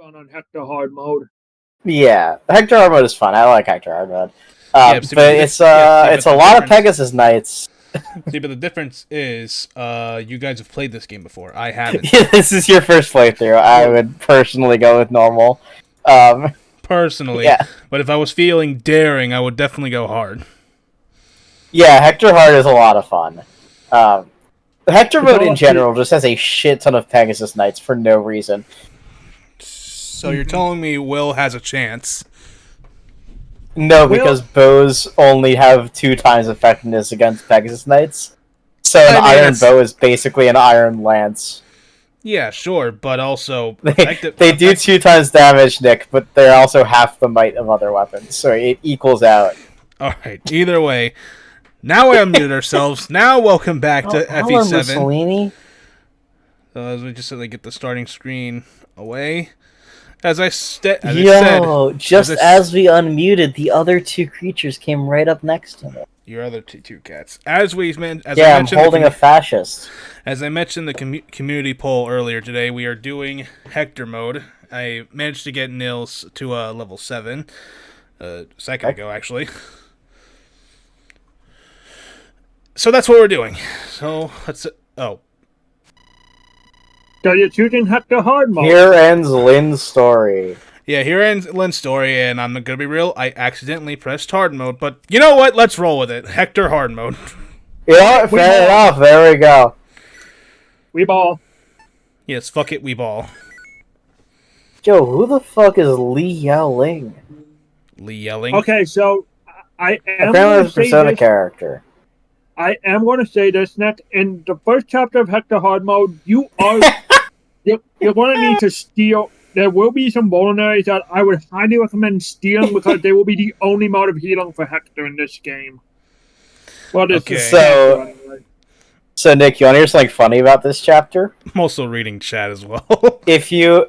on Hector hard mode. Yeah, Hector hard mode is fun. I like Hector hard mode. but But it's a lot of Pegasus Knights. See, but the difference is, you guys have played this game before. I haven't. This is your first playthrough. I would personally go with normal. Personally, Yeah. But if I was feeling daring, I would definitely go hard. Yeah, Hector hard is a lot of fun. Hector mode in general just has a shit ton of Pegasus Knights for no reason. So you're telling me Will has a chance? No, because bows only have 2 times effectiveness against Pegasus Knights. So an iron bow is basically an iron lance. Yeah, sure, but also... They do 2 times damage, Nick, but they're also half the might of other weapons, so it equals out. Alright, either way, now we unmuted ourselves. Now welcome back to FE7. Mussolini. So as we just get the starting screen away. As I said, as we unmuted, the other 2 creatures came right up next to me. Your other two cats. I'm holding a fascist. As I mentioned the community poll earlier today, we are doing Hector mode. I managed to get Nils to level 7 a second ago, actually. So that's what we're doing. So let's... Oh. So you're choosing Hector hard mode. Here ends Lynn's story. Yeah, here ends Lynn's story, and I'm gonna be real, I accidentally pressed hard mode, but you know what? Let's roll with it. Hector hard mode. Yeah, fair enough. There we go. We ball. Yes, fuck it, we ball. Joe, who the fuck is Li Yaoling? Li Yelling? Okay, so I am apparently a Persona character. I am going to say this, Nick. In the first chapter of Hector hard mode, you are you're going to need to steal. There will be some vulneraries that I would highly recommend stealing because they will be the only mode of healing for Hector in this game. Well, okay. So Nick, you want to hear something funny about this chapter? I'm also reading chat as well. If you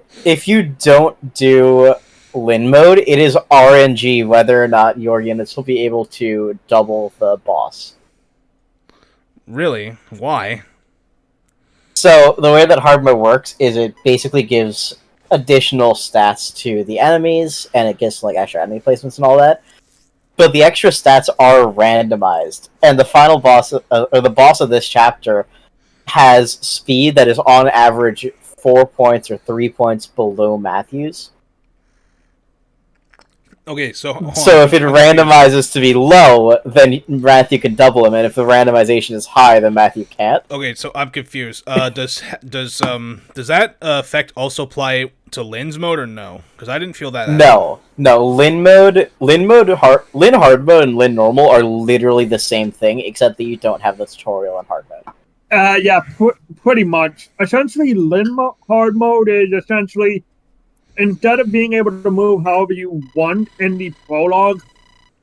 don't do Lin mode, it is RNG whether or not your units will be able to double the boss. Really? Why? So the way that hard mode works is it basically gives additional stats to the enemies, and it gives extra enemy placements and all that. But the extra stats are randomized, and the final boss, or the boss of this chapter, has speed that is on average 4 points or 3 points below Matthew's. Okay, so if it randomizes to be low, then Matthew can double him, and if the randomization is high, then Matthew can't. Okay, so I'm confused. Does that effect also apply to Lynn's mode or no? Because I didn't feel that. No. Lin hard mode, and Lin normal are literally the same thing, except that you don't have the tutorial in hard mode. Yeah, pretty much. Essentially, hard mode is essentially, instead of being able to move however you want in the prologue,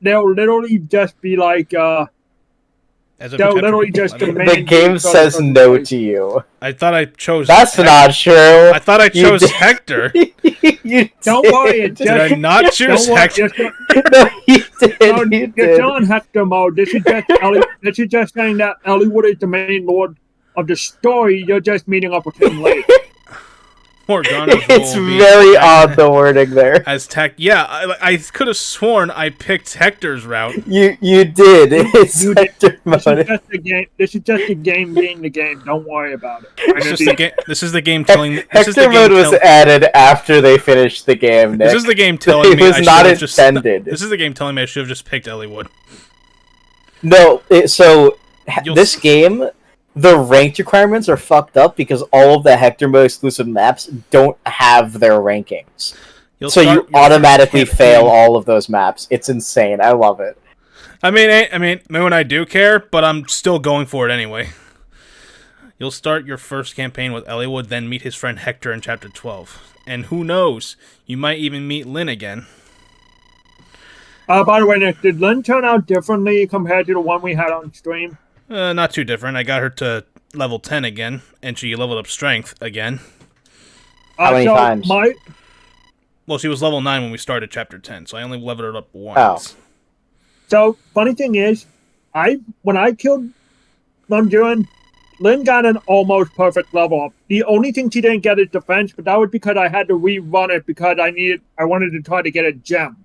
they'll literally just be the game says no to you. I thought I chose. That's Hector. not true. I thought I chose Hector. Don't worry. Did I not choose Hector? No, you did. You're telling Hector mode. This is just Ellie. This is just saying that Elliewood is the main lord of the story. You're just meeting up with him later. It's very odd, the wording there. As yeah, I could have sworn I picked Hector's route. You did. It's Hector mode. This is just a game being the game. Don't worry about it. This is the game telling. Hector mode was added after they finished the game, Nick. This is the game telling me it was not intended. This is the game telling me I should have just picked Elliewood. No, this game, the ranked requirements are fucked up because all of the Hector mode exclusive maps don't have their rankings. So you automatically fail all of those maps. It's insane. I love it. I mean, when I do care, but I'm still going for it anyway. You'll start your first campaign with Elliewood, then meet his friend Hector in Chapter 12. And who knows, you might even meet Lynn again. By the way, Nick, did Lynn turn out differently compared to the one we had on stream? Not too different. I got her to level 10 again, and she leveled up strength again. How many times? Well, she was level 9 when we started Chapter 10, so I only leveled her up once. Oh. So, funny thing is, when I killed Lunduin, Lynn got an almost perfect level up. The only thing she didn't get is defense, but that was because I had to rerun it because I wanted to try to get a gem.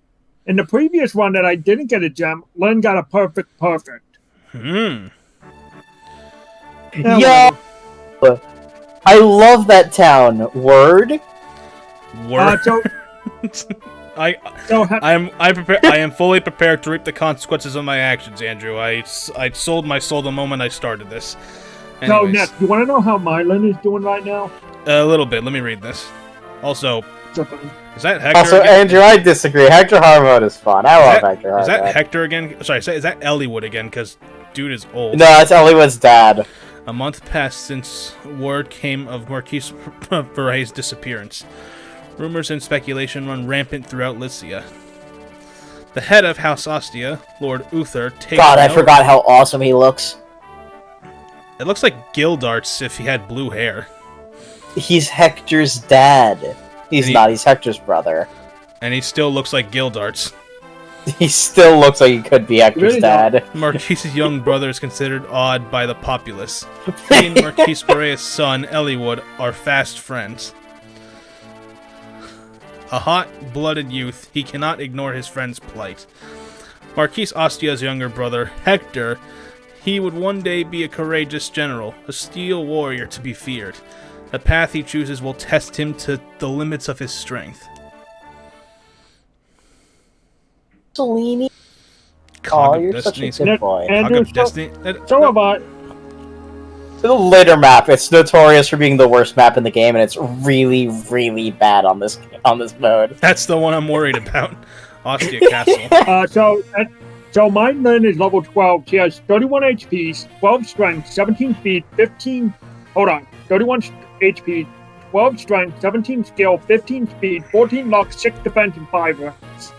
In the previous one that I didn't get a gem, Lynn got a perfect. Hmm. Yo! I love that town. Word? I am fully prepared to reap the consequences of my actions, Andrew. I sold my soul the moment I started this. So, Nick, you want to know how my Lynn is doing right now? A little bit. Let me read this. Also, is that Hector? Also, again? Andrew, I disagree. Hector hard mode is fun. I love Hector hard Is that mode. Hector again? Sorry, is that Elliewood again? Because dude is old. No, that's Elliewood's dad. A month passed since word came of Marquise Ferre's disappearance. Rumors and speculation run rampant throughout Lycia. The head of House Ostia, Lord Uther, takes God, I forgot how awesome he looks. It looks like Gildarts if he had blue hair. He's Hector's dad. He's not, he's Hector's brother. And he still looks like Gildarts. He still looks like he could be Hector's really dad. Marquise's young brother is considered odd by the populace. He and Marquise Berea's son, Elliewood, are fast friends. A hot-blooded youth, he cannot ignore his friend's plight. Marquise Ostia's younger brother, Hector, he would one day be a courageous general, a steel warrior to be feared. The path he chooses will test him to the limits of his strength. Mussolini. Cog of You're such a Destiny's good boy. Cog Andrew, of Destiny. So am I. The later map, it's notorious for being the worst map in the game, and it's really, really bad on this mode. That's the one I'm worried about. Ostia Castle. So my Lynn is level 12. She has 31 HP, 12 strength, 17 speed, 15. Hold on. 31 HP, 12 strength, 17 skill, 15 speed, 14 luck, 6 defense, and 5 refs.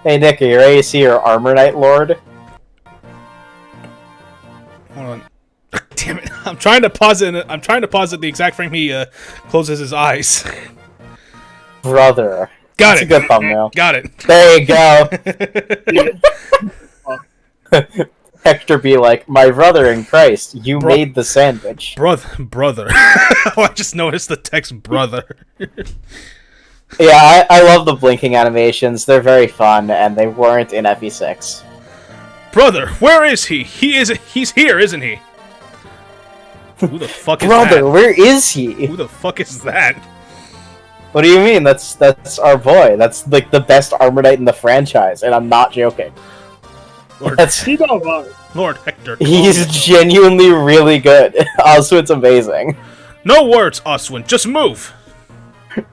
Hey Nick, are you ready to see your Armor Knight Lord? Hold on. Damn it! I'm trying to pause it. I'm trying to pause it the exact frame he closes his eyes. Brother. Got That's it. a good thumbnail. Got it. There you go. Hector be like, my brother in Christ, you made the sandwich. Brother. I just noticed the text brother. Yeah, I love the blinking animations. They're very fun, and they weren't in FE6. Brother, where is he? He's here, isn't he? Who the fuck is Brother, that? where is he? Who the fuck is that? What do you mean? That's our boy. That's like the best Armor Knight in the franchise, and I'm not joking. He's alright. Lord Hector. He's genuinely really good. Oswin's amazing. No words, Oswin. Just move.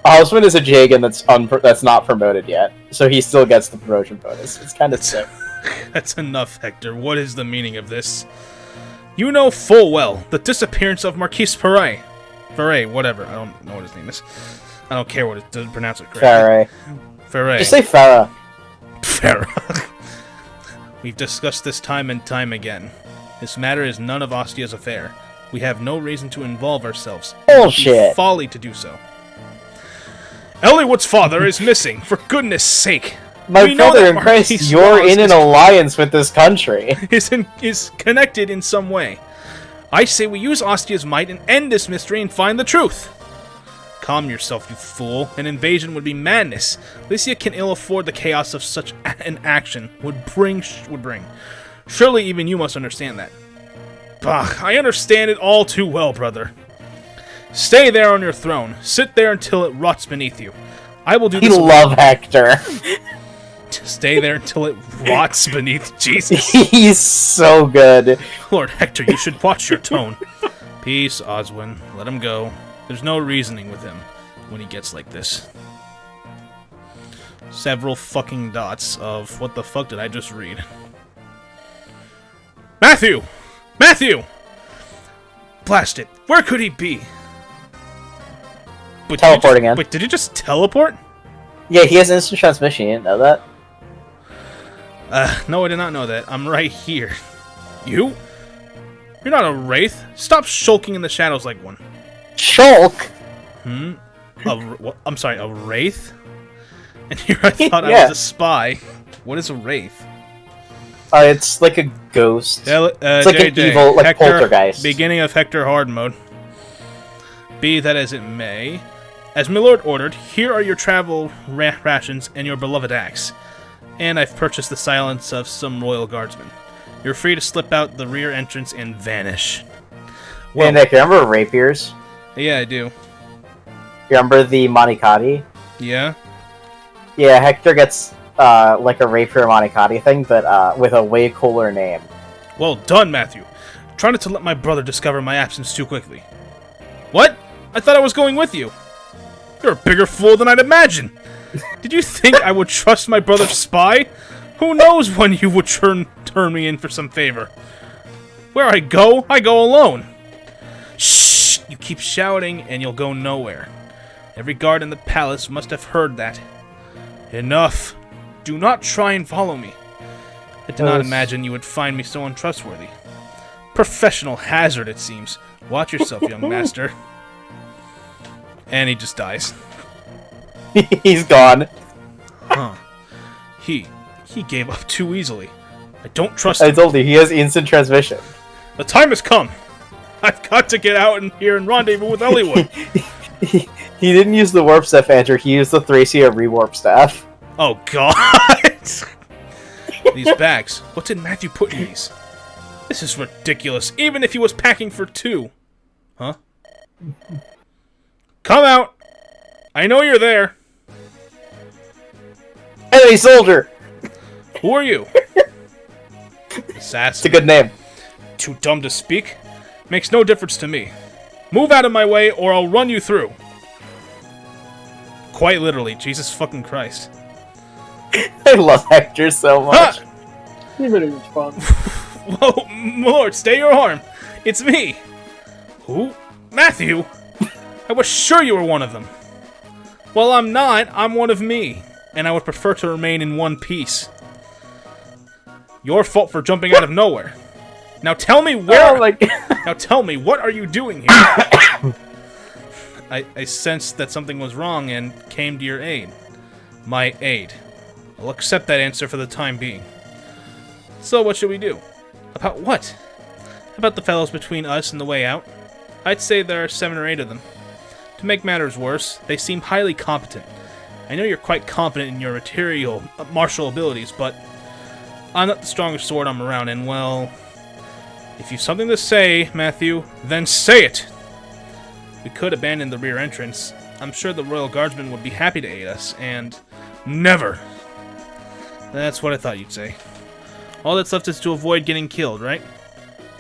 Oswin is a Jagan that's not promoted yet, so he still gets the promotion bonus. It's kind of sick. That's enough, Hector. What is the meaning of this? You know full well the disappearance of Marquise Ferre. Ferre, whatever. I don't know what his name is. I don't care what it to pronounce it correctly. Ferre. Just say Farah. Farah. We've discussed this time and time again. This matter is none of Ostia's affair. We have no reason to involve ourselves. Bullshit. It would be folly to do so. Elliewood's father is missing, for goodness sake. My brother in Christ, you're in an alliance with this country. Is connected in some way. I say we use Ostia's might and end this mystery and find the truth. Calm yourself, you fool. An invasion would be madness. Lycia can ill afford the chaos of such an action would bring. Surely even you must understand that. Bah, I understand it all too well, brother. Stay there on your throne. Sit there until it rots beneath you. I will do this. We love Hector. Stay there until it rots beneath Jesus. He's so good. Lord Hector, you should watch your tone. Peace, Oswin. Let him go. There's no reasoning with him when he gets like this. Several fucking dots of what the fuck did I just read? Matthew! Matthew! Blast it. Where could he be? But Teleport again. Wait, did he just teleport? Yeah, he has instant transmission. You didn't know that? No, I did not know that. I'm right here. You? You're not a wraith. Stop shulking in the shadows like one. Shulk? I'm sorry, a wraith? And here I thought Yeah. I was a spy. What is a wraith? It's like a ghost. It's like JJ, an evil, like Hector, poltergeist. Beginning of Hector hard mode. Be that as it may, as my lord ordered, here are your travel rations and your beloved axe. And I've purchased the silence of some royal guardsmen. You're free to slip out the rear entrance and vanish. Well, hey Nick, you remember rapiers? Yeah, I do. You remember the Manikati? Yeah? Yeah, Hector gets like a rapier Manikati thing, but with a way cooler name. Well done, Matthew. Try not to let my brother discover my absence too quickly. What? I thought I was going with you. You're a bigger fool than I'd imagine. Did you think I would trust my brother's spy? Who knows when you would turn me in for some favor? Where I go alone. Shh! You keep shouting and you'll go nowhere. Every guard in the palace must have heard that. Enough. Do not try and follow me. I did not imagine you would find me so untrustworthy. Professional hazard, it seems. Watch yourself, young master. And he just dies. He's gone. Huh. He gave up too easily. I don't trust him. I told you, he has instant transmission. The time has come. I've got to get out in here and rendezvous with Elliewood. He didn't use the warp staff, Andrew. He used the Thracia rewarp staff. Oh, God. These bags. What did Matthew put in these? This is ridiculous, even if he was packing for 2. Huh? Come out! I know you're there. Enemy soldier! Who are you? Assassin. It's a good name. Too dumb to speak? Makes no difference to me. Move out of my way or I'll run you through. Quite literally, Jesus fucking Christ. I love Hector so much. He really was fun. Whoa, my lord, stay your arm. It's me. Who? Matthew? I was sure you were one of them. Well, I'm not. I'm one of me. And I would prefer to remain in one piece. Your fault for jumping out of nowhere. Now tell me where... Now tell me, what are you doing here? I sensed that something was wrong and came to your aid. My aid. I'll accept that answer for the time being. So what should we do? About what? About the fellows between us and the way out? I'd say there are 7 or 8 of them. To make matters worse, they seem highly competent. I know you're quite confident in your martial abilities, but I'm not the strongest sword arm around, and well... If you've something to say, Matthew, then say it! We could abandon the rear entrance. I'm sure the Royal Guardsmen would be happy to aid us, and... Never! That's what I thought you'd say. All that's left is to avoid getting killed, right?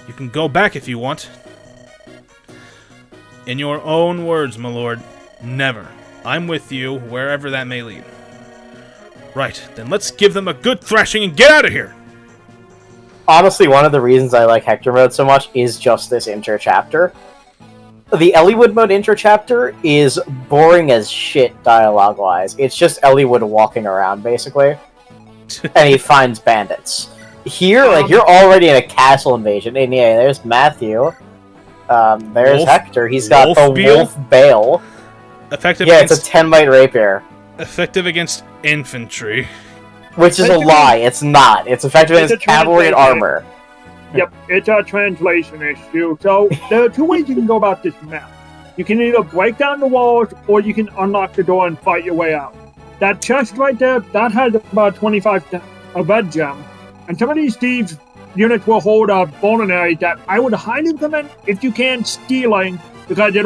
You can go back if you want. In your own words, my lord, never. I'm with you, wherever that may lead. Right, then let's give them a good thrashing and get out of here! Honestly, one of the reasons I like Hector mode so much is just this intro chapter. The Elliewood mode intro chapter is boring as shit dialogue-wise. It's just Elliewood walking around, basically. And he finds bandits. Here, like, you're already in a castle invasion. And yeah, there's Matthew. There's Hector. He's got the Wolf Bale. Effective it's a 10-bite rapier. Effective against infantry. Which is a lie. It's not. It's effective against cavalry and armor. Yep, it's a translation issue. So, there are 2 ways you can go about this map. You can either break down the walls, or you can unlock the door and fight your way out. That chest right there, that has about 25 a red gem. And some of these thieves units will hold a vulnerary that I would highly recommend, if you can, stealing, because they're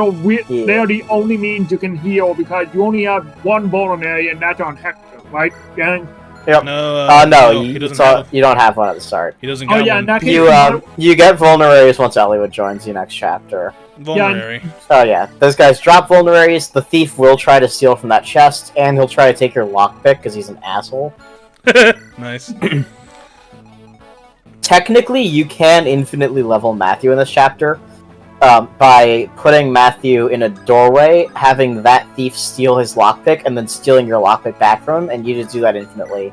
the only means you can heal, because you only have 1 vulnerary, and that's on Hector, right, gang? Yep. No, you don't have one at the start. He doesn't get one. You get vulneraries once Elliewood joins you next chapter. Vulnerary. Those guys drop vulneraries, the thief will try to steal from that chest, and he'll try to take your lockpick, because he's an asshole. Nice. Technically, you can infinitely level Matthew in this chapter, by putting Matthew in a doorway, having that thief steal his lockpick, and then stealing your lockpick back from him, and you just do that infinitely.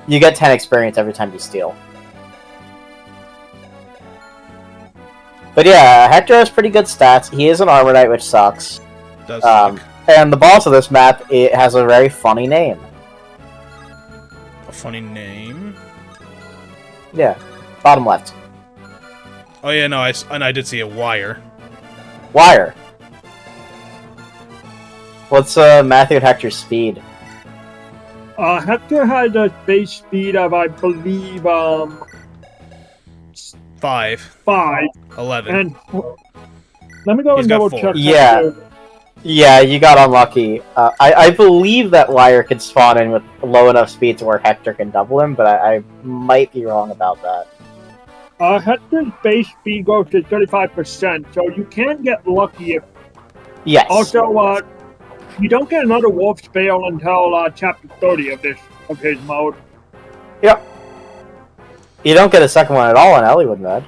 You get 10 experience every time you steal. But yeah, Hector has pretty good stats. He is an armor knight, which sucks. Does suck. And the boss of this map, it has a very funny name. A funny name? Yeah, bottom left. Oh yeah, no, I did see a wire. Wire. What's Matthew and Hector's speed? Hector had a base speed of, I believe, 5. 5. 11. And let me go He's and got double 4. check. Yeah. Hector. Yeah, you got unlucky. I believe that Wire can spawn in with low enough speed to where Hector can double him, but I might be wrong about that. Hector's base speed goes to 35%, so you can get lucky. Yes. Also, you don't get another wolf spell until chapter 30 of his mode. Yep. You don't get a second one at all in Elliewood mode.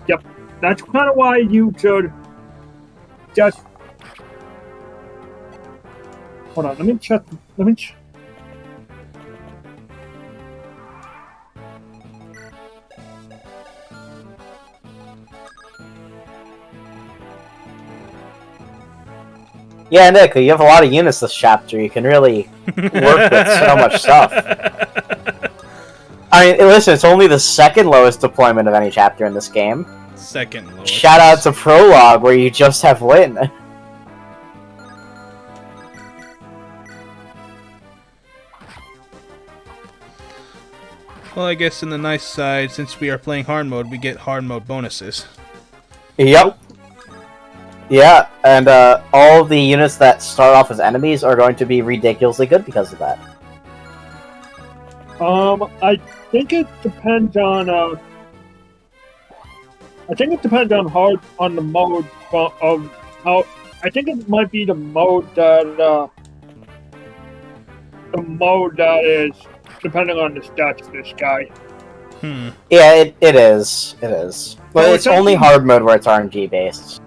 Yep. That's kind of why you should just... Hold on, let me check. Yeah, Nick, you have a lot of units this chapter. You can really work with so much stuff. I mean, listen, it's only the second lowest deployment of any chapter in this game. Second lowest. Shout out to Prologue, where you just have Lyn. Well, I guess in the nice side, since we are playing hard mode, we get hard mode bonuses. Yep. Yeah, and all of the units that start off as enemies are going to be ridiculously good because of that. I think it depends on the mode of how. I think it might be the mode that is depending on the stats of this guy. Yeah, it is. It is. But Well, it's only hard mode where it's RNG based.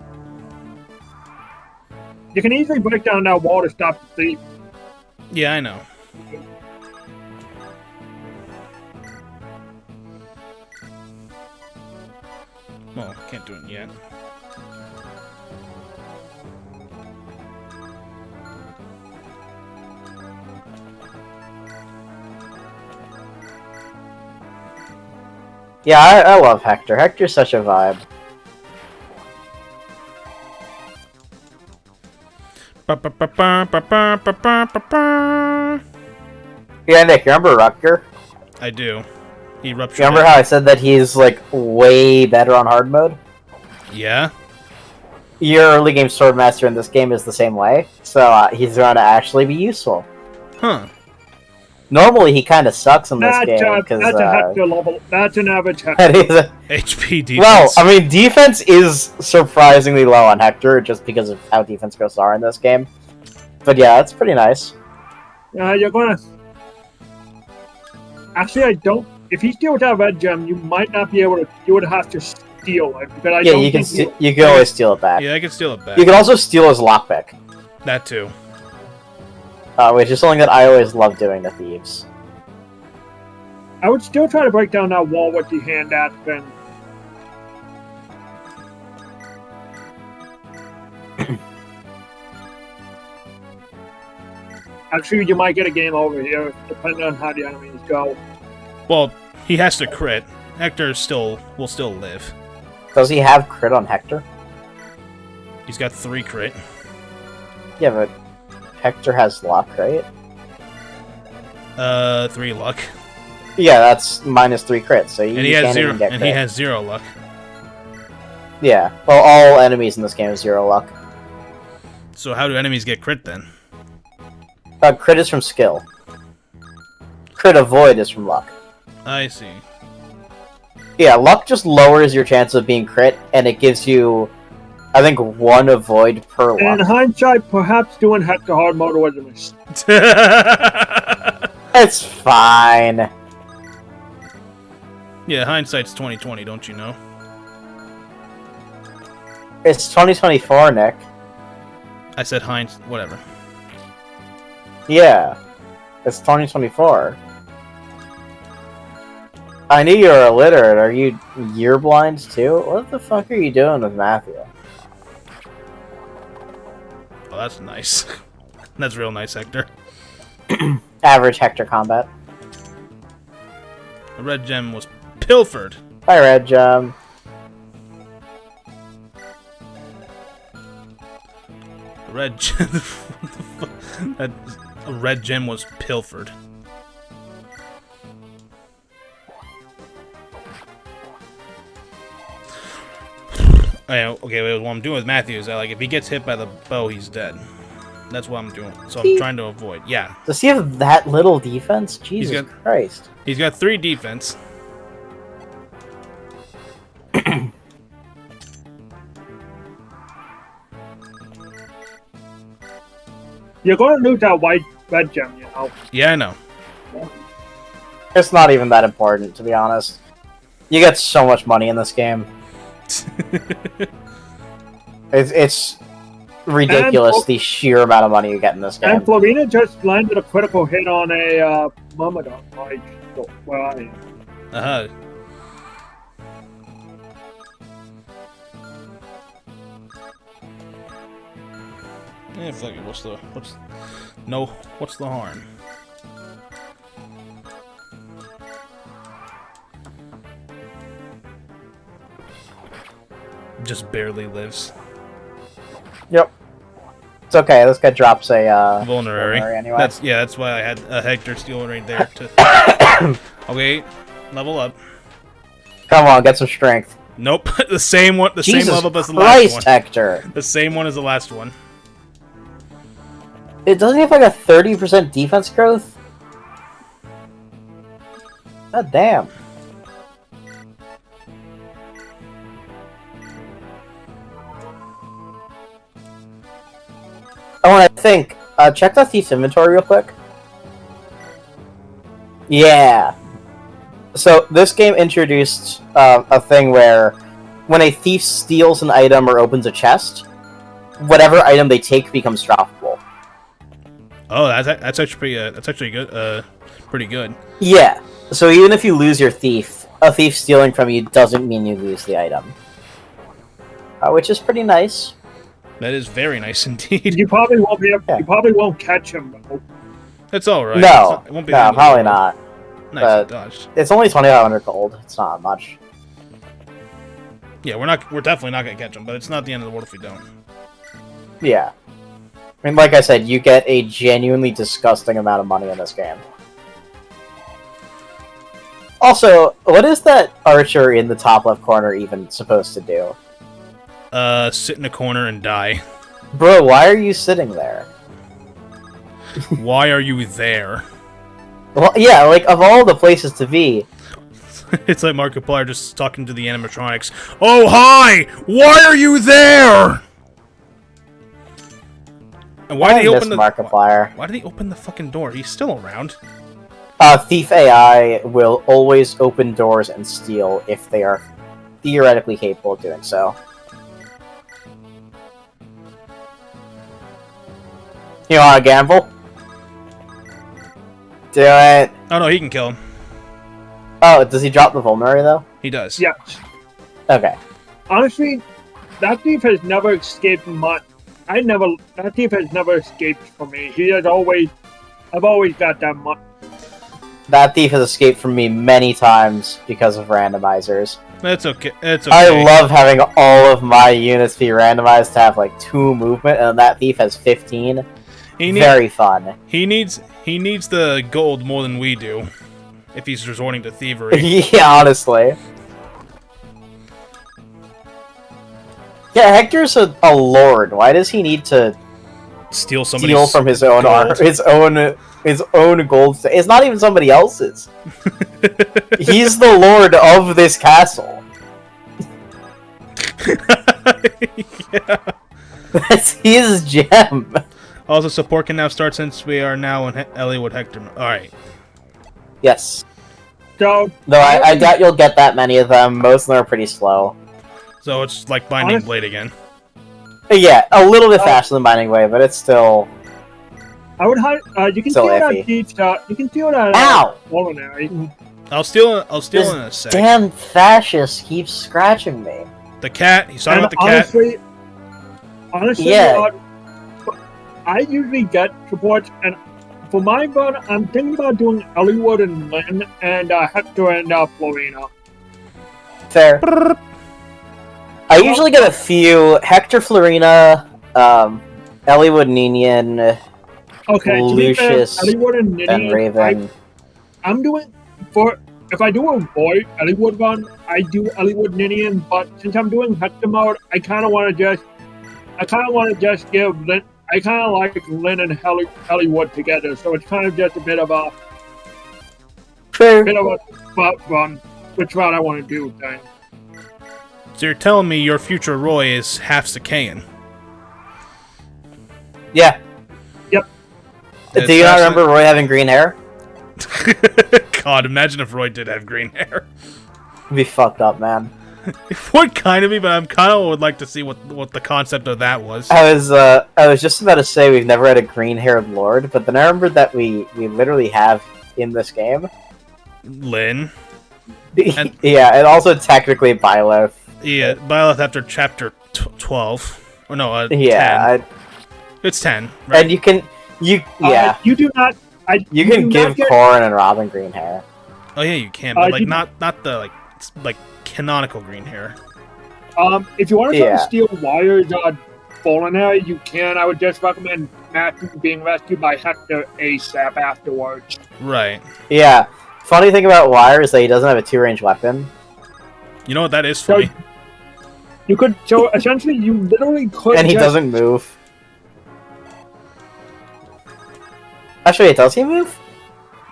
You can easily break down that wall to stop the thief. Yeah, I know. Well, can't do it yet. Yeah, I love Hector. Hector's such a vibe. Yeah, Nick, you remember Rutger? I do. He ruptured. You remember how I said that he's, like, way better on hard mode? Yeah? Your early game Swordmaster in this game is the same way, so he's going to actually be useful. Huh. Normally, he kind of sucks in this game, because... That's a Hector level. That's an average Hector. HP defense. Well, I mean, defense is surprisingly low on Hector, just because of how defense goes are in this game. But yeah, it's pretty nice. You're gonna... Actually, I don't... If he steals that red gem, you might not be able to... You would have to steal it, because I don't think you can always steal it back. Yeah, I can steal it back. You can also steal his lockpick. That too. Which is something that I always love doing to thieves. I would still try to break down that wall with the hand axe thing. Actually, you might get a game over here, depending on how the enemies go. Well, he has to crit. Hector will still live. Does he have crit on Hector? He's got 3 crit. Yeah, but Hector has luck, right? 3 luck. Yeah, that's -3 crit, so you And he has can't 0. even get And crit. he has 0 luck. Yeah, well, all enemies in this game have 0 luck. So how do enemies get crit then? Crit is from skill. Crit avoid is from luck. I see. Yeah, luck just lowers your chance of being crit, and it gives you, I think, 1 avoid per luck. And in hindsight, perhaps doing Hector hard mode was a mistake. It's fine. Yeah, hindsight's 20/20, don't you know? It's 2024, Nick. I said whatever. Yeah, it's 2024. I knew you were illiterate. Are you year blind too? What the fuck are you doing with Matthew? Oh, that's nice. That's real nice, Hector. Average Hector combat. The red gem was pilfered. Hi, Red Gem. Red gem. That a red gem was pilfered. Okay, what I'm doing with Matthew is that, like, if he gets hit by the bow, he's dead. That's what I'm doing. So I'm trying to avoid. Yeah. Does he have that little defense? Jesus Christ. He's got 3 defense. You're going to lose that red gem, you know. Yeah, I know. It's not even that important, to be honest. You get so much money in this game. It's ridiculous, the sheer amount of money you get in this game. And Florina just landed a critical hit on a Myrmidon, like where I am. Uh-huh. Yeah, fuck it. What's the harm? Just barely lives. Yep. It's okay. This guy drops a vulnerary anyway. That's why I had a Hector steal right there. To... Okay, level up. Come on, get some strength. Nope, the same one. The Jesus same level as the Christ, last one. Hector. The same one as the last one. It doesn't have like a 30% defense growth. God damn. Oh, and I think, check the thief's inventory real quick. Yeah. So, this game introduced a thing where when a thief steals an item or opens a chest, whatever item they take becomes droppable. Oh, that's actually good. Pretty good. Yeah. So even if you lose your thief, a thief stealing from you doesn't mean you lose the item, which is pretty nice. That is very nice indeed. You probably won't be able, You probably won't catch him. Though. That's all right. No, it won't be no, probably not. Nice dodged. It's only 2,500 gold. It's not much. Yeah, we're definitely not gonna catch him, but it's not the end of the world if we don't. Yeah. I mean, like I said, you get a genuinely disgusting amount of money in this game. Also, what is that archer in the top left corner even supposed to do? Sit in a corner and die. Bro, why are you sitting there? Why are you there? Well, yeah, like, of all the places to be... It's like Markiplier just talking to the animatronics. Oh, hi! Why are you there? And why did he open the Markiplier? Why did he open the fucking door? He's still around. Thief AI will always open doors and steal if they are theoretically capable of doing so. You wanna gamble? Do it! Oh no, he can kill him. Oh, does he drop the vulnerary though? He does. Yeah. Okay. Honestly, that thief has never escaped my... That thief has never escaped from me. I've always got that much. That thief has escaped from me many times because of randomizers. That's okay. It's okay. I love having all of my units be randomized to have like 2 movement, and that thief has 15. Very fun. He needs the gold more than we do, if he's resorting to thievery. Yeah, honestly. Yeah, Hector's a lord. Why does he need to steal from his own his own gold? It's not even somebody else's. He's the lord of this castle. Yeah. That's his gem. Also, support can now start since we are now in Elliewood Hector. Alright. Yes. So, though I doubt you'll get that many of them. Most of them are pretty slow. So it's like Binding Blade again. Yeah, a little bit faster than Binding Blade, but it's still... I would you can steal that deep shot. You can steal that vulnerary. I'll steal in a sec. Damn fascist keeps scratching me. The cat, he's talking about the cat. Honestly, yeah. I usually get support, and for my run, I'm thinking about doing Elliewood and Lynn, and Hector and Florina. Fair. I usually get a few Hector Florina, Eliwood Ninian, Okay, Lucius, to be fair, Eliwood and and Ninian, Raven. I'm doing if I do avoid Eliwood run, I do Eliwood Ninian, but since I'm doing Hector mode, I kind of want to just give Lynn. I kind of like Lynn and Eliwood together, so it's kind of just a bit of a butt run, which route I want to do. Then. So you're telling me your future Roy is half Sakayan? Yeah. Yep. Do you not remember Roy having green hair? God, imagine if Roy did have green hair. It'd be fucked up, man. It would kind of be, but I'm kind of would like to see what the concept of that was. I was just about to say we've never had a green-haired lord, but then I remembered that we literally have in this game. Lynn. Yeah, and also technically Byleth. Yeah, Byleth after chapter 12. Or no, yeah, 10. It's 10, right? And you You do not. You can give Corin and Robin green hair. Oh yeah, you can, but like not the like canonical green hair. If you want to try to steal Wire's fallen hair, you can. I would just recommend Matthew being rescued by Hector ASAP afterwards. Right. Yeah. Funny thing about Wire is that he doesn't have a 2-range weapon. You know what? That is funny. So essentially, you literally could. And he doesn't move. Actually, does he move?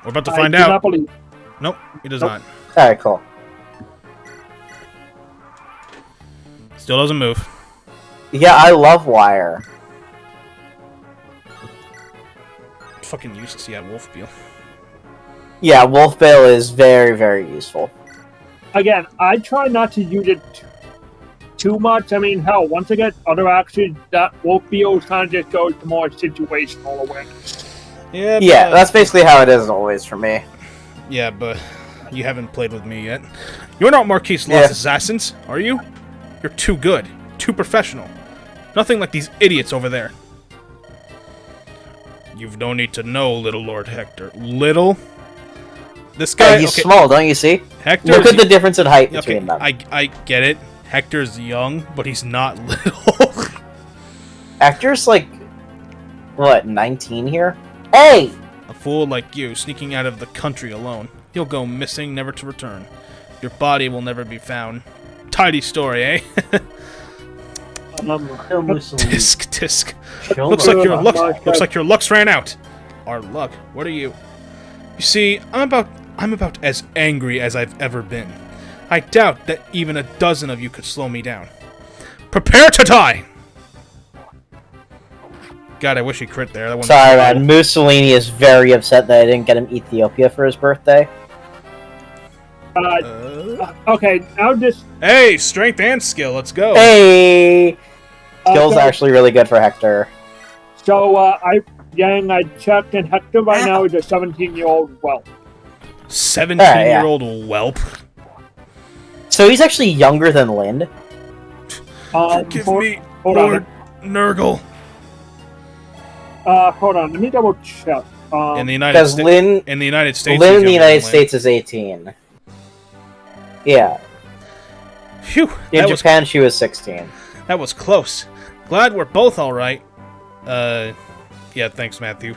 We're about to find out. Not believe. Nope, he does not. Alright, cool. Still doesn't move. Yeah, I love Wire. Fucking useless. Yeah, Wolfbeal. Yeah, Wolfbale is very, very useful. Again, I try not to use it too much. I mean, hell, once I get other actions, that Wolfbeal kind of just goes to more situational awareness. Yeah, that's basically how it is always for me. Yeah, but you haven't played with me yet. You're not Marquise Lost Assassins, are you? You're too good, too professional. Nothing like these idiots over there. You've no need to know, little Lord Hector. Little? This guy... he's small, don't you see? Hector. Look at the difference in height between them. I get it. Hector's young, but he's not little. Hector's like... what, 19 here? Hey! A fool like you, sneaking out of the country alone. You'll go missing, never to return. Your body will never be found. Tidy story, eh? Tisk. Looks like your luck's ran out. Our luck? What are you? You see, I'm about as angry as I've ever been. I doubt that even a dozen of you could slow me down. Prepare to die! God, I wish he crit there. That Sorry, man. Mussolini is very upset that I didn't get him Ethiopia for his birthday. Okay, now just... Hey, strength and skill, let's go. Hey! Skill's actually really good for Hector. So, I checked, and Hector right now is a 17-year-old whelp. 17-year-old whelp? So he's actually younger than Lind? Forgive me, Lord Nurgle. Hold on, let me double check. In the United States, Lynn in the United States is 18. Yeah. Phew. In Japan, she was 16. That was close. Glad we're both all right. Yeah, thanks, Matthew.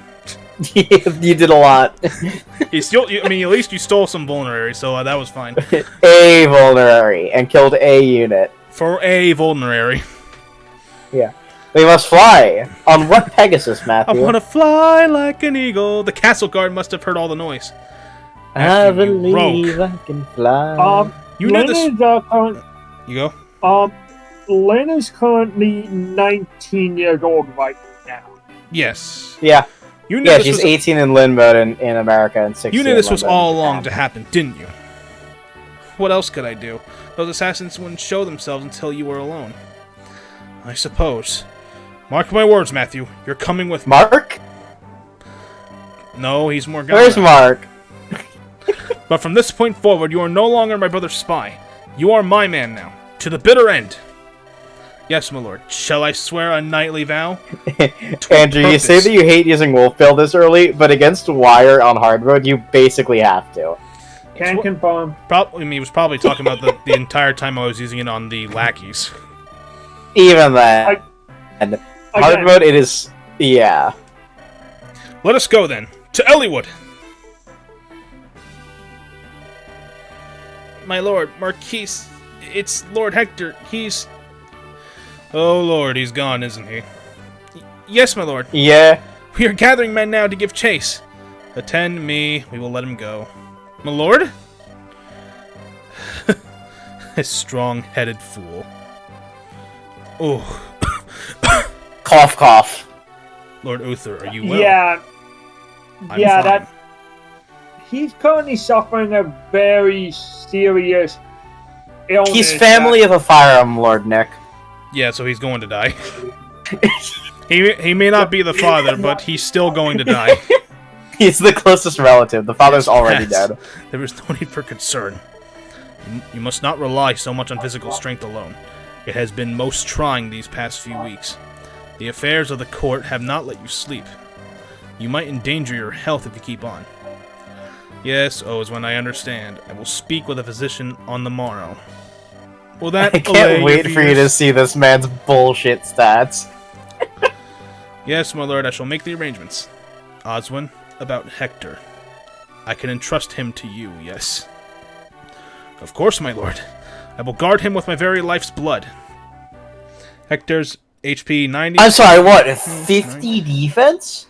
You did a lot. At least you stole some vulnerary, so that was fine. A vulnerary and killed a unit. For a vulnerary. Yeah. We must fly! On what Pegasus, Matthew? I want to fly like an eagle. The castle guard must have heard all the noise. I believe I can fly. You knew this... You go? Lynn is currently 19 years old right now. Yes. Yeah. You knew she's 18 in Lynn mode in America and 16 You knew this was all along to to happen, didn't you? What else could I do? Those assassins wouldn't show themselves until you were alone. I suppose. Mark my words, Matthew. You're coming with me. Mark? No, he's Morgana. Where's Mark? But from this point forward, you are no longer my brother's spy. You are my man now. To the bitter end. Yes, my lord. Shall I swear a knightly vow? Andrew, you say that you hate using Wolfbill this early, but against Wire on hard mode, you basically have to. Can't confirm. He was probably talking about the entire time I was using it on the lackeys. Even that. And hard mode, it is... Yeah. Let us go, then. To Elliewood! My lord, Marquise... It's Lord Hector. He's... Oh, Lord, he's gone, isn't he? Yes, my lord. Yeah. We are gathering men now to give chase. Attend me. We will let him go. My lord? A strong-headed fool. Oh. Cough, cough. Lord Uther, are you well? Yeah. I'm yeah, fine. that... He's currently suffering a very serious illness. He's family of a firearm, Lord Nick. Yeah, so he's going to die. He may not be the father, but he's still going to die. He's the closest relative. The father's already Yes. dead. There is no need for concern. You must not rely so much on physical strength alone. It has been most trying these past few weeks. The affairs of the court have not let you sleep. You might endanger your health if you keep on. Yes, Oswin, I understand. I will speak with a physician on the morrow. Will that I can't wait for you to see this man's bullshit stats. Yes, my lord, I shall make the arrangements. Oswin, about Hector. I can entrust him to you, yes. Of course, my lord. I will guard him with my very life's blood. Hector's HP 90... I'm sorry, what? 50 defense?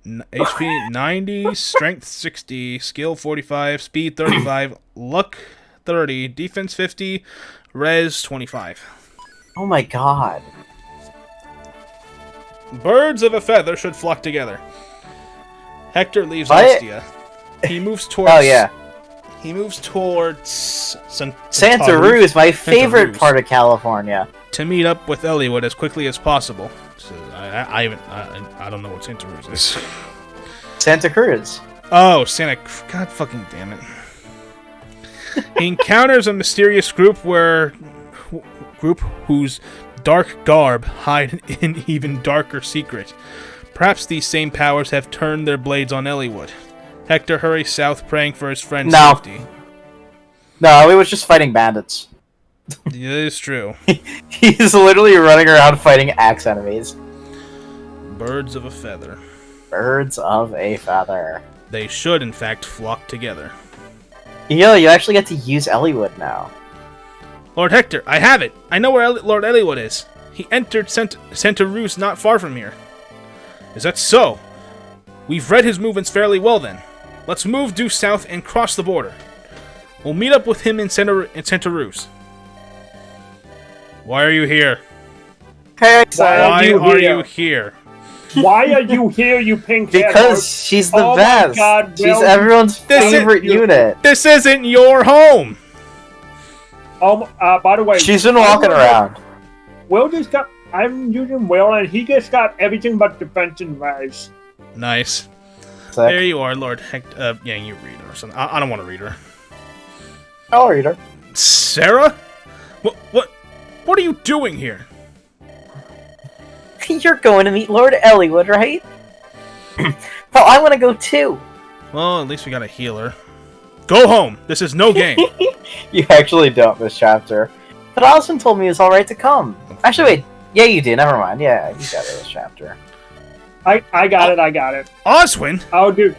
HP 90, Strength 60, Skill 45, Speed 35, Luck 30, Defense 50, Res 25. Oh my god. Birds of a feather should flock together. Hector leaves What? Ostia. He moves towards... Oh yeah. He moves towards... Santa Ruz, my favorite Ruz. part of California. To meet up with Elliewood as quickly as possible. So I don't know what Santa Ruz is. Santa Cruz. Oh, God fucking damn it. He encounters a mysterious group whose dark garb hide an even darker secret. Perhaps these same powers have turned their blades on Elliewood. Hector hurries south praying for his friend's safety. No, he was just fighting bandits. It is true. He's literally running around fighting axe enemies. Birds of a feather. Birds of a feather. They should, in fact, flock together. Yo, you actually get to use Elliewood now. Lord Hector, I have it! I know where Lord Elliewood is. He entered Santa Ruz not far from here. Is that so? We've read his movements fairly well then. Let's move due south and cross the border. We'll meet up with him in Santa Ruz. Why are you here? Hey, Why are you here? Why are you here, you pink hair? Because she's the Oh my best. God, She's Will. everyone's favorite unit. This isn't your home! By the way, She's been walking around. Will just got. I'm using Will, and he just got everything but defense and res. Nice. Sick. There you are, Lord Hector. Yeah, you read her or something. I don't want to read her. I'll read her. Sarah? What are you doing here? You're going to meet Lord Elliewood, right? Well, I want to go too. Well, at least we got a healer. Go home! This is no game! You actually don't this chapter. But Allison told me it's alright to come. Actually, wait. Yeah, you do. Never mind. Yeah, you got it this chapter. I got it. Oswin? I'll do.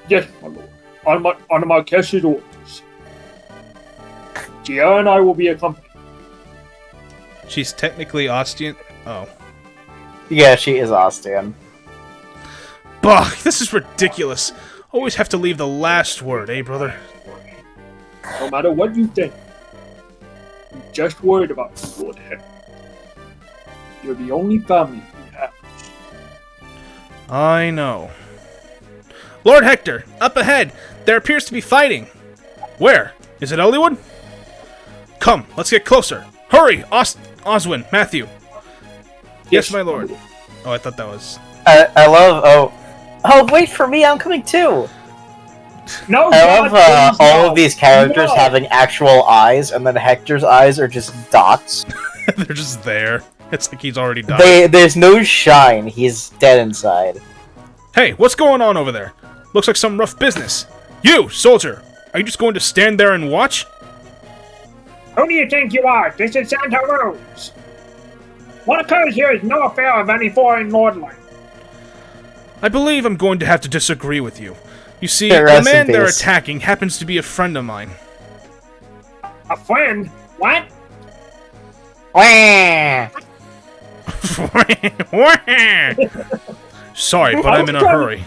Yes, my lord. On the Marquess's orders. Gia and I will be accompanied. She's technically Ostian. Oh. Yeah, she is Ostian. Bah, this is ridiculous. Always have to leave the last word, eh, brother? No matter what you think, I'm just worried about you, Lord Hector. You're the only family we have. I know. Lord Hector, up ahead! There appears to be fighting! Where? Is it Elliewood? Come, let's get closer! Hurry! Oswin, Matthew! Yes, my lord. Oh, I thought that was... I love... Oh, wait for me! I'm coming too! No, I love God, please, all no. of these characters No. having actual eyes, and then Hector's eyes are just dots. They're just there. It's like he's already died. There's no shine. He's dead inside. Hey, what's going on over there? Looks like some rough business. You, soldier, are you just going to stand there and watch? Who do you think you are? This is Santa Rose. What occurs here is no affair of any foreign lordling. I believe I'm going to have to disagree with you. You see, Yeah, the rest in man they're peace. attacking happens to be a friend of mine. A friend? What? Wah! Sorry, but I'm in a hurry.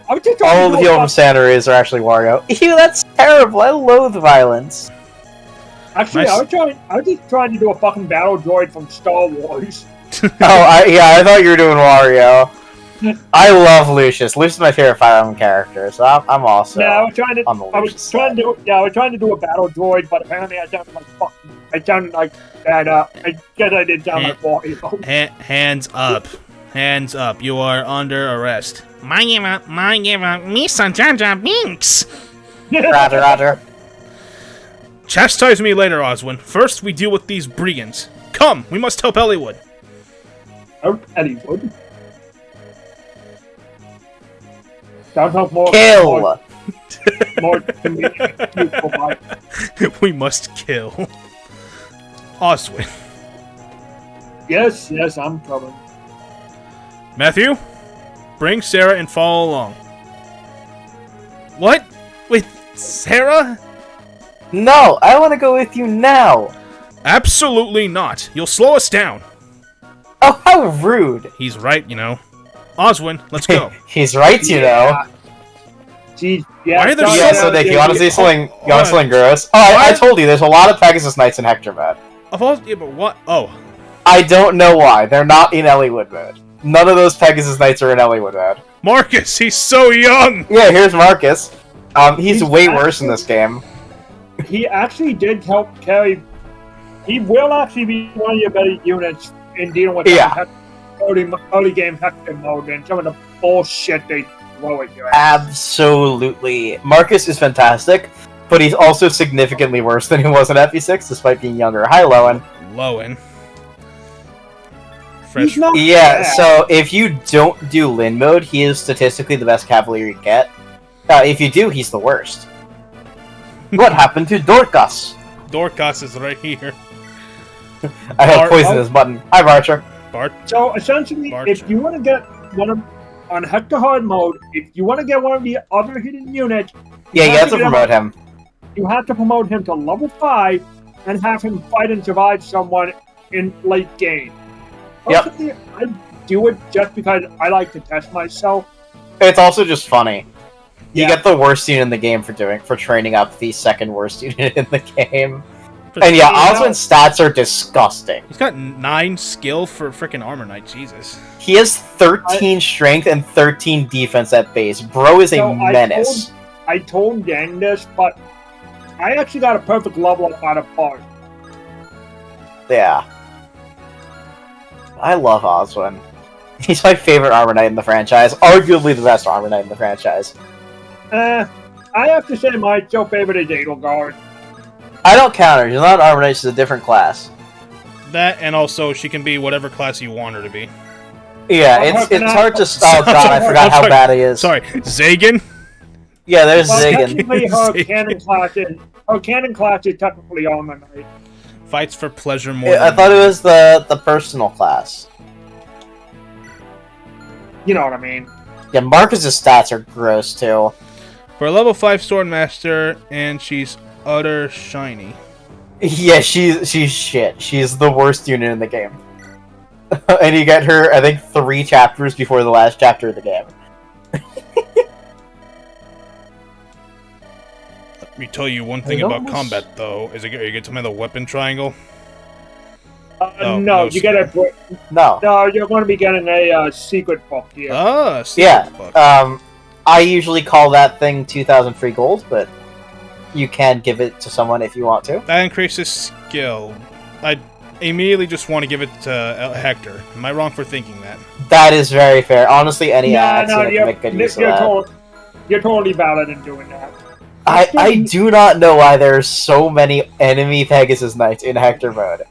I was just All trying of the to do people a from Santa Rosa are actually Wario. Ew, that's terrible. I loathe violence. Actually, Nice. I was just trying to do a fucking battle droid from Star Wars. I thought you were doing Wario. I love Lucius. Lucius is my favorite Fire Emblem character, so I'm also Yeah, I was trying to. on the I was Lucius trying side. to. Yeah, I was trying to do a battle droid, but apparently I sounded like fucking. I sounded like that. I guess I didn't sound like Wario. Hands up. Hands up. You are under arrest. Misa Jaja Binks. Roger, Roger. Chastise me later, Oswin. First, we deal with these brigands. Come, we must help Elliewood. Oh, Elliewood. Sounds like more. Kill! More convenient excuse for my- We must kill. Oswin. Yes, I'm coming. Matthew, bring Sarah and follow along. What? With Sarah? No, I want to go with you now. Absolutely not. You'll slow us down. Oh, how rude. He's right, you know. Oswin, let's go. He's right, you know. Geez, yeah. Why are there sorry, Yeah, so- so Nick, you want to see something? You want to see what? something gross? Oh, I told you, there's a lot of Pegasus Knights in Hector mode. Of all, yeah, but what? Oh, I don't know why. They're not in Elliewood mode. None of those Pegasus Knights are in Elliewood mode. Marcus, he's so young. Yeah, here's Marcus. He's He's way worse in this game. He actually did help carry. He will actually be one of your better units in dealing with Yeah. early game Hector mode and some of the bullshit they throw at you. Absolutely. Marcus is fantastic, but he's also significantly worse than he was in FE6, despite being younger. Hi, Lowen. Lowen. He's Fresh. not Yeah, bad. so if you don't do Lin mode, he is statistically the best cavalier you get. If you do, he's the worst. What happened to Dorcas? Dorcas is right here. I have Bart- poisoned his button. Hi, Barcher. Bart. So essentially, March. if you want to get one of on Hector hard mode, if you want to get one of the other hidden units, Yeah, you have to get him- promote him. You have to promote him to level 5 and have him fight and survive someone in late game. Yep. Personally, I do it just because I like to test myself. It's also just funny. You Yeah. get the worst unit in the game for training up the second worst unit in the game. And yeah, Yeah. Oswin's stats are disgusting. He's got 9 skill for freaking Armor Knight. Jesus. He has 13 strength and 13 defense at base. Bro is a So menace. I told Gang this, but I actually got a perfect level up out of Bart. Yeah. I love Oswin. He's my favorite Armor Knight in the franchise. Arguably the best Armor Knight in the franchise. I have to say my still favorite is Edelgard. I don't counter. She's not an Armor Knight. She's a different class. That, and also she can be whatever class you want her to be. Yeah, Oh, it's hard to... Oh god, I forgot how bad he is. Sorry, Zagan. Yeah, there's Well, Ziggin. technically her cannon class is technically Armor Knight. Fights for pleasure more. Yeah, I than thought it was the personal class. You know what I mean? Yeah, Marcus's stats are gross too. For a level 5 Swordmaster, and she's utter shiny. Yeah, she's shit. She's the worst unit in the game. And you get her, I think, 3 chapters before the last chapter of the game. Let me tell you one thing I about almost- combat, though. Are you get to me the weapon triangle? Oh, No, no you get a. No. No, you're going to be getting a secret book here. Ah, Yeah. secret book. I usually call that thing 2,000 free gold, but you can give it to someone if you want to. That increases skill. I immediately just want to give it to Hector. Am I wrong for thinking that? That is very fair. Honestly, any no, accident can you're, make good use of that. you're totally valid in doing that. I do not know why there's so many enemy Pegasus Knights in Hector mode.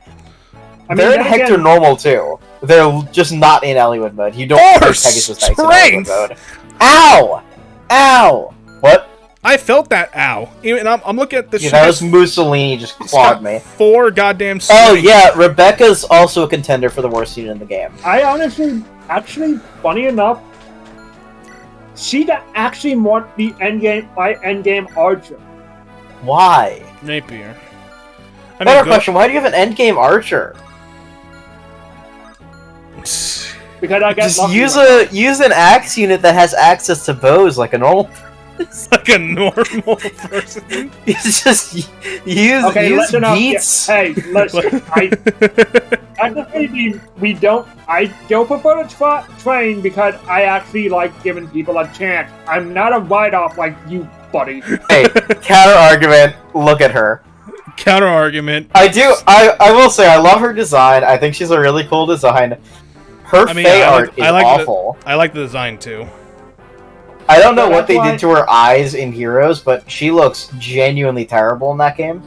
They're in then Hector again, normal too. They're just not in Elliewood mode. You don't play Force Pegasus Knights in strength! Elliewood mode. Ow! Ow! What? I felt that ow. Even I'm looking at this. Yeah, that was Mussolini just clawed me. 4 goddamn. Oh yeah, Rebecca's also a contender for the worst unit in the game. I honestly, actually, funny enough, she'd actually want the my endgame archer. Why? Napier. Better question, why do you have an endgame archer? Because I get just use an axe unit that has access to bows like a normal like a normal person. Just use beats. Hey, listen. I don't prefer to train because I actually like giving people a chance. I'm not a write-off like you, buddy. Hey, counter argument. Look at her. Counter argument. I will say I love her design. I think she's a really cool design. Her Fae art is awful. I like the design too. I don't know what they did to her eyes in Heroes, but she looks genuinely terrible in that game.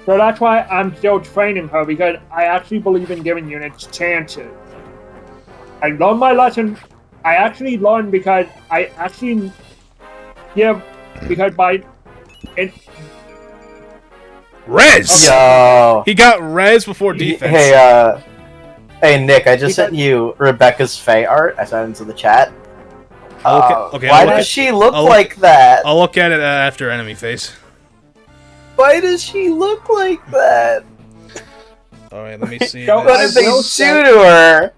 So that's why I'm still training her, because I actually believe in giving units chances. I learned my lesson. I actually learned because I actually give, because by... Res! Yo. He got res before defense. Hey Nick, I just sent you Rebecca's Fae art. I sent it into the chat. Okay, why does she look like that? I'll look at it after enemy phase. Why does she look like that? Alright, let me see. What did they do to her?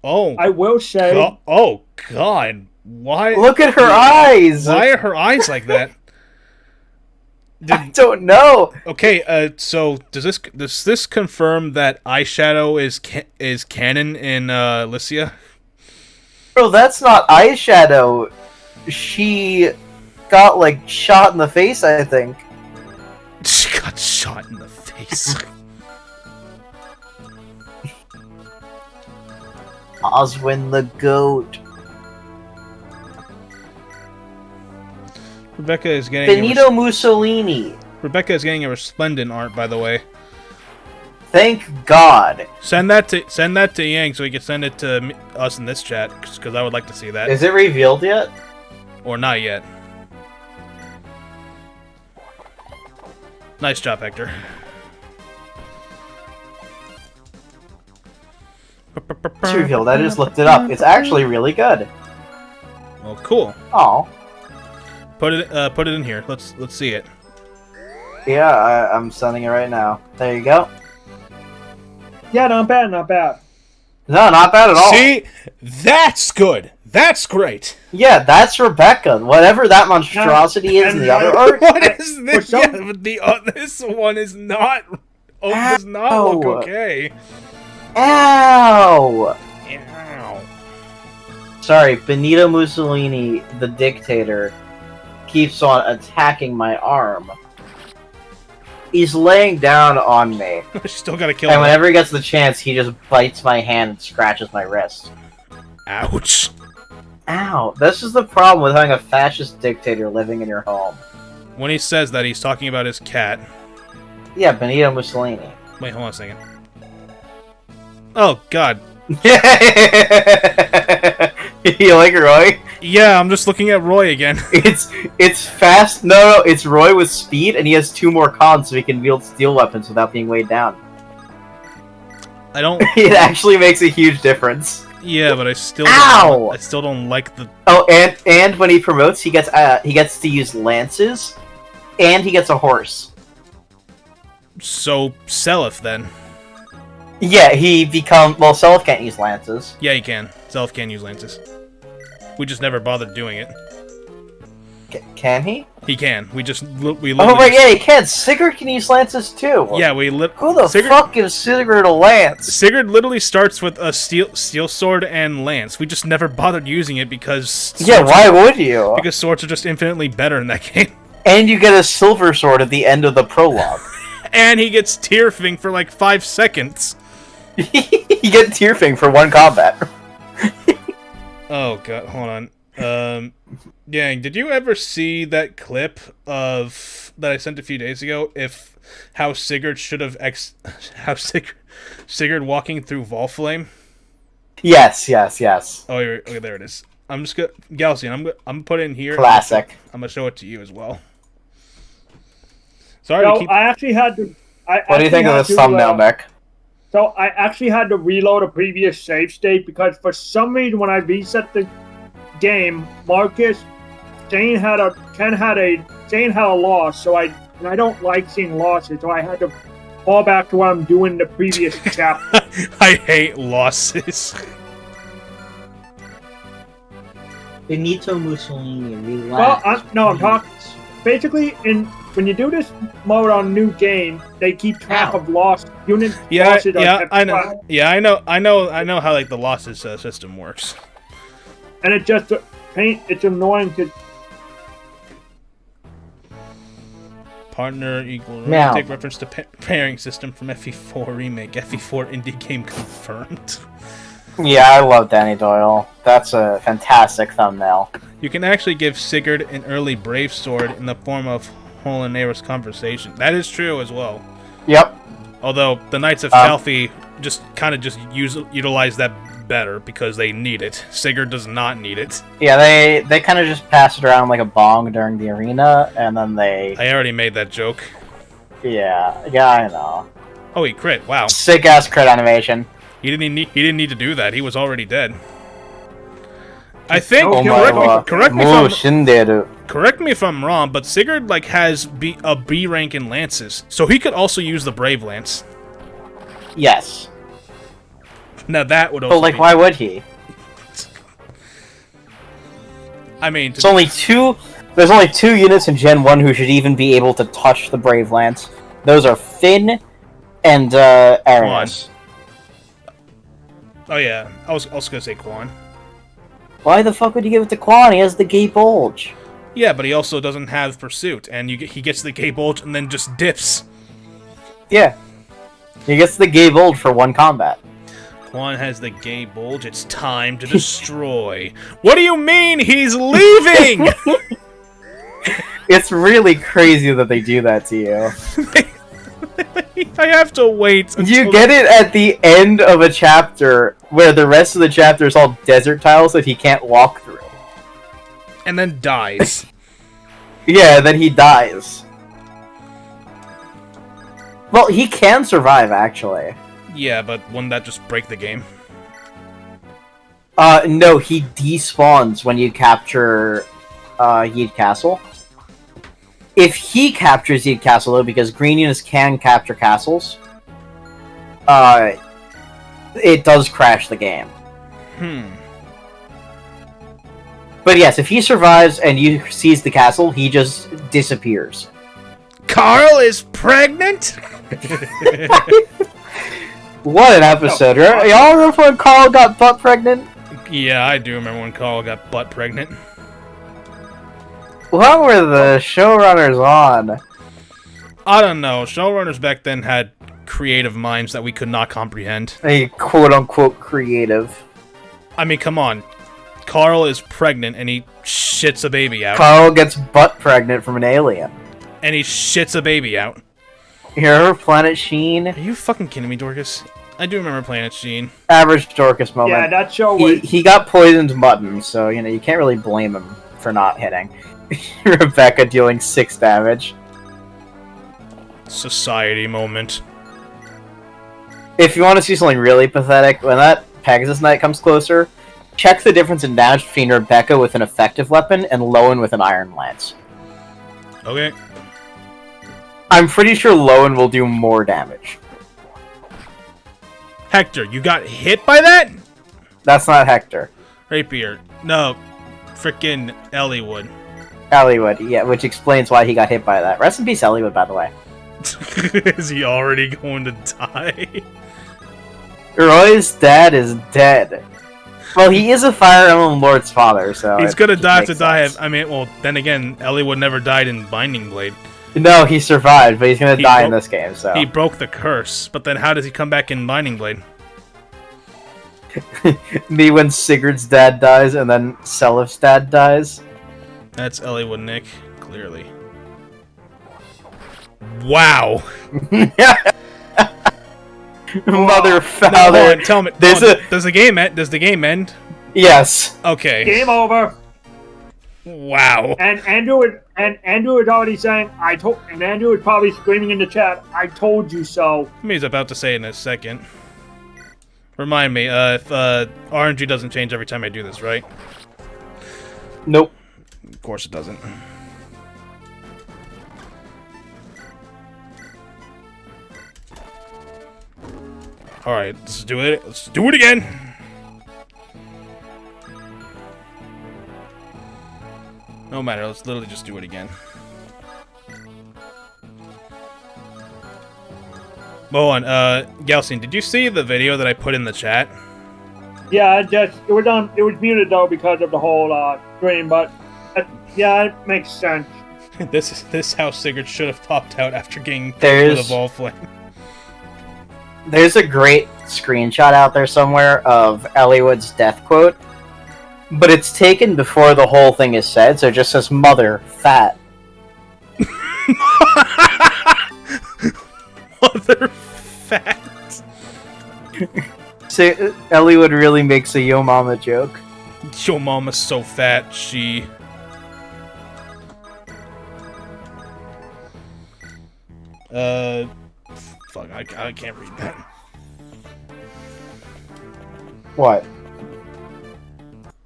Oh. I will say... Oh, God. Why? Look at her eyes! Why are her eyes like that? I don't know. Okay, so does this confirm that eyeshadow is canon in Lycia? Bro, that's not eyeshadow. She got, like, shot in the face, I think. She got shot in the face. Oswin the Goat. Rebecca is getting Benito Mussolini. Rebecca is getting a resplendent art, by the way. Thank God. Send that to Yang so he can send it to us in this chat, because I would like to see that. Is it revealed yet? Or not yet. Nice job, Hector. It's revealed. I just looked it up. It's actually really good. Well, cool. Oh. Put it in here. Let's see it. Yeah, I'm sending it right now. There you go. Yeah, not bad, not bad. No, not bad at all. See? That's good. That's great. Yeah, that's Rebecca. Whatever that monstrosity is in the other art. What is this? Yeah, but this one is not. Oh, does not look okay. Ow! Ow. Sorry, Benito Mussolini, the dictator, keeps on attacking my arm. He's laying down on me. Still gotta kill him. And whenever he gets the chance, he just bites my hand and scratches my wrist. Ouch. Ow. This is the problem with having a fascist dictator living in your home. When he says that, he's talking about his cat. Yeah, Benito Mussolini. Wait, hold on a second. Oh, God. You like Roy? Yeah, I'm just looking at Roy again. It's fast. No, it's Roy with speed, and he has 2 more cons, so he can wield steel weapons without being weighed down. I don't. It actually makes a huge difference. Yeah, but I still. Ow! I still don't like the. Oh, and when he promotes, he gets to use lances, and he gets a horse. So Seliph then. Yeah, he well, Seliph can't use lances. Yeah, he can. Seliph can use lances. We just never bothered doing it. Can he? He can. We literally. Oh right, yeah, he can. Sigurd can use lances too. Yeah, Who the fuck gives Sigurd a lance? Sigurd literally starts with a steel sword and lance. We just never bothered using it because. Yeah, why would you? Because swords are just infinitely better in that game. And you get a silver sword at the end of the prologue. And he gets Tearfing for like 5 seconds. You get Tearfing for 1 combat. Oh god, hold on. Yeah, did you ever see that clip that I sent a few days ago? How Sigurd should have Sigurd walking through Volflame? Yes. Oh, okay, there it is. I'm just gonna Galcian. I'm gonna put it in here. Classic. I'm gonna show it to you as well. Sorry, So I actually had to. What do you think of this thumbnail, Nick? So I actually had to reload a previous save state because for some reason when I reset the game, Shane had a loss, so I don't like seeing losses, so I had to fall back to what I'm doing the previous chapter. I hate losses. Benito Mussolini, relax. Well, I'm talking. Basically, when you do this mode on a new game, they keep track of lost unit losses. I know. Yeah, I know how like the losses system works. And it just it's annoying to. Partner equal Now. take reference to pairing system from FE4 remake. FE4 indie game confirmed. Yeah, I love Danny Doyle. That's a fantastic thumbnail. You can actually give Sigurd an early Brave Sword in the form of Holonair's conversation. That is true as well. Yep. Although the Knights of Chalfie just utilize that better because they need it. Sigurd does not need it. Yeah, they kind of just pass it around like a bong during the arena, and then they... I already made that joke. Yeah, I know. Oh, he crit. Wow. Sick-ass crit animation. He didn't need to do that. He was already dead. I think correct me if I'm wrong, but Sigurd like has a B rank in lances, so he could also use the Brave Lance. Yes. Now that would also. But like, why would he? I mean, There's only two units in Gen 1 who should even be able to touch the Brave Lance. Those are Finn and Aramis. Oh yeah, I was gonna say Quan. Why the fuck would you give it to Quan? He has the Gay Bulge. Yeah, but he also doesn't have Pursuit, and he gets the Gay Bulge and then just dips. Yeah. He gets the Gay Bulge for one combat. Quan has the Gay Bulge. It's time to destroy. What do you mean he's leaving? It's really crazy that they do that to you. I have to wait. You get it at the end of a chapter where the rest of the chapter is all desert tiles that he can't walk through. And then dies. Yeah, then he dies. Well, he can survive, actually. Yeah, but wouldn't that just break the game? No, he despawns when you capture, Yeed Castle. If he captures Yeed Castle, though, because green units can capture castles, it does crash the game. But yes, if he survives and you seize the castle, he just disappears. Carl is pregnant? What an episode. Y'all remember when Carl got butt pregnant? Yeah, I do remember when Carl got butt pregnant. What were the showrunners on? I don't know. Showrunners back then had creative minds that we could not comprehend. A quote-unquote creative. I mean, come on. Carl is pregnant and he shits a baby out. Carl gets butt pregnant from an alien. And he shits a baby out. You remember Planet Sheen? Are you fucking kidding me, Dorcas? I do remember Planet Sheen. Average Dorcas moment. Yeah, that show was... He got poisoned mutton, so, you can't really blame him for not hitting. Rebecca dealing 6 damage. Society moment. If you want to see something really pathetic, when that Pegasus Knight comes closer, check the difference in damage between Rebecca with an effective weapon and Lowen with an Iron Lance. Okay. I'm pretty sure Lowen will do more damage. Hector, you got hit by that? That's not Hector. Rapier. No. Frickin' Elliewood. Elliewood, yeah, which explains why he got hit by that. Rest in peace, Elliewood, by the way. Is he already going to die? Roy's dad is dead. Well, he is a Fire Emblem Lord's father, so... He's gonna die to die of... I mean, well, then again, Elliewood never died in Binding Blade. No, he survived, but he's gonna die in this game, so... He broke the curse, but then how does he come back in Binding Blade? Me when Sigurd's dad dies, and then Selif's dad dies. That's Elliewood, Nick. Clearly. Wow! Mother, father... No, tell me, does the game end? Yes. Okay. Game over. Wow. And Andrew was already saying, and Andrew was probably screaming in the chat, I told you so. He's about to say it in a second. Remind me, if RNG doesn't change every time I do this, right? Nope. Of course it doesn't. Alright, let's do it. Let's do it again! No matter, let's literally just do it again. Hold on, Galcian, did you see the video that I put in the chat? Yeah, it was muted though because of the whole stream, but yeah, it makes sense. This is how Sigurd should have popped out after getting with a ball flame. There's a great screenshot out there somewhere of Eliwood's death quote, but it's taken before the whole thing is said, so it just says, "Mother, fat." Mother, fat. So, Eliwood really makes a yo mama joke. Yo mama's so fat, she... Fuck, I can't read that. What?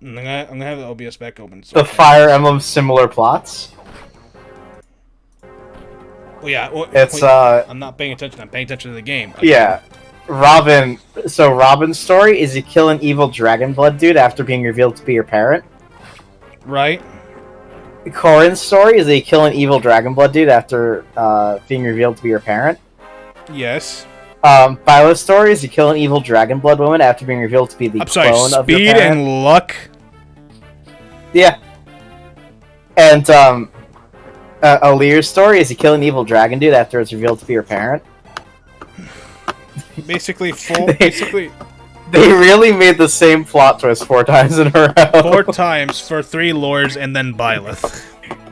I'm gonna have the OBS back open. So The Fire Emblem similar plots? Well, yeah, It's, I'm not paying attention, I'm paying attention to the game. Yeah. Robin's story is you kill an evil dragon blood dude after being revealed to be your parent. Right? Corin's story is that you kill an evil dragon blood dude after being revealed to be your parent. Yes. Byleth's story is you kill an evil dragon blood woman after being revealed to be the clone of your speed parent. and luck? Yeah. And, Alir's story is you kill an evil dragon dude after it's revealed to be your parent. Basically, They really made the same plot twist 4 times in a row. 4 times for 3 lords and then Byleth.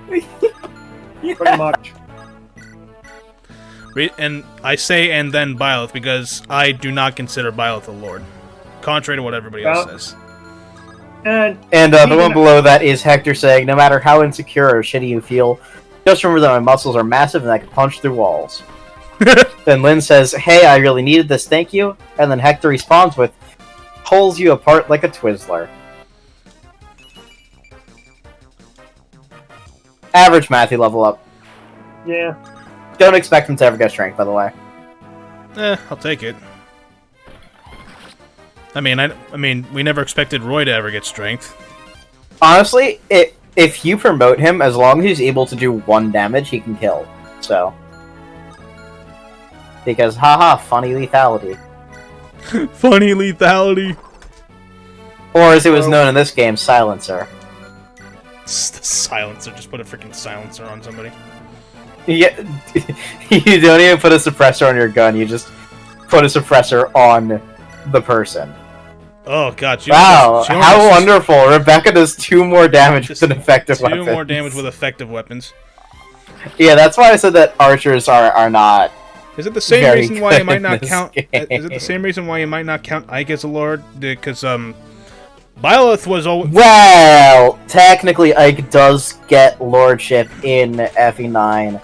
Pretty much. And I say and then Byleth because I do not consider Byleth a lord. Contrary to what everybody else says. And the one below that is Hector saying, "No matter how insecure or shitty you feel, just remember that my muscles are massive and I can punch through walls." Then Lynn says, "Hey, I really needed this, thank you." And then Hector responds with, "Pulls you apart like a Twizzler." Average Matthew level up. Yeah. Don't expect him to ever get strength, by the way. I'll take it. I mean, we never expected Roy to ever get strength. Honestly, if you promote him, as long as he's able to do 1 damage, he can kill. So. Because, haha, funny lethality. Funny lethality. Or as it was known in this game, silencer. It's the silencer. Just put a freaking silencer on somebody. Yeah, you don't even put a suppressor on your gun, you just put a suppressor on the person. Oh god, wow, how wonderful! Rebecca does 2 more damage with an effective weapon. 2 more damage with effective weapons. Yeah, that's why I said that archers are not. Is it the same reason why you might not count? Is it the same reason why you might not count Ike as a lord? Because Byleth was always. Well, technically, Ike does get lordship in FE9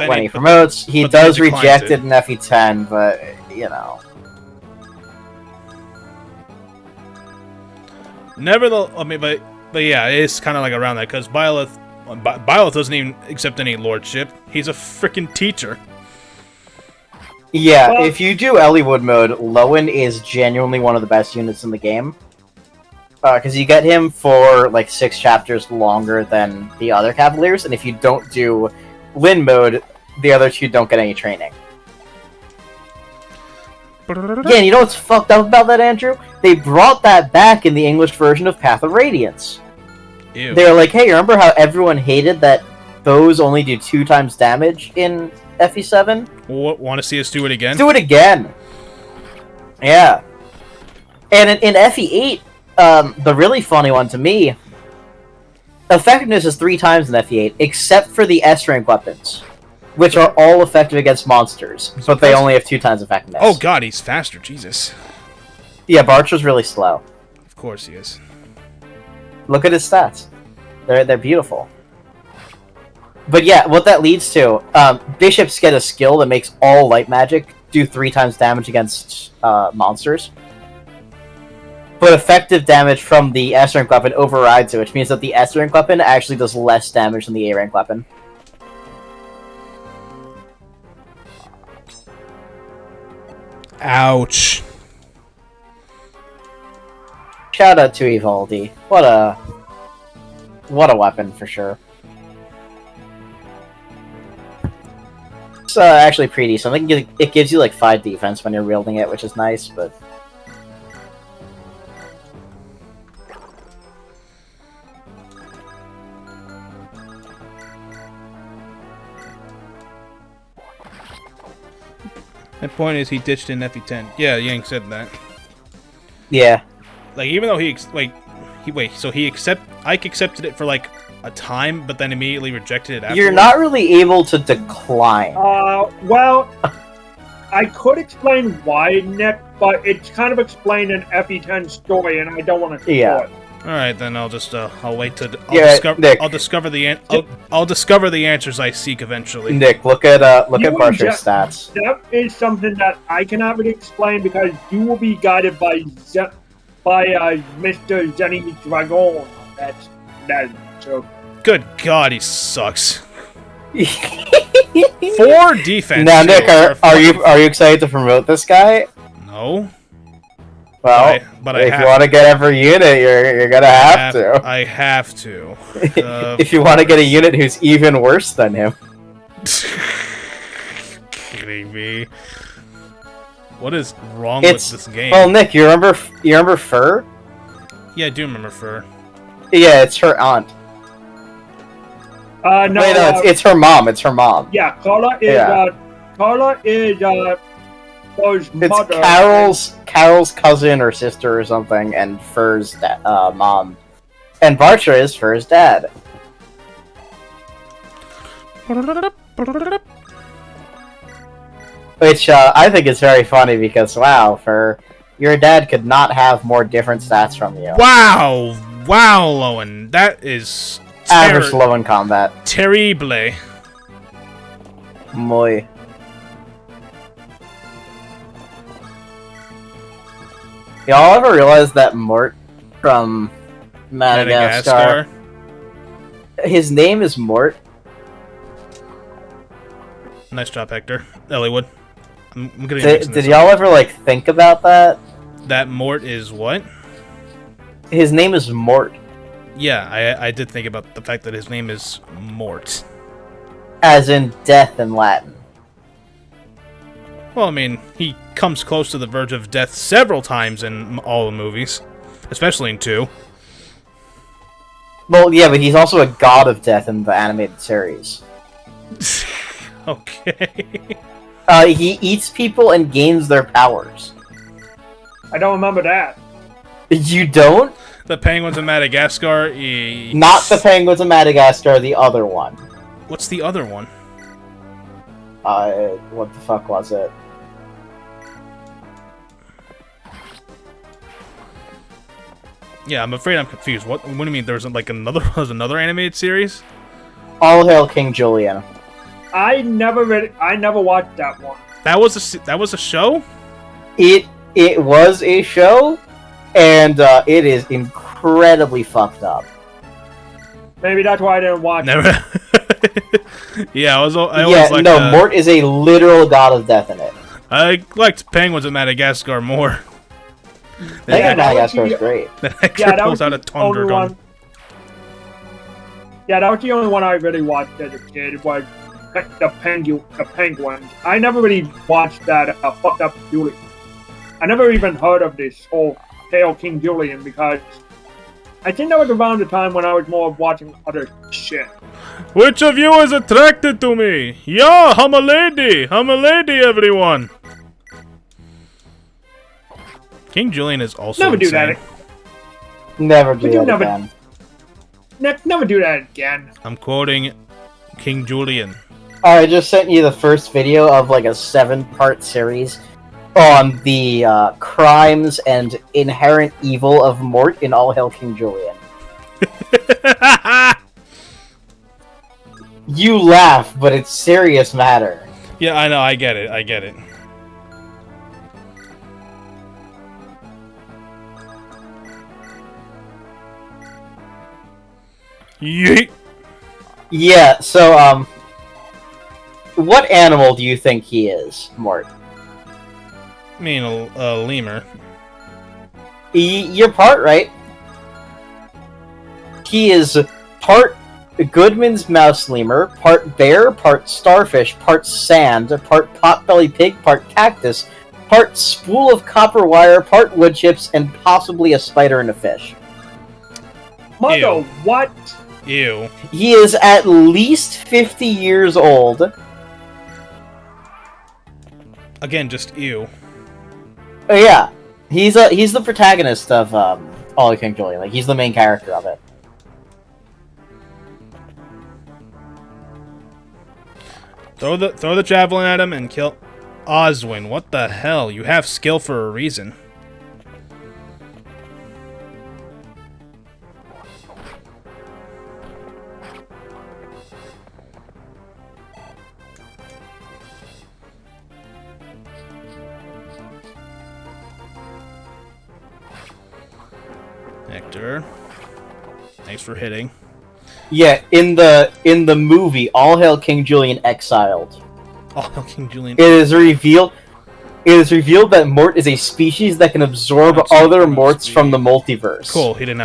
when he promotes. He does reject it in FE10, but you know. Nevertheless, I mean, but yeah, it's kind of like around that because Byleth doesn't even accept any lordship. He's a freaking teacher. Yeah, well, if you do Eliwood mode, Lowen is genuinely one of the best units in the game. Because you get him for like 6 chapters longer than the other Cavaliers, and if you don't do Lyn mode, the other 2 don't get any training. Yeah, and you know what's fucked up about that, Andrew? They brought that back in the English version of Path of Radiance. Ew. They were like, hey, remember how everyone hated that bows only do 2 times damage in FE7? Want to see us do it again? Do it again! Yeah. And in FE8, the really funny one to me, effectiveness is 3 times in FE8, except for the S-rank weapons, which are all effective against monsters, but they only have 2 times effectiveness. Oh god, he's faster, Jesus. Yeah, Barch was really slow. course he is. Look at his stats. They're beautiful. But yeah, what that leads to, bishops get a skill that makes all light magic do 3 times damage against monsters. But effective damage from the S rank weapon overrides it, which means that the S rank weapon actually does less damage than the A rank weapon. Ouch. Shout out to Evaldi. What a weapon for sure. It's actually pretty decent. It gives you like 5 defense when you're wielding it, which is nice, but... My point is he ditched in FE10. Yeah, Yang said that. Yeah. Like, even though Ike accepted it for like a time, but then immediately rejected it afterwards. You're not really able to decline. Well, I could explain why, Nick, but it's kind of explained in FE10 story, and I don't want to spoil it. All right, then I'll just I'll wait to Nick. I'll discover the answers I seek eventually. Nick, look at Barsher's stats. That is something that I cannot really explain because you will be guided by Mr. Zenny Dragon. That's so. Good God, he sucks. 4 defense. Now, Nick, are you excited to promote this guy? No. Well, if you want to get every unit, you're gonna have to. I have to. If you want to get a unit who's even worse than him. Kidding me? What is wrong with this game? Well, Nick, you remember Fur? Yeah, I do remember Fur. Yeah, it's her aunt. No, wait, no, it's her mom. It's her mom. Yeah, Carla is Fur's mother. It's Carol's cousin or sister or something, and Fur's mom. And Bartra is Fur's dad. Which I think is very funny because, wow, your dad could not have more different stats from you. Wow, Lowen, that is average low in combat. Terrible. Muy. Y'all ever realize that Mort from Madagascar? His name is Mort. Nice job, Hector. Elliewood. I'm gonna did y'all ever think about that? That Mort is what? His name is Mort. Yeah, I did think about the fact that his name is Mort. As in death in Latin. Well, I mean, he comes close to the verge of death several times in all the movies. Especially in 2. Well, yeah, but he's also a god of death in the animated series. Okay. He eats people and gains their powers. I don't remember that. You don't? The penguins of Madagascar. Not the penguins of Madagascar, the other one. What's the other one? What the fuck was it? Yeah, I'm afraid I'm confused. What do you mean? There's another animated series? All Hail King Julian. I never watched that one. That was a show? It was a show, and it is incredibly fucked up. Maybe that's why I didn't watch it. Yeah, Mort is a literal god of death in it. I liked Penguins of Madagascar more. Penguins of Madagascar is great. That Hector pulls out a thunder gun. Yeah, that was the only one I really watched as a kid, was the Penguins. I never really watched that fucked up Julian. I never even heard of this whole Hail King Julian because I think that was around the time when I was more watching other shit. Which of you is attracted to me? Yeah, I'm a lady, everyone. King Julian is also never insane. do that. Never do that again. Never do that again. I'm quoting King Julian. I just sent you the first video of a 7-part series on the crimes and inherent evil of Mort in All Hail King Julian. You laugh, but it's serious matter. Yeah, I know. I get it. I get it. Yeet. Yeah. So, what animal do you think he is, Mort? I mean, a lemur. You're part right. He is part Goodman's mouse lemur, part bear, part starfish, part sand, part potbelly pig, part cactus, part spool of copper wire, part wood chips, and possibly a spider and a fish. Mother, Ew. what? Ew. He is at least 50 years old. Again, just ew. Oh, yeah, he's the protagonist of All King Julian. Like, he's the main character of it. Throw the javelin at him and kill Oswin. What the hell? You have skill for a reason. Hector, thanks for hitting. Yeah, in the movie All Hail King Julian Exiled, Oh, King Julian. it is revealed that Mort is a species that can absorb Outspeed, other outspeed. Morts from the multiverse. Cool. He didn't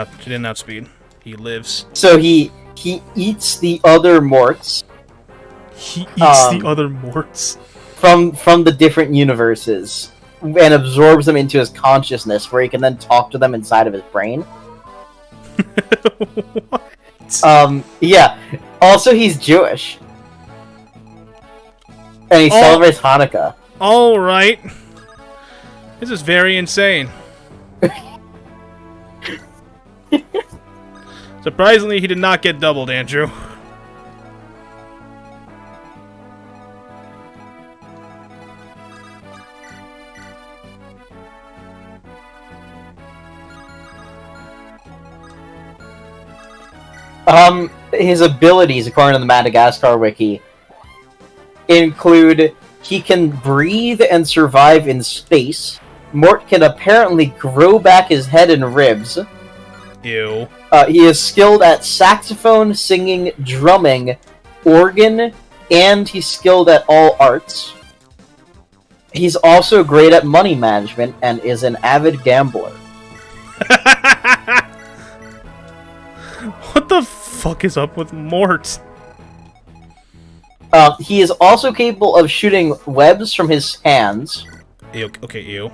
outspeed. He lives. So he eats the other Morts He eats the Um, other Morts. from the different universes and absorbs them into his consciousness, where he can then talk to them inside of his brain. What? Yeah. Also, he's Jewish, and he celebrates Hanukkah. All right. This is very insane. Surprisingly, he did not get doubled, Andrew. His abilities, according to the Madagascar wiki, include he can breathe and survive in space. Mort can apparently grow back his head and ribs. Ew. He is skilled at saxophone, singing, drumming, organ, and he's skilled at all arts. He's also great at money management and is an avid gambler. What the fuck is up with Mort? He is also capable of shooting webs from his hands. Ew. Okay, ew.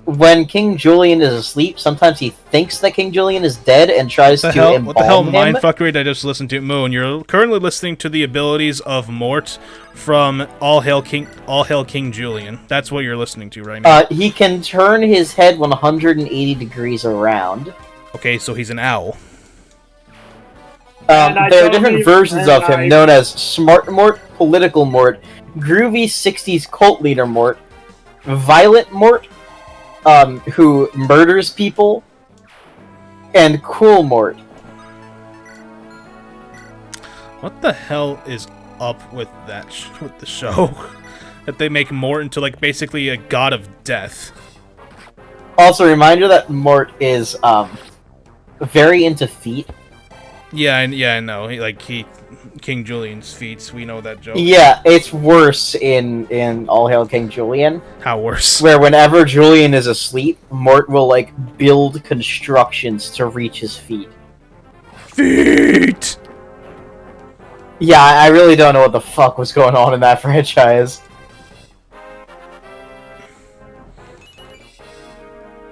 When King Julian is asleep, sometimes he thinks that King Julian is dead and tries to embalm What the hell him. mindfuckery did I just listen to? Moon, you're currently listening to the abilities of Mort from All Hail King Julian. That's what you're listening to right now. He can turn his head 180 degrees around. Okay, so he's an owl. There are different versions of him, known as Smart Mort, Political Mort, Groovy 60s Cult Leader Mort, Violent Mort, who murders people, and Cool Mort. What the hell is up with that with the show? That they make Mort into like basically a god of death. Also, reminder that Mort is very into feet. Yeah, I know. King Julian's feats. We know that joke. Yeah, it's worse in All Hail King Julian, How worse? where whenever Julian is asleep, Mort will like build constructions to reach his feet. Feet. Yeah, I really don't know what the fuck was going on in that franchise.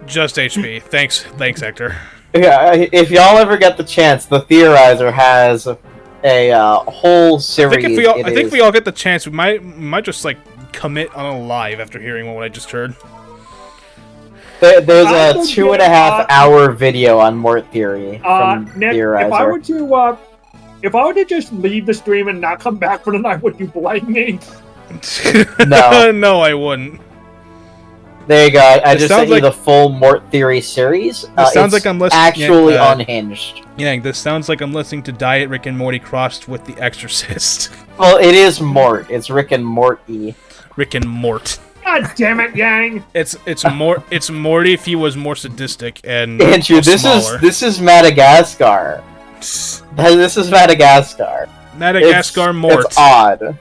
Just HP. Thanks, Hector. Yeah, if y'all ever get the chance, the Theorizer has a whole series. I think if we all get the chance, we might just like commit on a live after hearing what I just heard. There's a 2.5 hour video on Mort Theory from Nick, Theorizer. if I were to just leave the stream and not come back for the night, would you blame me? No. No, I wouldn't. There you go. I It just sounds sent you like- the full Mort Theory series. sounds It's like I'm listening- actually yeah, unhinged. Yeah, this sounds like I'm listening to Diet Rick and Morty crossed with The Exorcist. Well, it is Mort. It's Rick and Morty. Rick and Mort. God damn it, Yang! It's Morty if he was more sadistic and Andrew, smaller. this is Madagascar. This is Madagascar. Madagascar Mort. It's odd.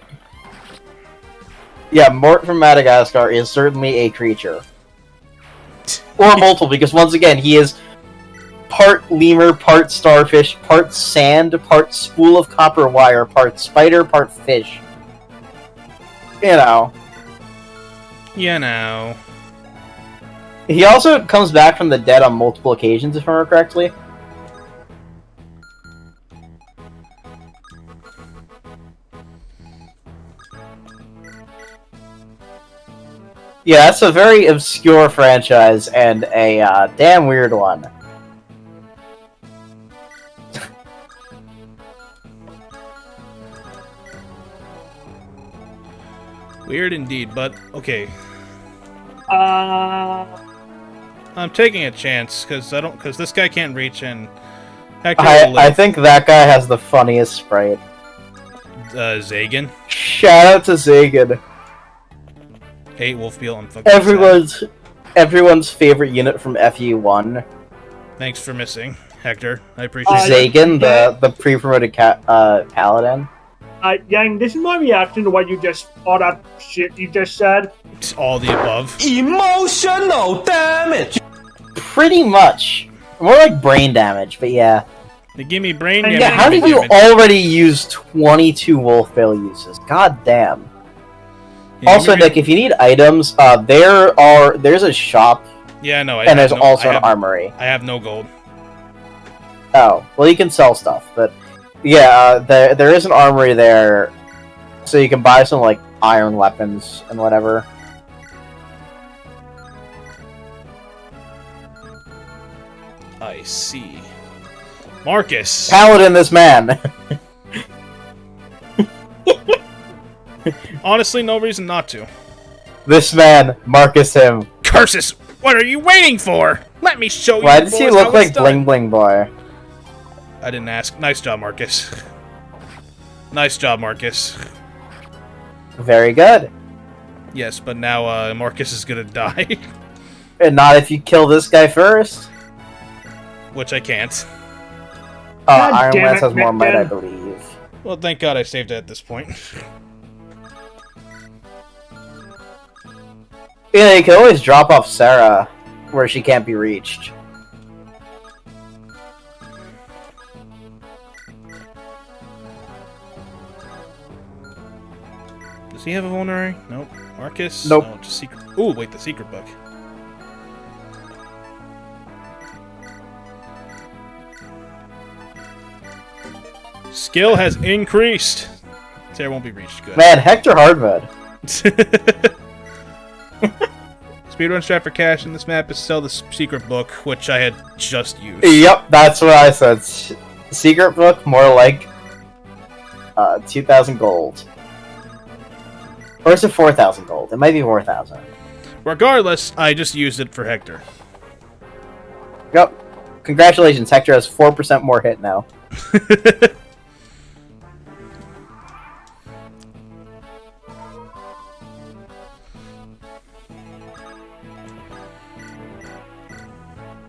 Yeah, Mort from Madagascar is certainly a creature. Or multiple, because once again, he is part lemur, part starfish, part sand, part spool of copper wire, part spider, part fish. You know. You know. He also comes back from the dead on multiple occasions, if I remember correctly. Yeah, that's a very obscure franchise and a damn weird one. Weird indeed, but okay. Uh, I'm taking a chance because this guy can't reach and Hector will I live. think that guy has the funniest sprite. Zagan, Shout out to Zagan. 8 Wolfbeal. I'm fucking Everyone's favorite unit from FU1. Thanks for missing, Hector. I appreciate it. Zagan, the pre-promoted paladin. Yang, this is my reaction to what you just, all that shit you just said. It's all the above. Emotional damage. Pretty much. More like brain damage, but yeah. They give me brain And damage. Yeah, how did you already use 22 Wolfbale uses? God damn. Yeah, Also, give me- Nick, if you need items, there's a shop, Yeah, no. and there's also an armory. I have no gold. Oh, well, you can sell stuff, but yeah, there is an armory there, so you can buy some like iron weapons and whatever. I see. Marcus. Paladin, this man. Honestly, no reason not to. This man, Marcus him. Curses! What are you waiting for? Let me show you. Why does he boys look how like it's done. Bling Bling Boy? I didn't ask. Nice job, Marcus. Nice job, Marcus. Very good. Yes, but now Marcus is gonna die, And not if you kill this guy first. which I can't. God Iron damn Lance it, has more might, I Mick. believe. Well, thank God I saved it at this point. Yeah, you can always drop off Sarah where she can't be reached. Does he have a vulnerary? Nope. Marcus? Nope. No, just secret. Ooh, wait, the secret book. Skill has increased. Sarah won't be reached. Good. Man, Hector Hardmode. Speedrun strat for cash in this map is sell the secret book, which I had just used. Yep, that's what I said. Secret book, more like 2,000 gold. Or is it 4,000 gold? It might be 4,000. Regardless, I just used it for Hector. Yep. Congratulations, Hector has 4% more hit now.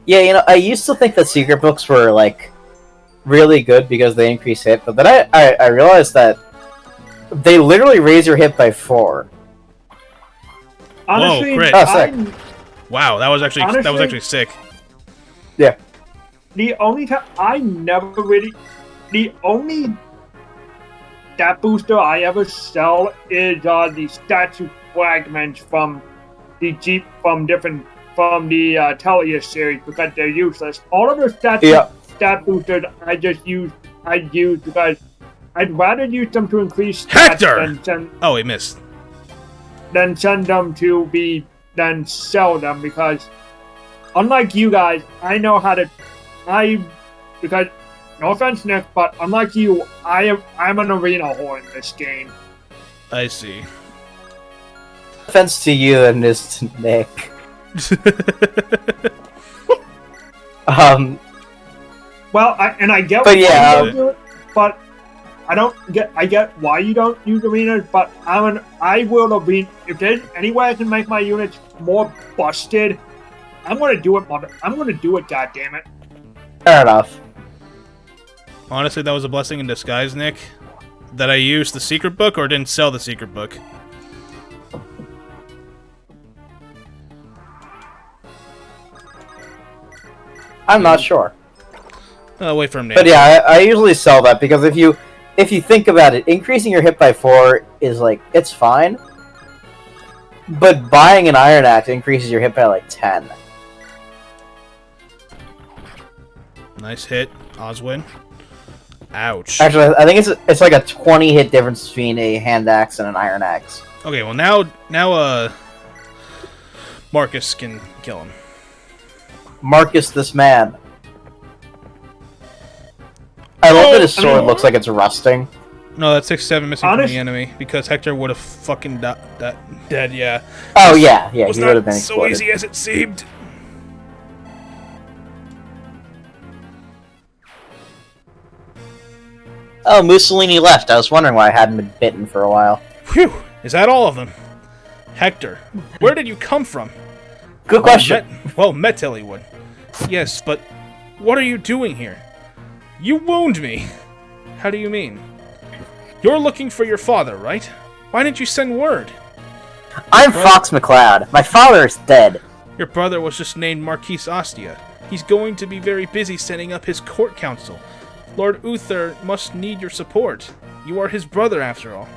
Yeah, you know, I used to think that secret books were, like, really good because they increase hit, but then I realized that they literally raise your hit by 4. Honestly, crit. Oh, sick. Wow, that was actually sick. Yeah. The only time I never really, the only stat booster I ever sell is the statue fragments from the Jeep from the Telia series because they're useless. All of the stat boosters I use because I'd rather use them to increase stats Hector! Oh, he missed. than send them to then sell them because unlike you guys, I know how to because no offense, Nick, but unlike you, I'm an arena whore in this game. I see. Offense to you and this to Nick. Well, I get But why yeah, you don't do it, but I get why you don't use arenas, but I will arena. If there's any way I can make my units more busted, I'm gonna do it, I'm gonna do it, goddammit. fair enough. Honestly, that was a blessing in disguise, Nick. That I used the secret book or didn't sell the secret book. I'm not sure. I'll wait for him to But yeah, I usually sell that because if you think about it, increasing your hit by 4 is like, it's fine. But buying an Iron Axe increases your hit by like 10. Nice hit, Oswin. Ouch. Actually, I think it's like a 20 hit difference between a hand axe and an iron axe. Okay, well now Marcus can kill him. Marcus, this man. I love that his sword looks like it's rusting. No, that's 6-7 missing from the enemy because Hector would have fucking dead. Yeah. Oh yeah, he was would have been not so exploded. easy as it seemed. Oh, Mussolini left. I was wondering why I hadn't been bitten for a while. Phew! Is that all of them? Hector, where did you come from? Good question. Met Tillywood. Yes, but what are you doing here? You wound me. How do you mean? You're looking for your father, right? Why didn't you send word? I'm Fox McCloud. My father is dead. Your brother was just named Marquis Ostia. He's going to be very busy setting up his court council. Lord Uther must need your support. You are his brother, after all.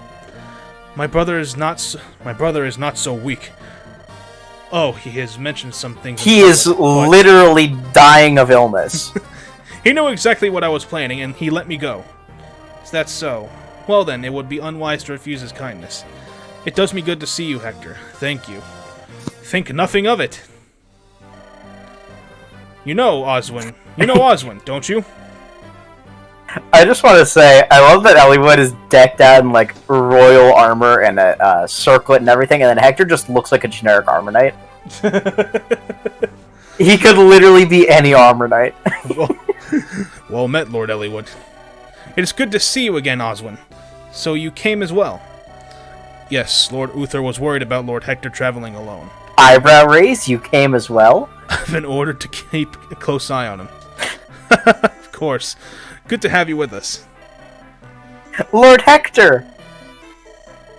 My brother is not so weak. Oh, he has mentioned some things. He is literally dying of illness. He knew exactly what I was planning, and he let me go. Is that so? Well then, it would be unwise to refuse his kindness. It does me good to see you, Hector. Thank you. Think nothing of it. You know Oswin. You know Oswin, don't you? I just want to say, I love that Elliewood is decked out in like royal armor and a circlet and everything, and then Hector just looks like a generic armor knight. He could literally be any armor knight. Well met, Lord Elliewood. It is good to see you again, Oswin. So you came as well. Yes, Lord Uther was worried about Lord Hector traveling alone. Eyebrow raise, you came as well? I've been ordered to keep a close eye on him. Of course. Good to have you with us. Lord Hector!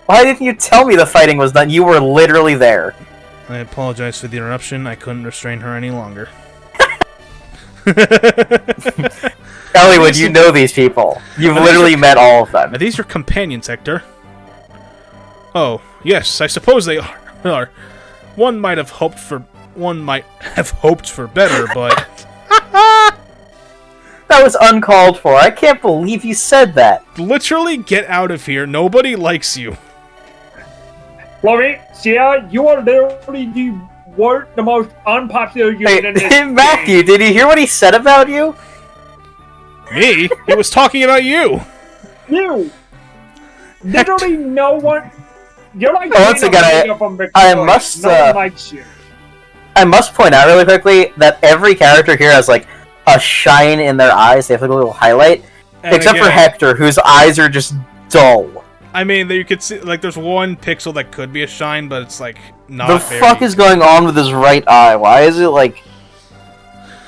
Why didn't you tell me the fighting was done? You were literally there. I apologize for the interruption. I couldn't restrain her any longer. Elliewood, you know these people. You've literally met all of them. Are these your companions, Hector? Oh, yes, I suppose they are. One might have hoped for better, but... That was uncalled for. I can't believe you said that. Literally, get out of here. Nobody likes you. Chloe, Sierra, you are literally the most unpopular unit in this Matthew, did you hear what he said about you? Me? He was talking about you. You. Literally no one. You're like once again, I must. No one likes you. I must point out really quickly that every character here has like a shine in their eyes. They have like a little highlight, except for Hector, whose eyes are just dull. I mean, you could see like there's one pixel that could be a shine, but it's like not. The fuck is going on with his right eye? Why is it like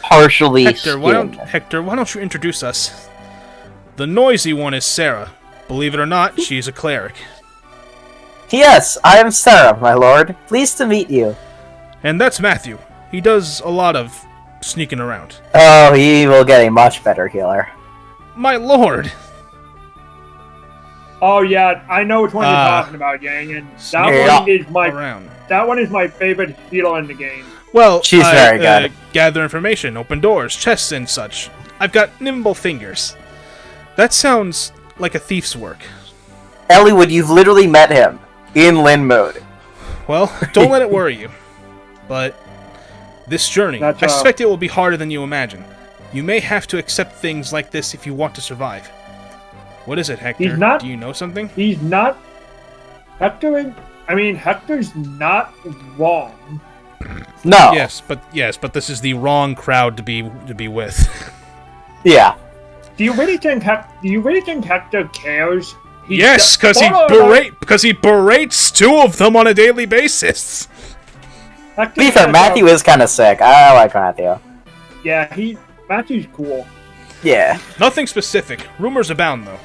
partially Hector, why don't you introduce us? The noisy one is Sarah. Believe it or not, she's a cleric. Yes, I am Sarah, my lord. Pleased to meet you. And that's Matthew. He does a lot of sneaking around. Oh, he will get a much better healer. My lord! Oh yeah, I know which one you're talking about, Yang, and that one is my favorite healer in the game. Well, she's very good. Gather information, open doors, chests, and such. I've got nimble fingers. That sounds like a thief's work. Elliewood, you've literally met him in Lin mode. Well, don't let it worry you. But this journey, I suspect it will be harder than you imagine. You may have to accept things like this if you want to survive. What is it, Hector? Do you know something? He's not... Hector's not wrong. No. Yes, but this is the wrong crowd to be with. Yeah. Do you really think Hector cares? Yes, because he berates two of them on a daily basis. To be fair, Matthew is kind of sick. I like Matthew. Yeah, Matthew's cool. Yeah. Nothing specific. Rumors abound, though.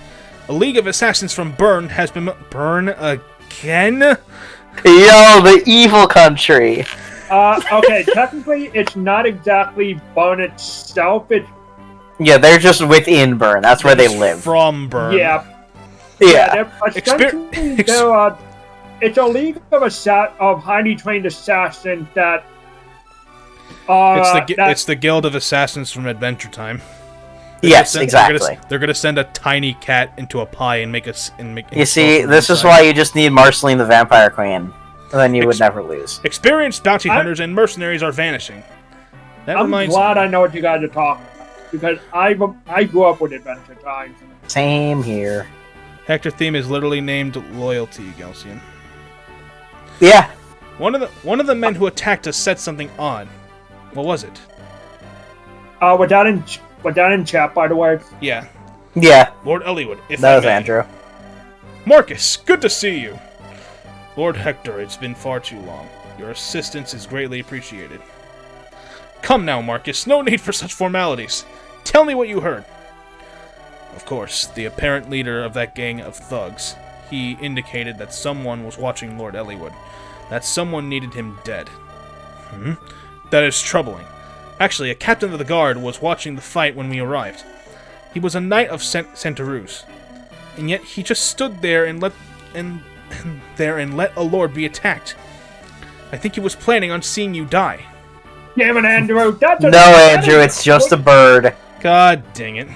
A league of assassins from Bern has been... Bern again? Yo, the evil country. Okay, technically, it's not exactly Bern itself. Yeah, they're just within Bern. That's where they live. From Bern. Yeah. Yeah. It's a league of highly trained assassins that... It's the Guild of Assassins from Adventure Time. Yes, exactly. They're gonna send a tiny cat into a pie and make us. You see, this is why you just need Marceline the Vampire Queen. And then you would never lose. Experienced bounty hunters and mercenaries are vanishing. I'm glad I know what you guys are talking about, because I grew up with Adventure Time. Same here. Hector theme is literally named Loyalty, Galcian. Yeah. One of the men who attacked us said something odd. What was it? We're down in chat, by the way. Yeah. Yeah. Lord Eliwood, if that I was may. Andrew. Marcus, good to see you. Lord Hector, it's been far too long. Your assistance is greatly appreciated. Come now, Marcus, no need for such formalities. Tell me what you heard. Of course, the apparent leader of that gang of thugs. He indicated that someone was watching Lord Eliwood. That someone needed him dead. That is troubling. Actually, a captain of the guard was watching the fight when we arrived. He was a knight of Santarus, and yet he just stood there and let a lord be attacked. I think he was planning on seeing you die. Damn it, Andrew! Andrew, it's just a bird. God dang it.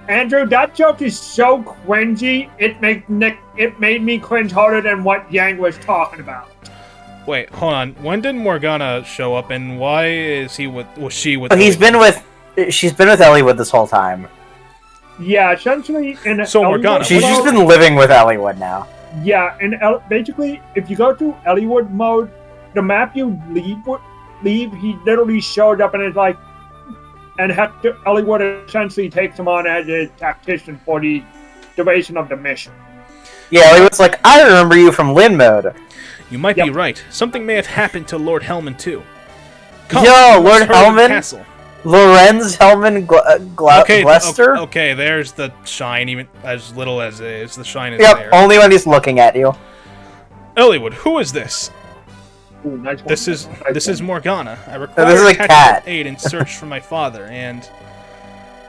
Andrew, that joke is so cringy, it made me cringe harder than what Yang was talking about. Wait, hold on. When did Morgana show up, and why is she with? She's been with Eliwood this whole time. Yeah, essentially. So Morgana, she's just been living with Eliwood now. Yeah, and basically, if you go to Eliwood mode, the map you leave, he literally showed up and is like, and Hector Eliwood essentially takes him on as a tactician for the duration of the mission. Yeah, Eliwood's like, I remember you from Lin mode. You might be right. Something may have happened to Lord Hellman, too. Lord Hellman? Castle. Lorenz Hellman Glester? Okay, there's the shine, even as little as it is. The shine is there. Yep, only when he's looking at you. Eliwood, who is this? Ooh, nice this is Morgana. I this is a cat. Aid in search for my father, and...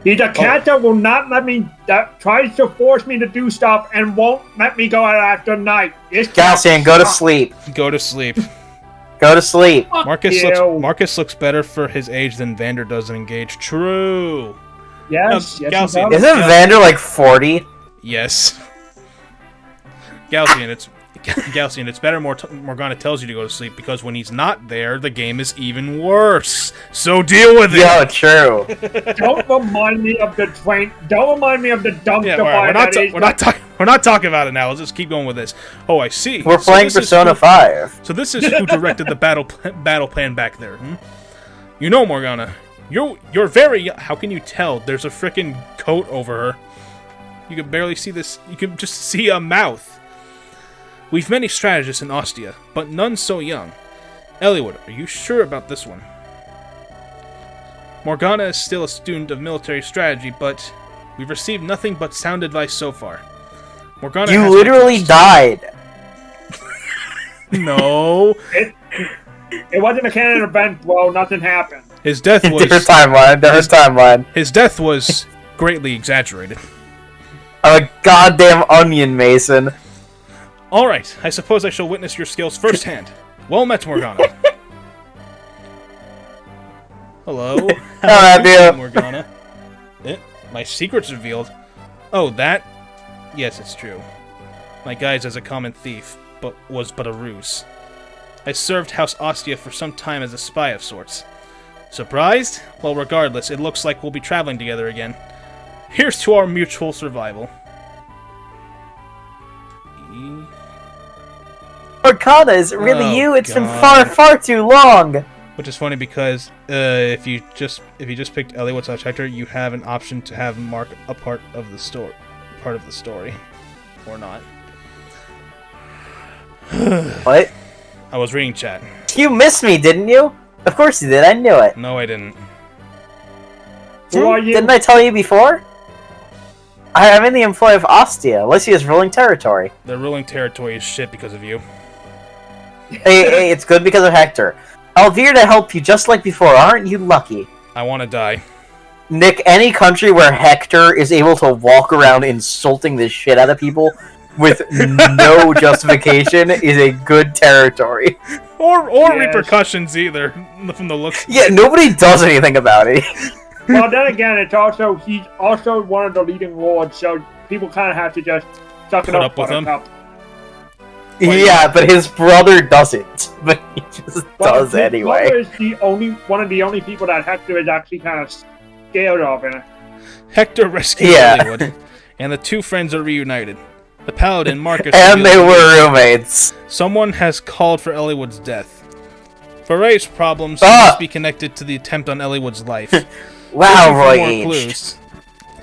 He's a cat that will not let me, that tries to force me to do stuff and won't let me go out after night. Galcian, go to sleep. Go to sleep. Go to sleep. Marcus looks better for his age than Vander does in Engage. True. Yes. Galcian, isn't Vander like 40? Yes. Galcian, it's better Morgana tells you to go to sleep, because when he's not there, the game is even worse. So deal with it. Yo, true. Don't remind me of the train. Don't remind me of the dumpster We're not talking about it now. Let's just keep going with this. Oh, I see. We're playing Persona 5. So this is who directed the battle plan back there. You know, Morgana, you're very. How can you tell? There's a frickin' coat over her. You can barely see this. You can just see a mouth. We've many strategists in Ostia, but none so young. Eliwood, are you sure about this one? Morgana is still a student of military strategy, but we've received nothing but sound advice so far. Morgana you literally died. No. It wasn't a canon event, bro. Nothing happened. His death was... Different timeline. His death was greatly exaggerated. I'm a goddamn onion, Mason. Alright, I suppose I shall witness your skills firsthand. Well met, Morgana. Hello. How are you, Morgana? My secret's revealed. Oh, that? Yes, it's true. My guise as a common thief, was but a ruse. I served House Ostia for some time as a spy of sorts. Surprised? Well, regardless, it looks like we'll be traveling together again. Here's to our mutual survival. Morgana, is it really Oh, you? It's been God. far too long. Which is funny because if you just picked Eliwood / Hector, you have an option to have Mark a part of the story, or not. What? I was reading chat. You missed me, didn't you? Of course you did. I knew it. No, I didn't. Who are you? Didn't I tell you before? I'm in the employ of Ostia, Lycia's ruling territory. The ruling territory is shit because of you. Hey, it's good because of Hector. I'll be here to help you just like before. Aren't you lucky? I want to die. Nick, any country where Hector is able to walk around insulting the shit out of people with no justification is a good territory. Or Yes. repercussions either, from the looks. Yeah, nobody does anything about it. Well, then again, he's also one of the leading lords, so people kind of have to just suck it Put up up with him. Yeah, but his brother doesn't. But he just Well, does his anyway. brother is one of the only people that Hector is actually kind of scared of. And Hector rescued Yeah. Eliwood, and the two friends are reunited. The paladin, Marcus... And they reveals were roommates. someone has called for Eliwood's death. Various problems Ah! must be connected to the attempt on Eliwood's life. Wow, Searching Roy for more aged. clues,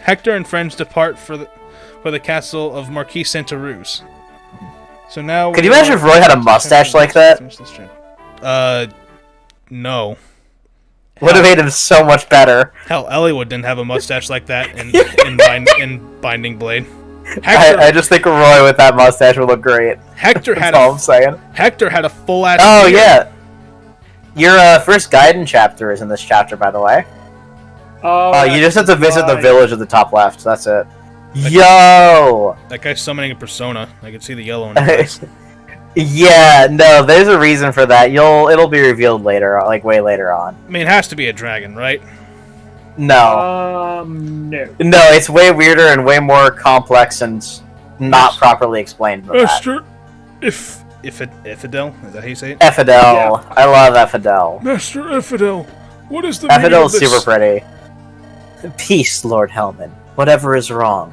Hector and friends depart for the castle of Marquis Santa Ruz. So now... Could you imagine if Roy had a mustache like that? No. Would have made him so much better. Hell, Eliwood didn't have a mustache like that in Binding Blade. Hector, I just think Roy with that mustache would look great. Hector That's had all I'm saying. Hector had a full ass. Oh, beard. yeah. Your first Gaiden chapter is in this chapter, by the way. You just have to visit the village at the top left. That's it. Yo! That guy's summoning a persona. I can see the yellow in his eyes. Yeah, no, there's a reason for that. It'll be revealed later, like way later on. I mean, it has to be a dragon, right? No. No. No, it's way weirder and way more complex and not properly explained than that. Master, Ifidel, is that how you say it? Effidel. Yeah. I love Effidel. Master Ifidel, what is the meaning of Effidel's this? super pretty. Peace, Lord Hellman. Whatever is wrong.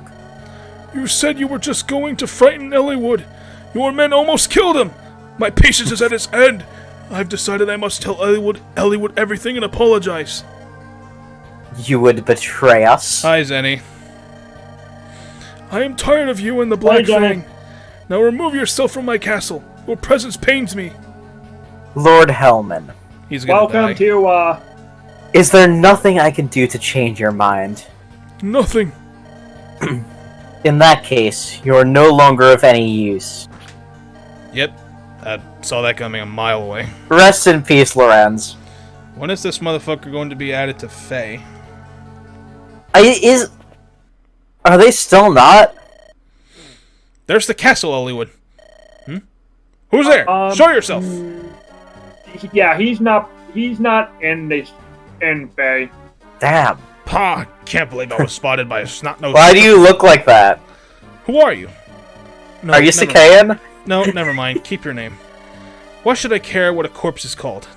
You said you were just going to frighten Eliwood. Your men almost killed him. My patience is at its end. I've decided I must tell Eliwood everything and apologize. You would betray us? Hi, Zenny. I am tired of you and the Black Hi, Zenny. Fang. Now remove yourself from my castle. Your presence pains me. Lord Hellman, He's gonna Welcome die. to, is there nothing I can do to change your mind? Nothing. In that case, you are no longer of any use. Yep. I saw that coming a mile away. Rest in peace, Lorenz. When is this motherfucker going to be added to Fae? Are they still not? There's the castle, Eliwood. Who's there? Show yourself. yeah, he's not in Faye. Damn. Pa, can't believe I was spotted by a snot-nosed... Why do you look like that? Who are you? No, Are you never mind. Sikayan? No, never mind. Keep your name. Why should I care what a corpse is called?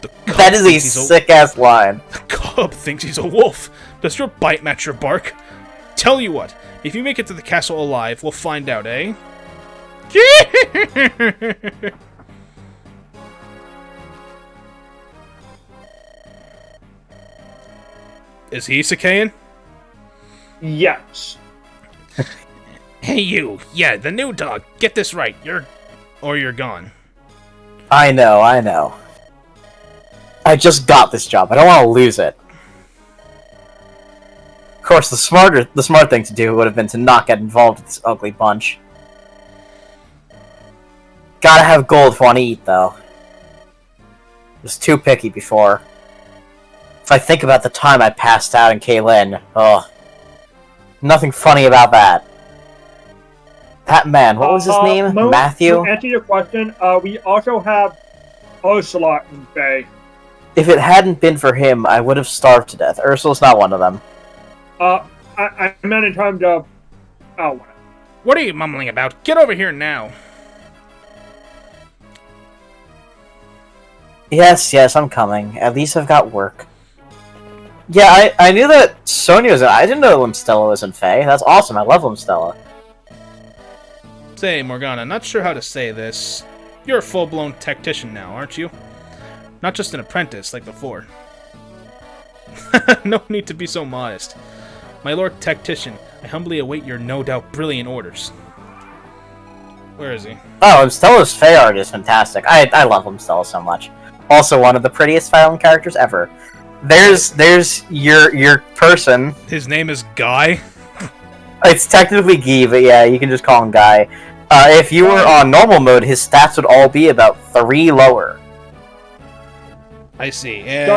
The cub That is a thinks he's sick-ass line. The cub thinks he's a wolf. Does your bite match your bark? Tell you what, if you make it to the castle alive, we'll find out, eh? Is he Sikayan? Yes. Hey you, yeah, the new dog. Get this right. You're gone. I know. I just got this job. I don't want to lose it. Of course, the smart thing to do would have been to not get involved with this ugly bunch. Gotta have gold if I want to eat, though. Was too picky before. If I think about the time I passed out in Kaylin, nothing funny about that. That man, what was his name? Mo, Matthew? To answer your question, we also have Ocelot in Faye. If it hadn't been for him, I would have starved to death. Ursula's not one of them. I meant in terms of... Oh, whatever. What are you mumbling about? Get over here now. Yes, I'm coming. At least I've got work. Yeah, I knew that Sonya was in... I didn't know Limstella was in Fae. That's awesome. I love Limstella. Say, Morgana, not sure how to say this. You're a full-blown tactician now, aren't you? Not just an apprentice like before. No need to be so modest. My lord tactician, I humbly await your no doubt brilliant orders. Where is he? Oh, and Stella's Fey art is fantastic. I love him, Stella, so much. Also, one of the prettiest Fire Emblem characters ever. There's your person. His name is Guy? It's technically Guy, but yeah, you can just call him Guy. If you were on normal mode, his stats would all be about 3 lower. I see. And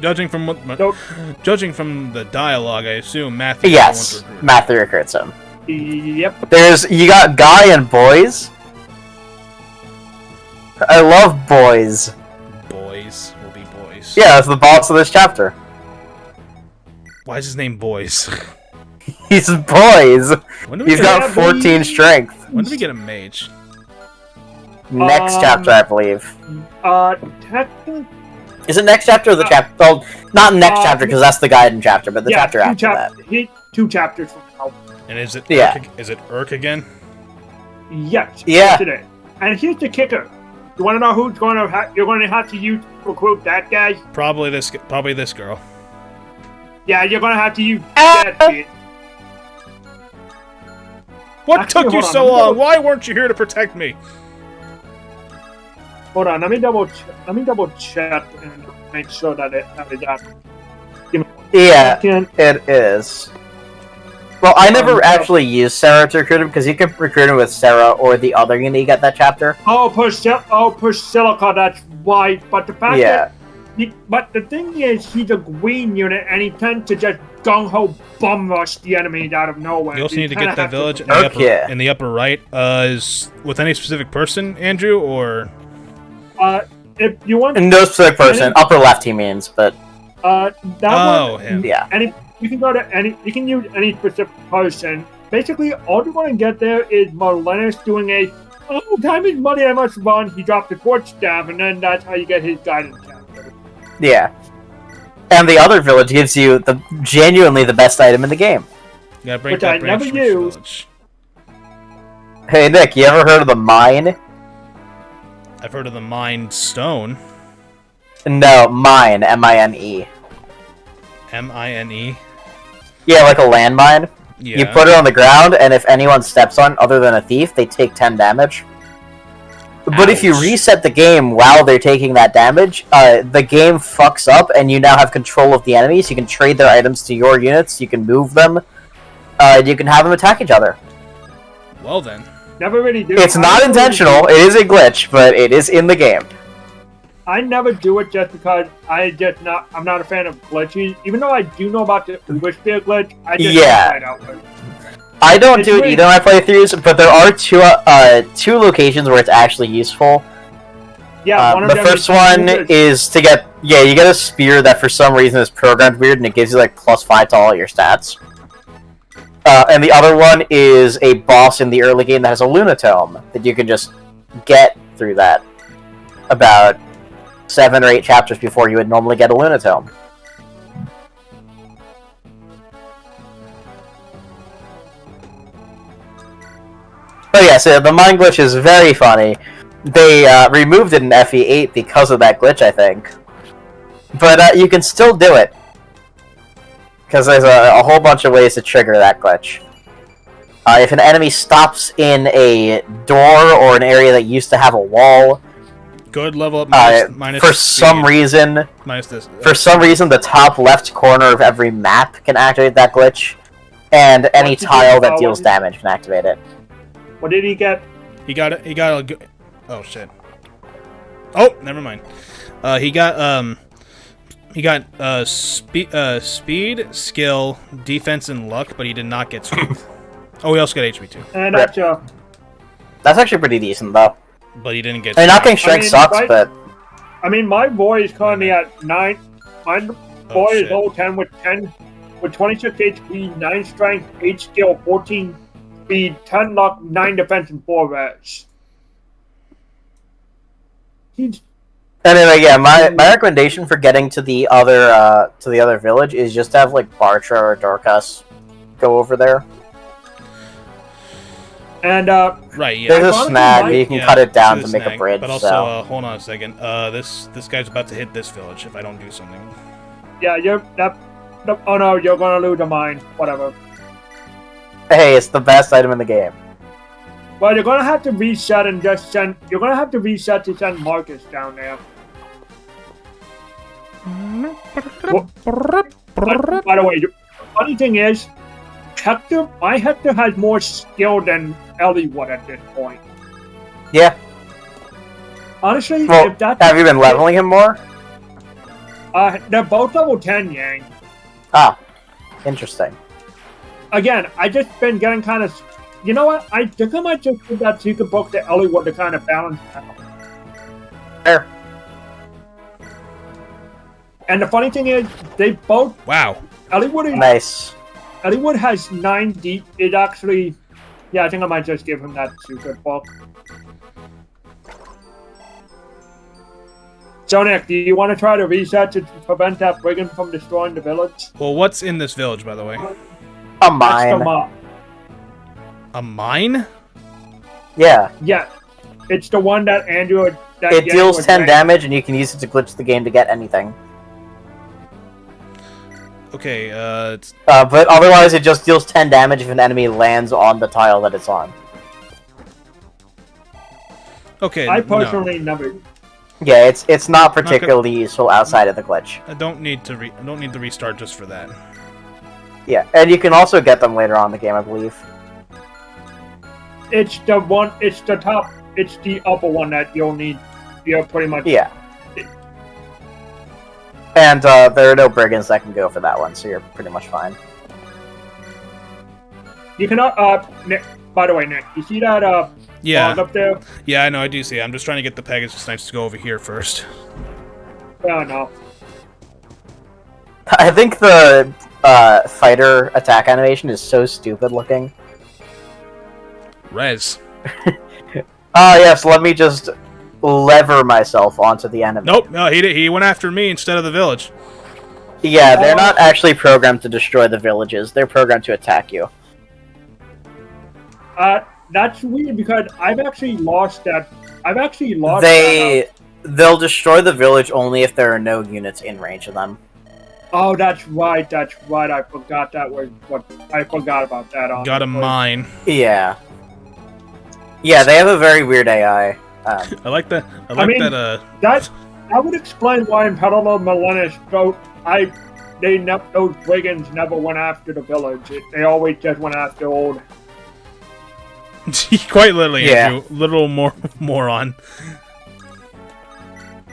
judging from the dialogue, I assume Matthew. Yes, Matthew recruits him. Yep. You got Guy and Boys. I love Boys. Boys will be boys. Yeah, that's the boss of this chapter. Why is his name Boys? He's Boys. He's got 14 strength. When do we get a mage? Next chapter, I believe. Technically, Is it next chapter or the chapter? Well, not next chapter because that's the guidance chapter, but the chapter after that. 2 chapters from now. And is it Yeah. Urk again? Yes. Yeah. Today. And here's the kicker. You want to know who's going to you're going to have to use to recruit that guy? Probably this girl. Yeah, you're going to have to use that bitch. What Actually, took you hold on, so let me long? double- Why weren't you here to protect me? Hold on, let me double check and make sure that it that. Yeah, Can it is. Well, I never actually used Sarah to recruit him because you can recruit him with Sarah or the other unit you get that chapter. push Silica, that's right. But the fact that but the thing is, he's a green unit and he tends to just gung-ho bum rush the enemies out of nowhere. You also need to get that village in the upper right. Is with any specific person, Andrew, or if you want No specific person. Upper left, he means, but that one, him. yeah. you can go to you can use any specific person. Basically, all you're going to get there is Marlenus doing a time is money, I must run. He dropped the torch staff, and then that's how you get his guidance chapter. Yeah. And the other village gives you genuinely the best item in the game. Yeah, break Which that I branch never from each used. village. Hey, Nick, you ever heard of the mine? I've heard of the Mind Stone. No, mine. M-I-N-E. M-I-N-E. Yeah, like a landmine. Yeah. You put it on the ground, and if anyone steps on other than a thief, they take 10 damage. But if you Ouch. reset the game while they're taking that damage, the game fucks up, and you now have control of the enemies. You can trade their items to your units, you can move them, you can have them attack each other. Well then. Never really do. It's not intentional, it is a glitch, but it is in the game. I never do it just because I'm not a fan of glitches. Even though I do know about the Wishbeard glitch, I just don't try it out with. I don't It's do it really- either in my playthroughs, but there are two locations where it's actually useful. Yeah, one of The them first is one is to get, you get a spear that for some reason is programmed weird and it gives you like +5 to all your stats. And the other one is a boss in the early game that has a Lunatome that you can just get through that about 7 or 8 chapters before you would normally get a Lunatome. But yeah, so the mine glitch is very funny. They removed it in FE8 because of that glitch, I think. But you can still do it. Because there's a whole bunch of ways to trigger that glitch. If an enemy stops in a door or an area that used to have a wall, Good level up minus for some reason, minus this. the top left corner of every map can activate that glitch, and any What did you tile that call deals it? damage can activate it. What did he get? He got it. He got a good. Oh shit. Oh, never mind. He got speed, skill, defense, and luck, but he did not get strength. Oh, he also got HP too, And Rip. That's actually pretty decent, though. but he didn't get. I mean, not getting strength. strength I sucks, mean, but I mean, my boy is currently at 9. My boy is shit. level 10 with 26 HP, 9 strength, 8 skill, 14 speed, 10 luck, 9 defense, and 4 res. He's anyway, yeah. My recommendation for getting to the other village is just to have like Bartra or Dorcas go over there. And Right, yeah. There's a snag, but you can cut it down to the make a snag, bridge. But also, So hold on a second. This guy's about to hit this village if I don't do something. yeah, oh no, you're gonna lose a mine. Whatever. hey, it's the best item in the game. Well, you're gonna have to reset and just send. You're gonna have to reset to send Marcus down there. By the way, the funny thing is, my Hector has more skill than Ellie would at this point. Yeah. Honestly, Well, if that's have you been leveling him more? they're both level 10, Yang. Ah, interesting. Again, I just been getting kind of. You know what? I think I might just give that secret book to Ellie Wood to kind of balance it out. There. And the funny thing is, they both. Wow. Nice. Ellie has 9 deep. It actually. Yeah, I think I might just give him that secret book. So, Nick, do you want to try to reset to prevent that brigand from destroying the village? Well, what's in this village, by the way? A That's the mine. mob. A mine? Yeah. Yeah. It's the one that Andrew. That It Yang deals was 10 saying. damage, and you can use it to glitch the game to get anything. Okay, it's... But otherwise, it just deals 10 damage if an enemy lands on the tile that it's on. Okay, I no. personally never. Yeah, it's not particularly useful outside of the glitch. I don't need to restart just for that. Yeah, and you can also get them later on in the game, I believe. It's the one. It's the top. It's the upper one that you'll need. You're pretty much. Yeah. And there are no brigands that can go for that one, so you're pretty much fine. You cannot. Nick. By the way, Nick, you see that? Yeah. Log up there. Yeah, I know, I do see it. I'm just trying to get the Pegasus Knights to go over here first. Oh no. I think the fighter attack animation is so stupid looking. Res. Yes, let me just lever myself onto the enemy. Nope, no, he went after me instead of the village. Yeah, they're not actually programmed to destroy the villages. They're programmed to attack you. That's weird because I've actually lost that. They'll destroy the village only if there are no units in range of them. Oh, that's right. That's right. I forgot that was what I forgot about that. Honestly. Got a mine. Yeah. Yeah, they have a very weird AI. I like that. That would explain why in Parallel Millennius, those brigands never went after the village. They always just went after old. Quite literally, Yeah. Andrew. Literal moron.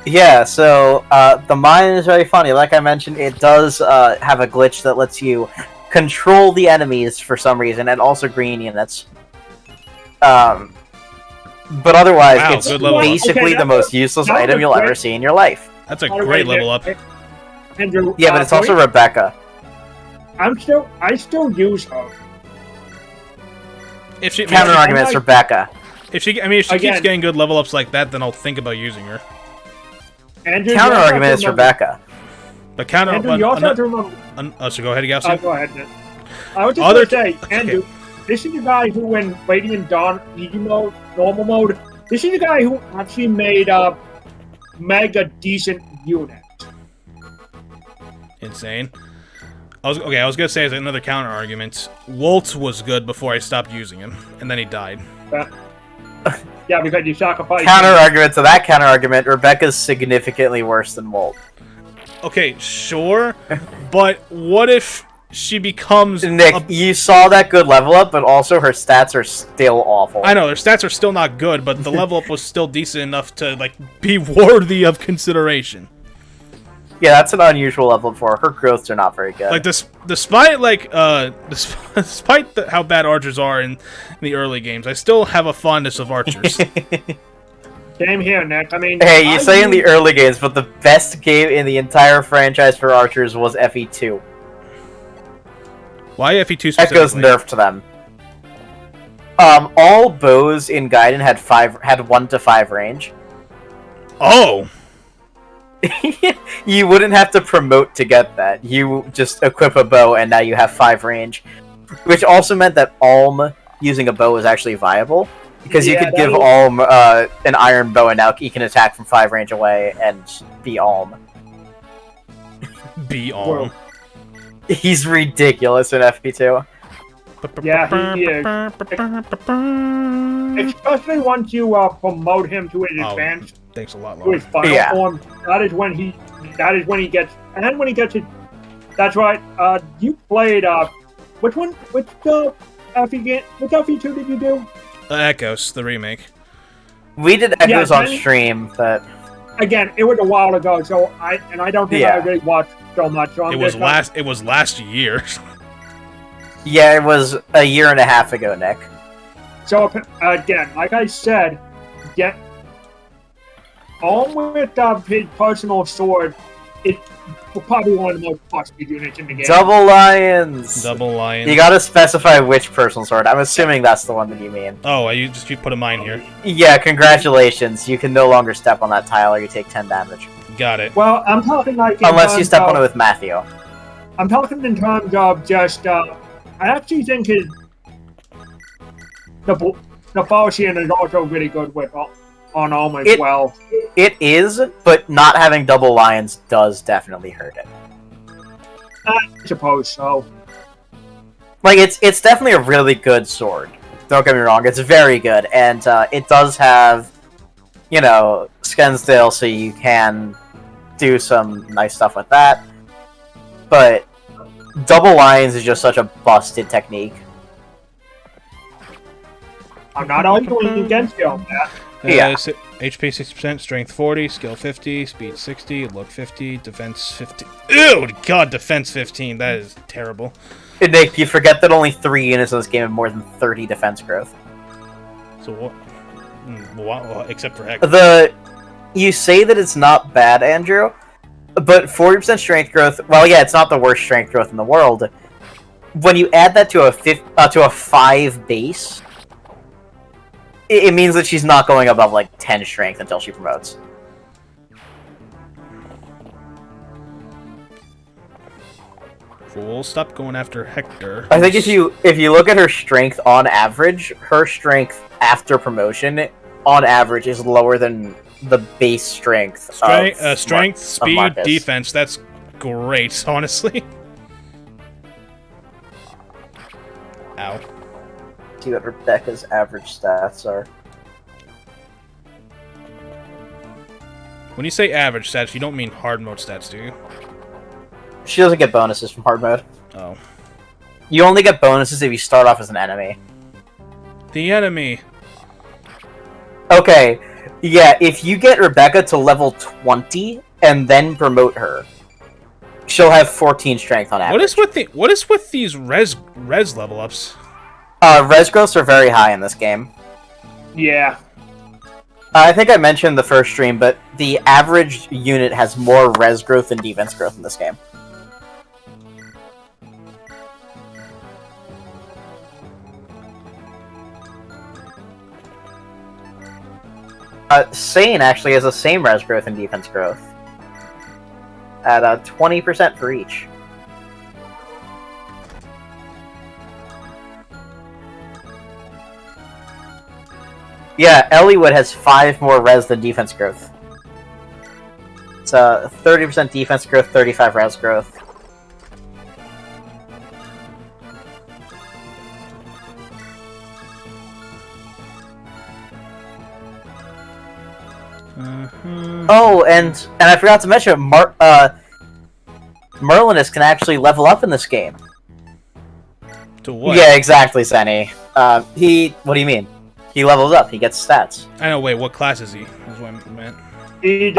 Yeah, so the mine is very funny. Like I mentioned, it does have a glitch that lets you control the enemies for some reason, and also green units. But otherwise, Wow, it's good level up. basically the most useless that item was you'll ever great. see in your life. That's a By the great way, level up. Andrew, Yeah, but it's also Rebecca. I still use her. If she, Counter arguments, like- Rebecca. if she keeps Again- getting good level ups like that, then I'll think about using her. Andrew, Counter you also argument have is to remember- Rebecca. But counter. Andrew, you also have to remember. So go ahead, Galcian. Go ahead, Nick. I was just Other- going to say, Andrew, this is the guy who in Radiant Dawn, easy mode, normal mode, this is the guy who actually made a mega decent unit. Insane. I was gonna say as another counter argument. Wolt was good before I stopped using him, and then he died. Yeah, because you sacrificed. Counter argument to that counter argument, Rebecca's significantly worse than Molt. Okay, sure, but what if she becomes Nick, you saw that good level up, but also her stats are still awful. I know their stats are still not good, but the level up was still decent enough to be worthy of consideration. Yeah, that's an unusual level up for her. Her growths are not very good. Despite how bad archers are in the early games, I still have a fondness of archers. Same here, Nick. I mean, Hey, you say in the early games, but the best game in the entire franchise for archers was FE2. Why FE2 That goes specifically? nerfed to them. All bows in Gaiden had 1 to 5 range. Oh, You wouldn't have to promote to get that. You just equip a bow, and now you have 5 range. Which also meant that Alm using a bow is actually viable. Because you Yeah, could that give is- Alm an iron bow, and now he can attack from 5 range away and be Alm. Be on. He's ridiculous in FP2. Yeah, he is. Especially once you promote him to an Oh, advanced thanks a lot, to his Lauren. final Yeah. form. That is when he gets, and when he gets it. That's right. You played which one? Which FE2 did you do? Echoes, the remake. We did Echoes on then- stream, but Again, it was a while ago, so I don't think I Yeah. really watched so much. So It was last year. yeah, it was a year and a half ago, Nick. So again, like I said, get on with his personal sword. It's probably one of the most costly units in the game. Double Lions! Double Lion. You gotta specify which personal sword. I'm assuming that's the one that you mean. Oh, you put a mine here. Yeah, congratulations. You can no longer step on that tile or you take 10 damage. Got it. Well, I'm talking like in Unless you terms step of- on it with Matthew. I'm talking in terms of just. I actually think the Galcian is also really good with on Alm as well. It is, but not having double lions does definitely hurt it. I suppose so. Like, it's definitely a really good sword. Don't get me wrong, it's very good, and it does have, you know, Skensdale, so you can do some nice stuff with that. But double lions is just such a busted technique. I'm not arguing against you on that. Yeah. HP 60%, Strength 40, Skill 50, Speed 60, Look 50, Defense 50. Ew, God, Defense 15. That is terrible. And Nick, you forget that only 3 units in this game have more than 30 defense growth. So what? Well, except for Hector. You say that it's not bad, Andrew, but 40% strength growth. Well, yeah, it's not the worst strength growth in the world. When you add that to a 5 base, it means that she's not going above like 10 strength until she promotes. Fool, stop going after Hector. I think if you look at her strength on average, her strength after promotion on average is lower than the base strength. Strength, speed, Marcus. defense. That's great, honestly. Ow. See what Rebecca's average stats are. When you say average stats, you don't mean hard mode stats, do you? She doesn't get bonuses from hard mode. Oh. You only get bonuses if you start off as an enemy. The enemy. Okay, yeah, if you get Rebecca to level 20 and then promote her, she'll have 14 strength on average. What is with these res level ups? Res growths are very high in this game. Yeah. I think I mentioned the first stream, but the average unit has more res growth than defense growth in this game. Sane actually has the same res growth and defense growth. At 20% for each. Yeah, Elliewood has 5 more res than defense growth. It's 30% defense growth, 35 res growth. Oh, and I forgot to mention, Merlinus can actually level up in this game. To what? Yeah, exactly, Senny. What do you mean? He levels up. He gets stats. I know. Wait, what class is he? Is what I meant. He's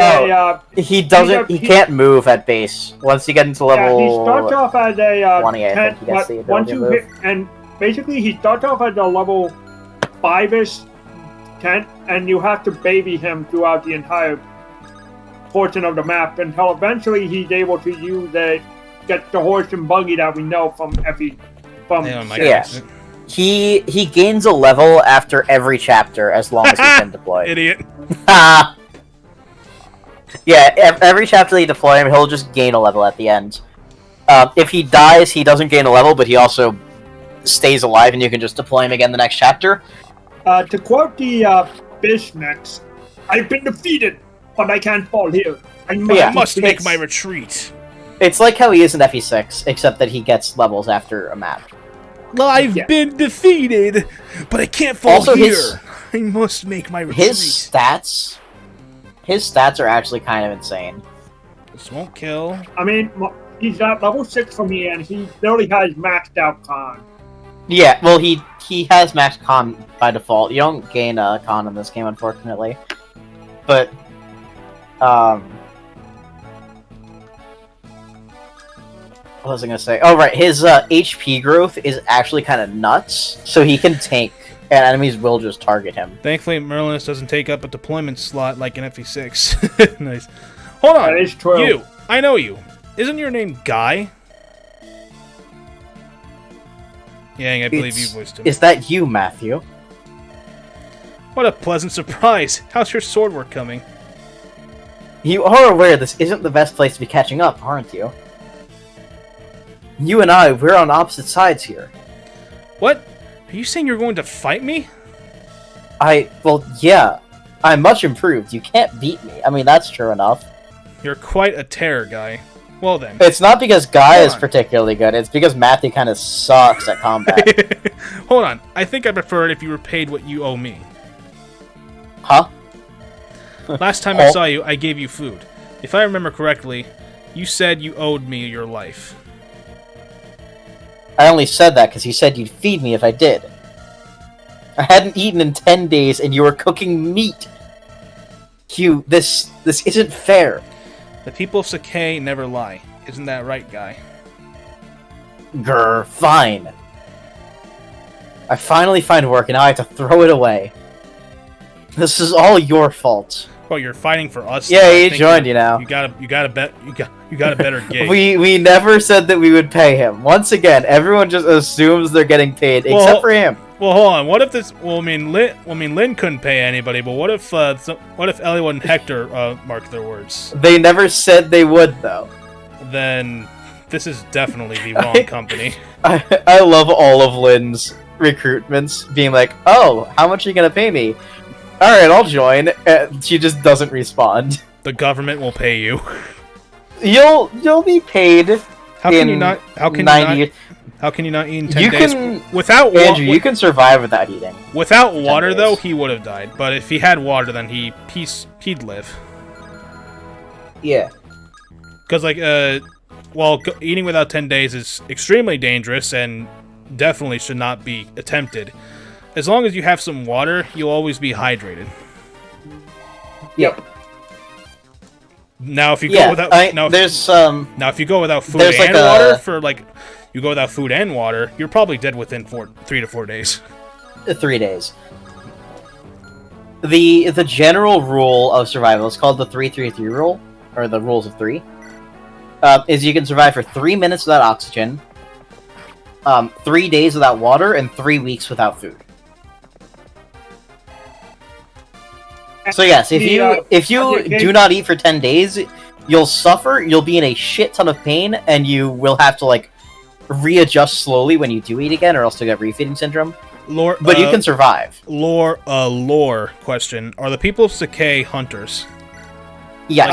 He doesn't. He can't move at base. Once you get into level. he starts off as a 20, I 10, think he gets the but once ability you to hit, move. and basically he starts off at a level 5-ish, 10, and you have to baby him throughout the entire portion of the map until eventually he's able to get the horse and buggy that we know from Yeah. He gains a level after every chapter as long as he's been deployed. Idiot. Yeah, every chapter you deploy him, he'll just gain a level at the end. If he dies, he doesn't gain a level, but he also stays alive and you can just deploy him again the next chapter. To quote the Bismax, I've been defeated, but I can't fall here. I must make my retreat. It's like how he is in FE6, except that he gets levels after a map. I've been defeated, but I can't fall Also, here. I must make my retreat. His stats are actually kind of insane. This won't kill. I mean, he's at level 6 for me, and he literally has maxed out con. Yeah, well, he has max con by default. You don't gain con in this game, unfortunately. But, what was I gonna say? Oh, right, his HP growth is actually kind of nuts, so he can tank, and enemies will just target him. Thankfully, Merlinus doesn't take up a deployment slot like in FE6. Nice. Hold on. That is true. You. I know you. Isn't your name Guy? Yeah, I believe you voiced him. Is that you, Matthew? What a pleasant surprise. How's your sword work coming? You are aware this isn't the best place to be catching up, aren't you? You and I, we're on opposite sides here. What? Are you saying you're going to fight me? Well, yeah. I'm much improved. You can't beat me. I mean, that's true enough. You're quite a terror guy. Well then. It's not because Guy is particularly good, it's because Matthew kind of sucks at combat. Hold on. I think I prefer it if you were paid what you owe me. Huh? Last time I saw you, I gave you food. If I remember correctly, you said you owed me your life. I only said that because you said you'd feed me if I did. I hadn't eaten in 10 days and you were cooking meat. Hugh, this isn't fair. The people of Sakai never lie. Isn't that right, Guy? Grr, fine. I finally find work and now I have to throw it away. This is all your fault. Well, you're fighting for us. Yeah, he joined you now. You got a better gig. We never said that we would pay him. Once again, everyone just assumes they're getting paid, except for him. Well, hold on. What if this? Well, I mean, Lynn couldn't pay anybody. But what if Elliot and Hector marked their words? They never said they would, though. Then this is definitely the wrong company. I love all of Lynn's recruitments being like, "Oh, how much are you gonna pay me?" All right, I'll join. She just doesn't respond. The government will pay you. You'll be paid. How can you not? How can you not eat in 10 days without Andrew, you can survive without eating. Without water, though, he would have died. But if he had water, then he'd live. Yeah. Because eating without 10 days is extremely dangerous and definitely should not be attempted. As long as you have some water, you'll always be hydrated. Yep. Now, if you go without if you go without food and water you go without food and water, you're probably dead within 3 to 4 days. 3 days. The general rule of survival is called the 3-3-3 rule, or the rules of 3. Is you can survive for 3 minutes without oxygen, 3 days without water, and 3 weeks without food. So yes, if you do not eat for 10 days, you'll suffer, you'll be in a shit ton of pain, and you will have to, readjust slowly when you do eat again, or else you'll get refeeding syndrome. But you can survive. Lore question. Are the people of Sakai hunters? Yes.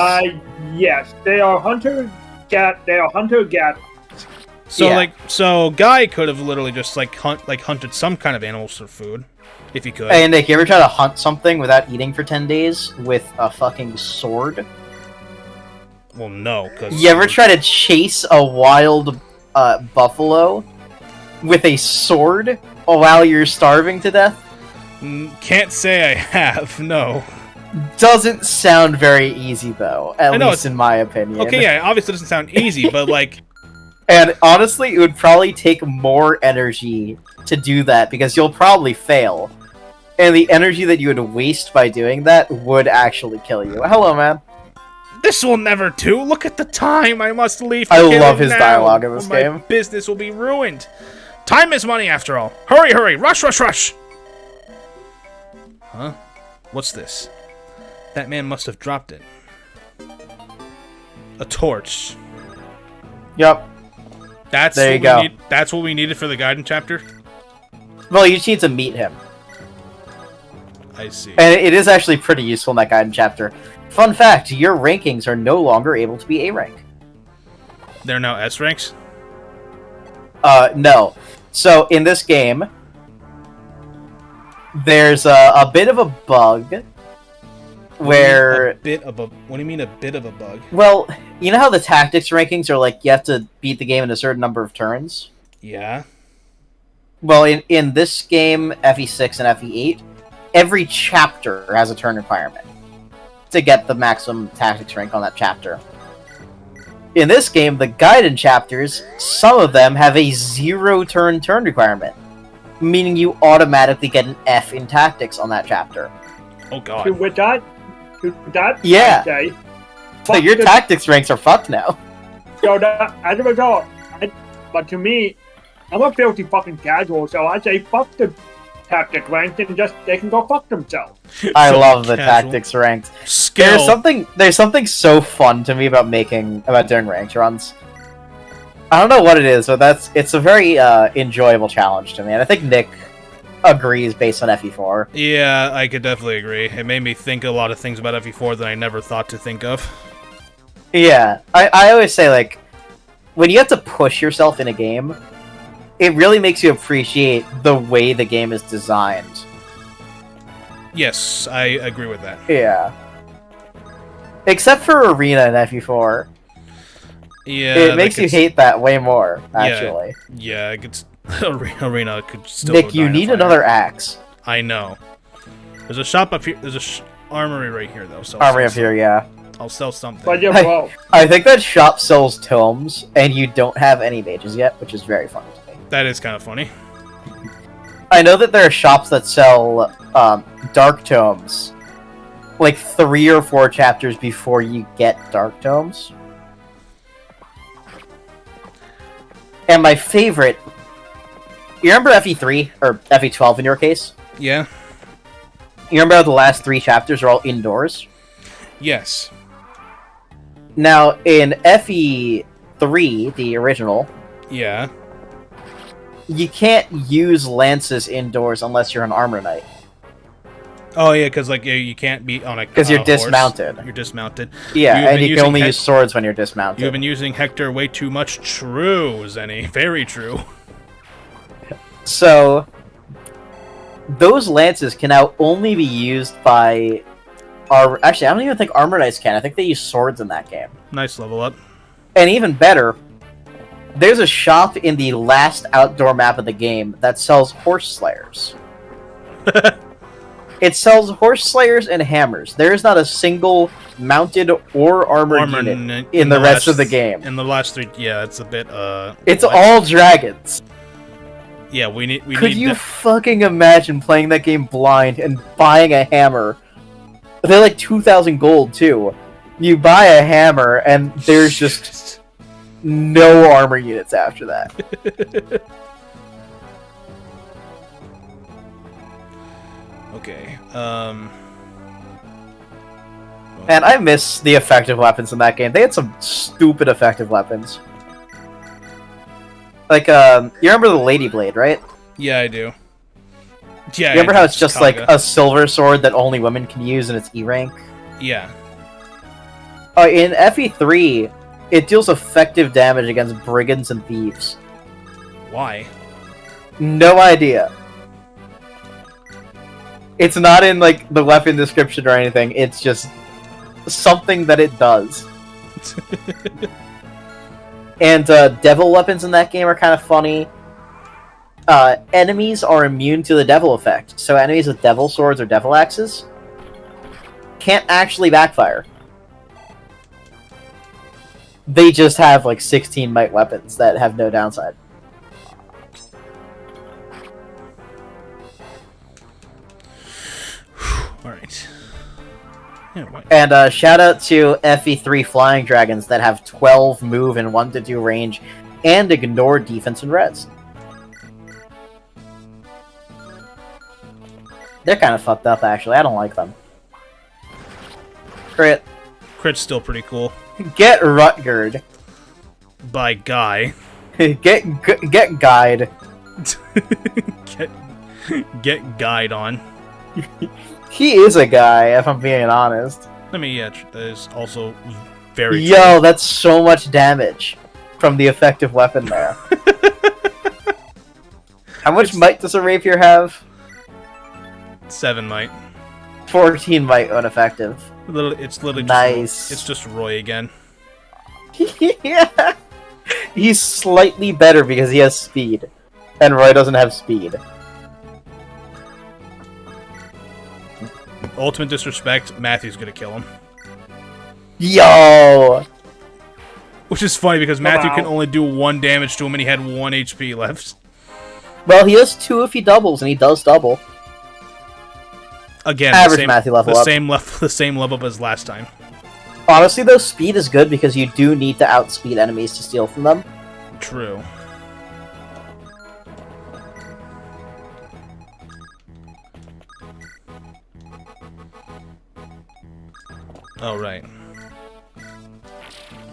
Yes. They are hunter-gatherers. So Guy could have literally just, hunted some kind of animals for food. If you could. Hey, Nick, you ever try to hunt something without eating for 10 days with a fucking sword? Well, no, because... You ever try to chase a wild buffalo with a sword while you're starving to death? Can't say I have, no. Doesn't sound very easy, though, at least in my opinion. Okay, yeah, obviously it doesn't sound easy, but, And honestly, it would probably take more energy to do that, because you'll probably fail. And the energy that you would waste by doing that would actually kill you. Hello, man. This will never do. Look at the time. I must leave. I love his dialogue in this game. My business will be ruined. Time is money, after all. Hurry, hurry. Rush, rush, rush. Huh? What's this? That man must have dropped it. A torch. Yep. That's what we needed for the Gaiden chapter? Well, you just need to meet him. I see. And it is actually pretty useful in that guided chapter. Fun fact, your rankings are no longer able to be A rank. They're now S ranks? No. So, in this game, there's a bit of a bug where... What do you mean a bit of a bug? Well, you know how the tactics rankings are like, you have to beat the game in a certain number of turns? Yeah. Well, in this game, FE6 and FE8, every chapter has a turn requirement to get the maximum tactics rank on that chapter. In this game, the guided chapters, some of them have a 0 turn requirement, meaning you automatically get an F in tactics on that chapter. Oh god. With that, Yeah. okay, So your tactics ranks are fucked now. So that, as a result, but to me, I'm a filthy fucking casual, so I say fuck the tactic ranks and just they can go fuck themselves. I So love the casual. tactics ranks. Skill. There's something so fun to me about doing ranked runs. I don't know what it is, but it's a very enjoyable challenge to me, and I think Nick agrees based on FE4. Yeah, I could definitely agree. It made me think a lot of things about FE4 that I never thought to think of. Yeah, I always say, like, when you have to push yourself in a game, it really makes you appreciate the way the game is designed. Yes, I agree with that. Yeah. Except for Arena in FE4. Yeah, It makes you hate that way more, actually. Yeah, it gets Arena could still. Nick, go you die in need fire. another axe. I know. There's a shop up here. There's a armory right here, though. So Armory up here, yeah. I'll sell something. But yeah, bro, I think that shop sells tomes, and you don't have any mages yet, which is very funny to me. That is kind of funny. I know that there are shops that sell dark tomes, like 3 or 4 chapters before you get dark tomes. And my favorite... You remember FE3? Or FE12 in your case? Yeah. You remember how the last 3 chapters are all indoors? Yes. Now, in FE3, the original, Yeah. you can't use lances indoors unless you're an armor knight. Oh yeah, because like you can't be on a Because you're on a horse. dismounted. You're dismounted. Yeah, You've and been you can using only Hec- use swords when you're dismounted. You've been using Hector way too much. True, Zenny. Very true. So, those lances can now only be used by... Actually, I don't even think armor knights can. I think they use swords in that game. Nice level up. And even better, there's a shop in the last outdoor map of the game that sells horse slayers. It sells horse slayers and hammers. There is not a single mounted or armored unit in the rest of the game. In the last 3, yeah, it's a bit. It's what? all dragons. Yeah, we need. Could you fucking imagine playing that game blind and buying a hammer? They're like 2,000 gold too. You buy a hammer and there's just no armor units after that. Okay. And I miss the effective weapons in that game. They had some stupid effective weapons. Like, you remember the Lady Blade, right? Yeah, I do. Yeah. You remember how it's just like Kaga. a silver sword that only women can use and it's E rank? Yeah. In FE3, it deals effective damage against brigands and thieves. Why? No idea. It's not in, like, the weapon description or anything. It's just something that it does. And devil weapons in that game are kind of funny. Enemies are immune to the devil effect. So enemies with devil swords or devil axes can't actually backfire. They just have, like, 16 might weapons that have no downside. Alright. Yeah, what? And shout out to FE3 flying dragons that have 12 move and 1 to 2 range and ignore defense and res. They're kind of fucked up, actually. I don't like them. Crit. Crit's still pretty cool. Get Rutgerd. By Guy. Get Guide. Get... Get Guide on. He is a guy, if I'm being honest. I mean, yeah, that is also very Yo, true. that's so much damage from the effective weapon there. How much might does a rapier have? 7 might. 14 might ineffective. It's literally Nice. it's just Roy again. Yeah. He's slightly better because he has speed. And Roy doesn't have speed. Ultimate disrespect, Matthew's gonna kill him. Yo! Which is funny because Matthew wow. can only do 1 damage to him and he had 1 HP left. Well, he has 2 if he doubles, and he does double. Again, Average Matthew level up. The same level up as last time. Honestly, though, speed is good because you do need to outspeed enemies to steal from them. True. Oh, right.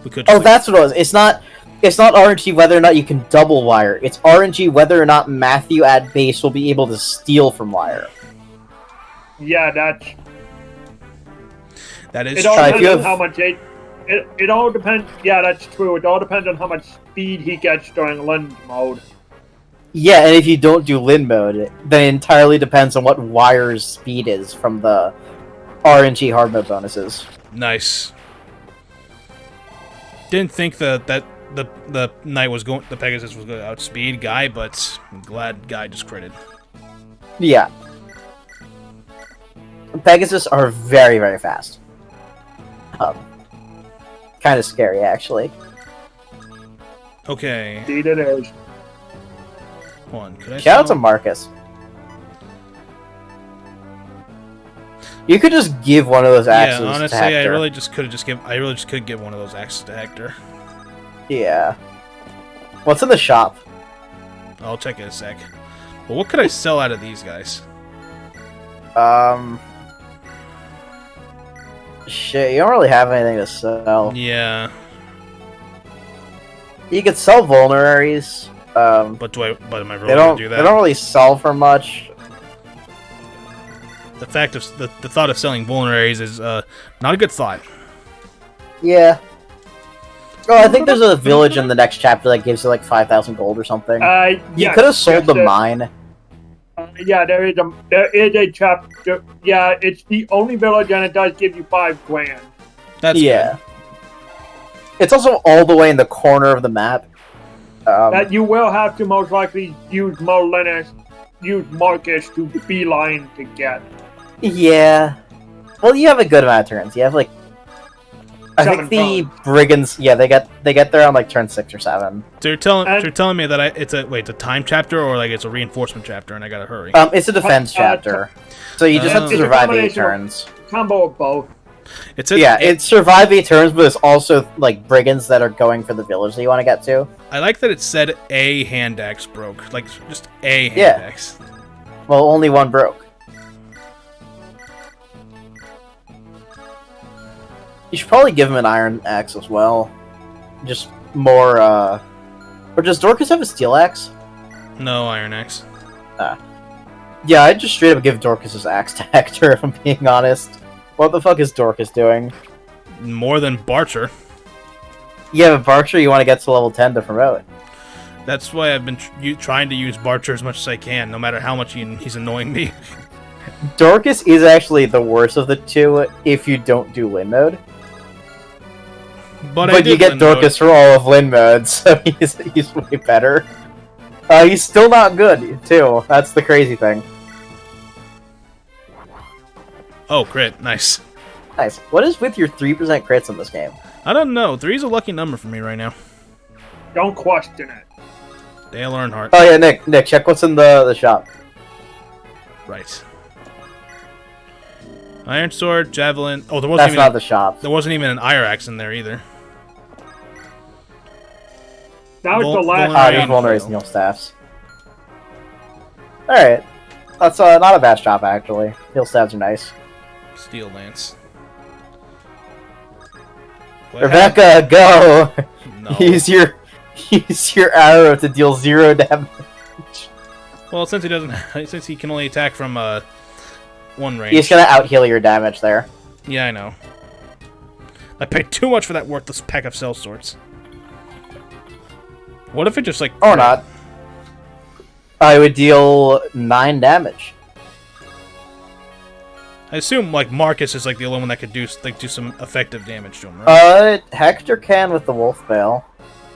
We could. Oh, that's what it was. It's not RNG whether or not you can double wire. It's RNG whether or not Matthew at base will be able to steal from wire. Yeah, that is it all true. if you depends on have- how much it all depends. Yeah, that's true. It all depends on how much speed he gets during lens mode. Yeah, and if you don't do Lin mode, then it entirely depends on what wire's speed is from the RNG hard mode bonuses. Nice. Didn't think that the knight was going, the Pegasus was going to outspeed Guy, but I'm glad Guy just critted. Yeah. Pegasus are very, very fast. Kind of scary, actually. Okay, Indeed, it is. hold on. Could I Shout out to sell- Marcus. You could just give one of those axes Yeah, honestly, to Hector. I really just could give one of those axes to Hector. Yeah. What's in the shop? I'll check it in a sec. But what could I sell out of these guys? Shit, you don't really have anything to sell. Yeah, You could sell vulneraries. but am I really They gonna don't. do They that? don't really sell for much. The fact of the thought of selling vulneraries is not a good thought. Yeah. Oh, I think there's a village in the next chapter that gives you like 5,000 gold or something. You Yes, could have sold the yes, mine. Yeah, there is a chapter. Yeah, it's the only village, and it does give you 5 grand. That's Yeah. It's also all the way in the corner of the map. That you will have to most likely use Marcus to beeline to get. Yeah. Well, you have a good amount of turns. You have like, I 7 think the turns. brigands. Yeah, they get there on like turn 6 or 7. So you're telling me that it's a time chapter or like it's a reinforcement chapter and I gotta hurry. It's a defense chapter, so you just have to It's a survive 8 combination of- turns. Combo of both. It's survive 8 turns, but it's also like brigands that are going for the village that you want to get to. I like that it said a hand axe broke, like just a hand Yeah. axe. Well, only one broke. You should probably give him an iron axe as well. Just more, Or does Dorcas have a steel axe? No iron axe. Yeah, I'd just straight up give Dorcas' axe to Hector, if I'm being honest. What the fuck is Dorcas doing? More than Barcher. Yeah, but Barcher, you want to get to level 10 to promote. That's why I've been trying to use Barcher as much as I can, no matter how much he's annoying me. Dorcas is actually the worst of the two if you don't do Lin mode. But you get Dorcas for all of Lin mode, so he's way better. He's still not good, too. That's the crazy thing. Oh, crit. Nice. Nice. What is with your 3% crits in this game? I don't know. 3's a lucky number for me right now. Don't question it. Dale Earnhardt. Oh yeah, Nick, check what's in the shop. Right. Iron sword, javelin. Oh, there wasn't That's even not the shop. there wasn't even an iron axe in there either. That was the Vul- last. Ah, Vulnerary there's and vulnerary foil. steel staffs. Alright. That's not a bad shop, actually. Steel staffs are nice. Steel lance. Rebecca, go! No. Use your arrow to deal 0 damage. Well, since he doesn't, since he can only attack from one range. He's gonna out-heal your damage there. Yeah, I know. I paid too much for that worthless pack of cell swords. What if it just like... Or not. I would deal 9 damage. I assume like Marcus is like the only one that could do some effective damage to him, right? Hector can with the Wolf Bale.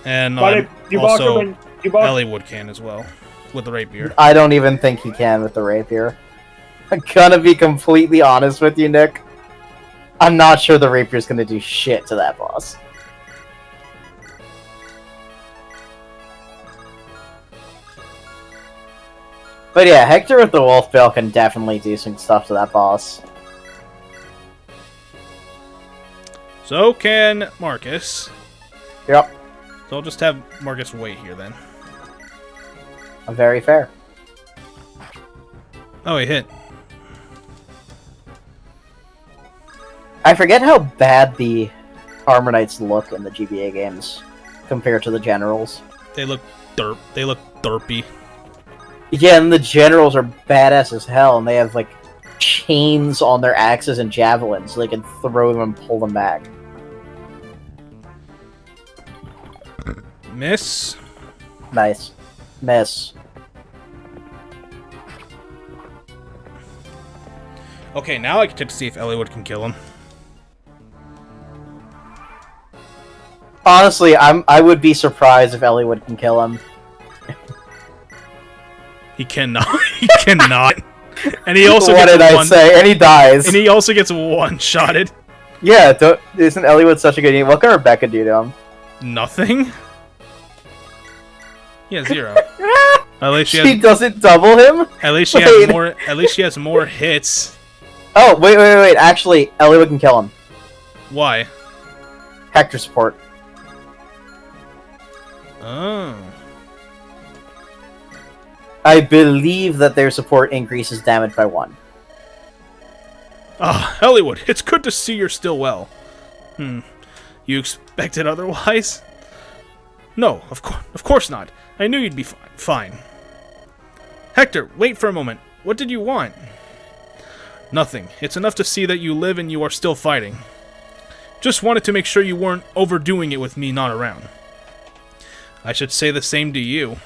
And But also Elliewood can as well with the rapier. I don't even think he can with the rapier. I'm gonna be completely honest with you, Nick. I'm not sure the rapier's gonna do shit to that boss. But yeah, Hector with the Wolf Bale can definitely do some stuff to that boss. So can Marcus. Yep. So I'll just have Marcus wait here then. Very fair. Oh, he hit. I forget how bad the Armor Knights look in the GBA games compared to the Generals. They look derpy. Yeah, and the Generals are badass as hell, and they have, like, chains on their axes and javelins, so they can throw them and pull them back. Miss. Nice. Miss. Okay, now I can check to see if Elliewood can kill him. Honestly, I would be surprised if Elliewood can kill him. He cannot. He cannot. And he also what gets did I say? And he dies. And he also gets one-shotted. Yeah, isn't Elliewood such a good name? What can Rebecca do to him? Nothing? Yeah, 0. At least she doesn't double him? At least she has more. At least she has more hits. Oh, wait. Actually, Elliewood can kill him. Why? Hector support. Oh. I believe that their support increases damage by 1. Ah, Elliewood, it's good to see you're still well. You expected otherwise? No, of course not. I knew you'd be fine. Hector, wait for a moment. What did you want? Nothing. It's enough to see that you live and you are still fighting. Just wanted to make sure you weren't overdoing it with me not around. I should say the same to you.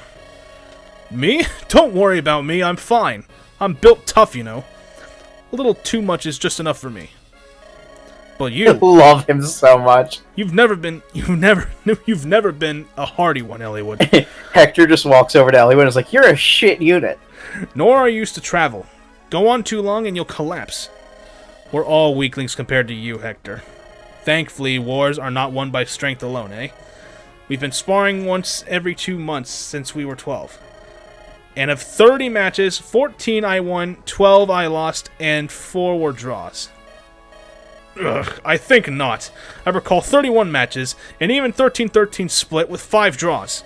Me? Don't worry about me, I'm fine. I'm built tough, you know. A little too much is just enough for me. But you... I love him so much. You've never been a hardy one, Elliewood. Hector just walks over to Elliewood and is like, "You're a shit unit." Nor are you used to travel. Go on too long and you'll collapse. We're all weaklings compared to you, Hector. Thankfully, wars are not won by strength alone, eh? We've been sparring once every 2 months since we were 12. And of 30 matches, 14 I won, 12 I lost, and 4 were draws. Ugh, I think not. I recall 31 matches, and even 13-13 split with 5 draws.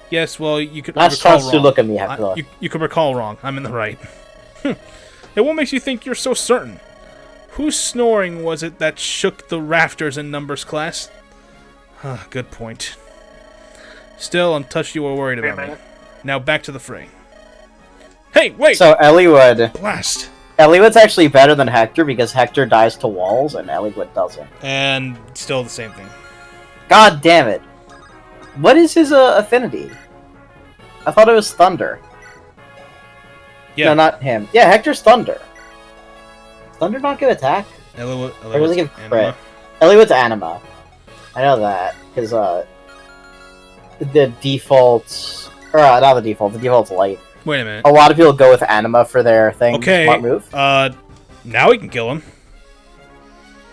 Yes, well, you could recall wrong. To look at me, Hector. You could recall wrong. I'm in the right. And what makes you think you're so certain? Whose snoring was it that shook the rafters in numbers class? Good point. Still, I'm touched you were worried about me. Now back to the fray. Hey, wait! So Elliewood... Blast! Elliewood's actually better than Hector because Hector dies to walls and Elliewood doesn't. And still the same thing. God damn it. What is his affinity? I thought it was Thunder. Yeah. No, not him. Yeah, Hector's Thunder. Thunder not give attack? Elliewood, I really give crit. Elliewood's Anima. I know that, because the default... Or, not the default. The default's light. Wait a minute. A lot of people go with Anima for their thing. Okay. Smart move. Now we can kill him.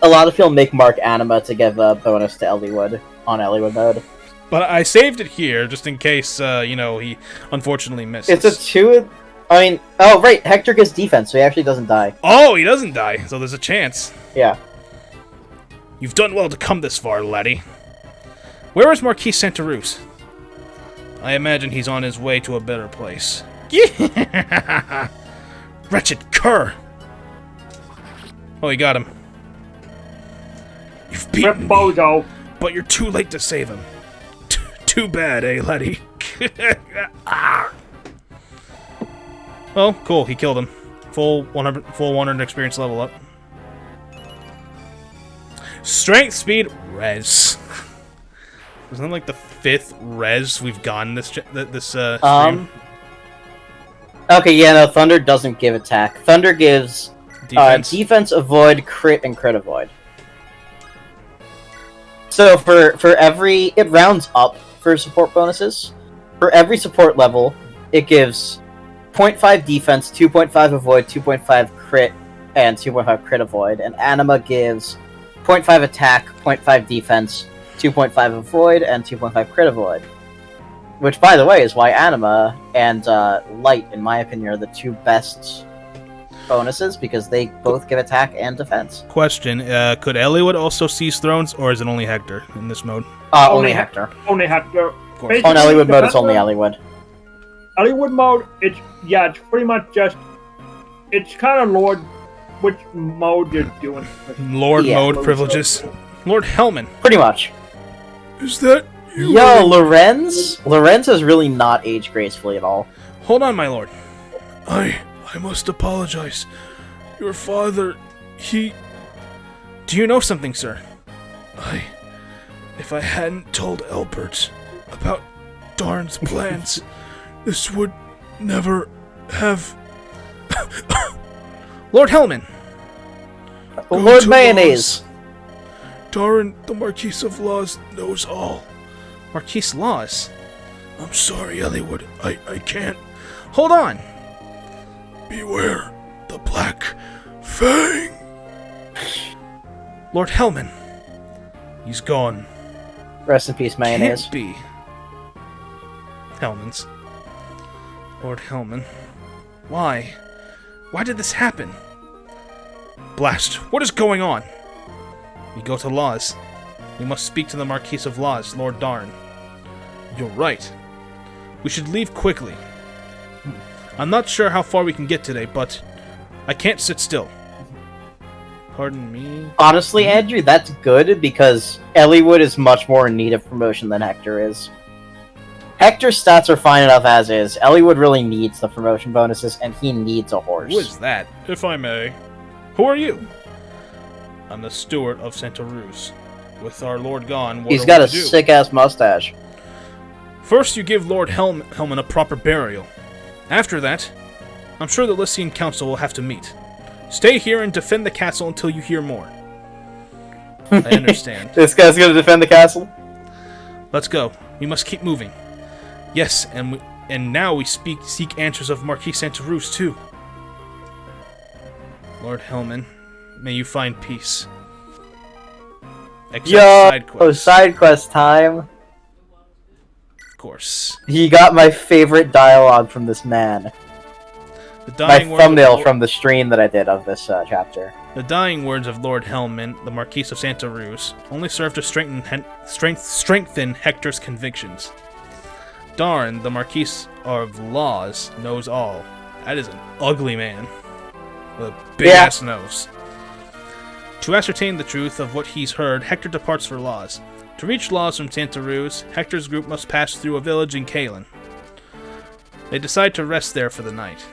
A lot of people make Mark Anima to give a bonus to Elliewood on Elliewood mode. But I saved it here just in case, he unfortunately misses. It's a 2... I mean... Oh, right. Hector gets defense, so he actually doesn't die. Oh, he doesn't die, so there's a chance. Yeah. You've done well to come this far, laddie. Where is Marquis Santarus? I imagine he's on his way to a better place. Wretched cur! Oh, he got him. You've beaten me, Bozo. but you're too late to save him. Too bad, eh, laddie? Oh, cool. He killed him. Full 100 experience level up. Strength, speed, res. Isn't that like the 5th res we've gotten this stream? Okay, yeah, no, Thunder doesn't give attack. Thunder gives defense, avoid, crit, and crit avoid. So for every... It rounds up for support bonuses. For every support level, it gives 0.5 defense, 2.5 avoid, 2.5 crit, and 2.5 crit avoid. And Anima gives 0.5 attack, 0.5 defense, 2.5 avoid, and 2.5 crit avoid. Which, by the way, is why Anima and Light, in my opinion, are the 2 best bonuses, because they both give attack and defense. Question, could Eliwood also seize thrones, or is it only Hector in this mode? Only Hector. Only Hector. On Eliwood mode, it's only Eliwood. Eliwood mode, it's pretty much just... It's kind of Lord... Which mode you're doing. Lord mode privileges. Lord Hellman. Pretty much. Is that you? Yo, Lorenz? Lorenz has really not aged gracefully at all. Hold on, my lord. I must apologize. Your father, he... Do you know something, sir? If I hadn't told Elbert about Darn's plans, this would never have... Lord Hellman! Lord Mayonnaise! Darn, the Marquis of Laws knows all. Marquis Laws? I'm sorry, Eliwood. I can't. Hold on! Beware the Black Fang! Lord Hellman. He's gone. Rest in peace, Mayonnaise. Can't be. Hellman's. Lord Hellman. Why? Why did this happen? Blast. What is going on? We go to Laws. We must speak to the Marquis of Laws, Lord Darn. You're right. We should leave quickly. I'm not sure how far we can get today, but I can't sit still. Pardon me? Honestly, Andrew, that's good, because Eliwood is much more in need of promotion than Hector is. Hector's stats are fine enough as is. Eliwood really needs the promotion bonuses, and he needs a horse. Who is that, if I may? Who are you? I'm the steward of Santa Ruz. With our lord gone, what He's are got we a to do? sick-ass mustache. First, you give Lord Hellman a proper burial. After that, I'm sure the Lycian Council will have to meet. Stay here and defend the castle until you hear more. I understand. This guy's gonna defend the castle? Let's go. We must keep moving. Yes, and now we seek answers of Marquis Santa Ruz too. Lord Hellman, may you find peace. Except side quests. Side quest time. Of course. He got my favorite dialogue from this man. My thumbnail from the stream that I did of this chapter. The dying words of Lord Hellman, the Marquis of Santa Ruz, only serve to strengthen Hector's convictions. Darn, the Marquis of Laws, knows all. That is an ugly man. With a big-ass nose. To ascertain the truth of what he's heard, Hector departs for Laws. To reach Laws from Santa Ruz, Hector's group must pass through a village in Kalen. They decide to rest there for the night.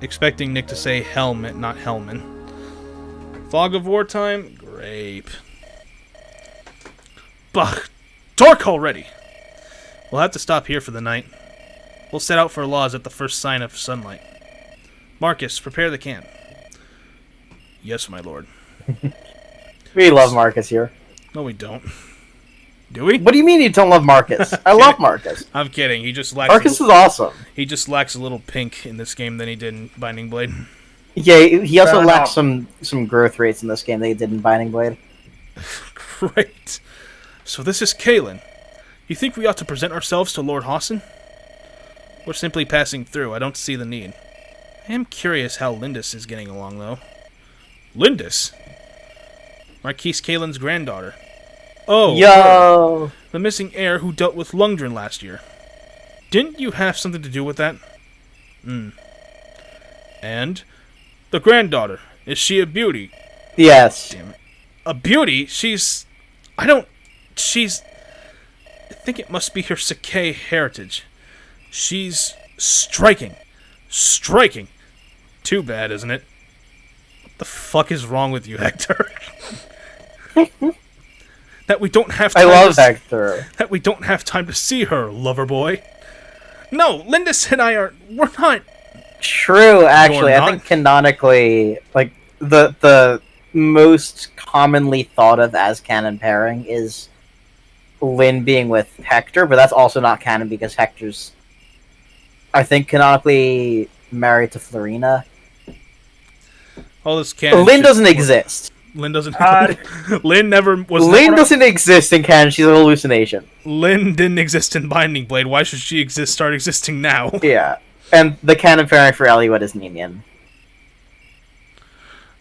Expecting Nick to say helmet, not Hellman. Fog of wartime? Grape. Bah! Dark already! We'll have to stop here for the night. We'll set out for Laws at the first sign of sunlight. Marcus, prepare the camp. Yes, my lord. We love Marcus here. No, we don't. Do we? What do you mean you don't love Marcus? I love Marcus. I'm kidding. He just lacks. Marcus is awesome. He just lacks a little pink in this game than he did in Binding Blade. Yeah, he also lacks some growth rates in this game that he did in Binding Blade. Great. So this is Kalen. You think we ought to present ourselves to Lord Hassan? We're simply passing through. I don't see the need. I am curious how Lindis is getting along, though. Lindis? Marquise Kalen's granddaughter. Oh, yo! The missing heir who dealt with Lungdren last year. Didn't you have something to do with that? And? The granddaughter. Is she a beauty? Yes. Damn it. A beauty? She's... think it must be her Sakai heritage. She's striking. Striking. Too bad, isn't it? What the fuck is wrong with you, Hector? That we don't have time Hector. That we don't have time to see her, lover boy. No, Lindis and we're not. True, actually. I think canonically, like, the most commonly thought of as canon pairing is Lynn being with Hector, but that's also not canon because Hector's, I think, canonically married to Florina. All this canon. Lynn doesn't exist. Lynn doesn't. Lynn never was. Lynn doesn't exist in canon. She's a hallucination. Lynn didn't exist in Binding Blade. Why should she start existing now? Yeah, and the canon pairing for Eliwood is Ninian.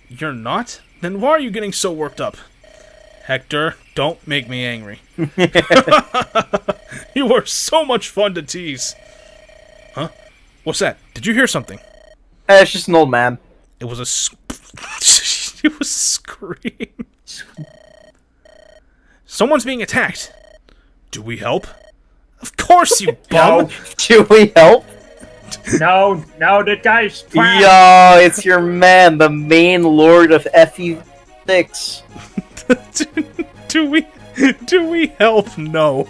You're not? Then why are you getting so worked up? Hector, don't make me angry. You are so much fun to tease. Huh? What's that? Did you hear something? It's just an old man. It was it was a scream. Someone's being attacked. Do we help? Of course, you bum! Do we help? No, the guy's trapped. Yo, it's your man, the main lord of FE6. Do we help? No.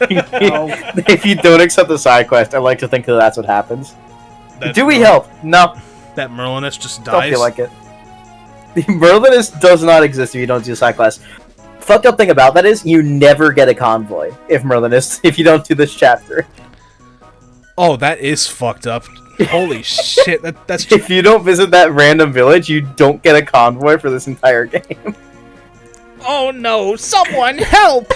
If you don't accept the side quest, I like to think that that's what happens. Do we help? No. That Merlinus just dies? Don't feel like it. The Merlinus does not exist if you don't do the side quest. Fucked up thing about that is you never get a convoy if you don't do this chapter. Oh, that is fucked up. Holy shit, that's just... If you don't visit that random village, you don't get a convoy for this entire game. Oh no, someone help!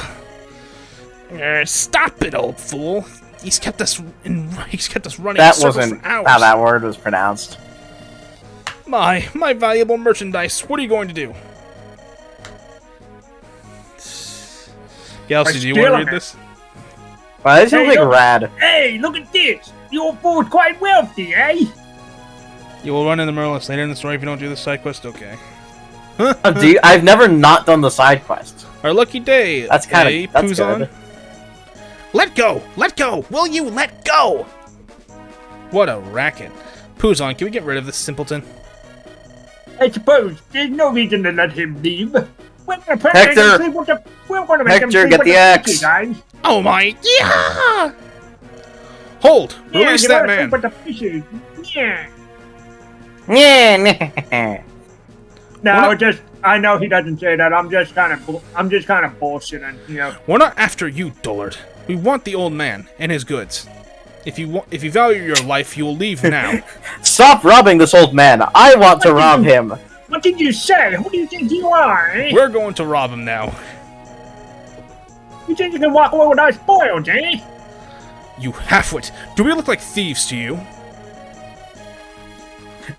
Stop it, old fool. He's kept us running That wasn't for hours. how that word was pronounced. My valuable merchandise. What are you going to do? Galcian, do you want to read this? Wow, this sounds like rad. Hey, look at this! Your fool's quite wealthy, eh? You will run into Merlinus later in the story if you don't do the side quest. Okay. I've never not done the side quest. Our lucky day. That's kind of that's good. Let go! Let go! Will you let go? What a racket. Puzon, can we get rid of this simpleton? I suppose there's no reason to let him leave. Hector! We're gonna make Hector, him get the axe! Guys. Oh my... Yeah! Hold! Release that man! With the fishes. Yeah. Yeah. No, I know he doesn't say that. I'm just kind of bullshitting, you know. We're not after you, dullard. We want the old man and his goods. If you value your life, you will leave now. Stop robbing this old man. I want to rob him. What did you say? Who do you think you are, eh? We're going to rob him now. You think you can walk away with our spoils, eh? You halfwit. Do we look like thieves to you?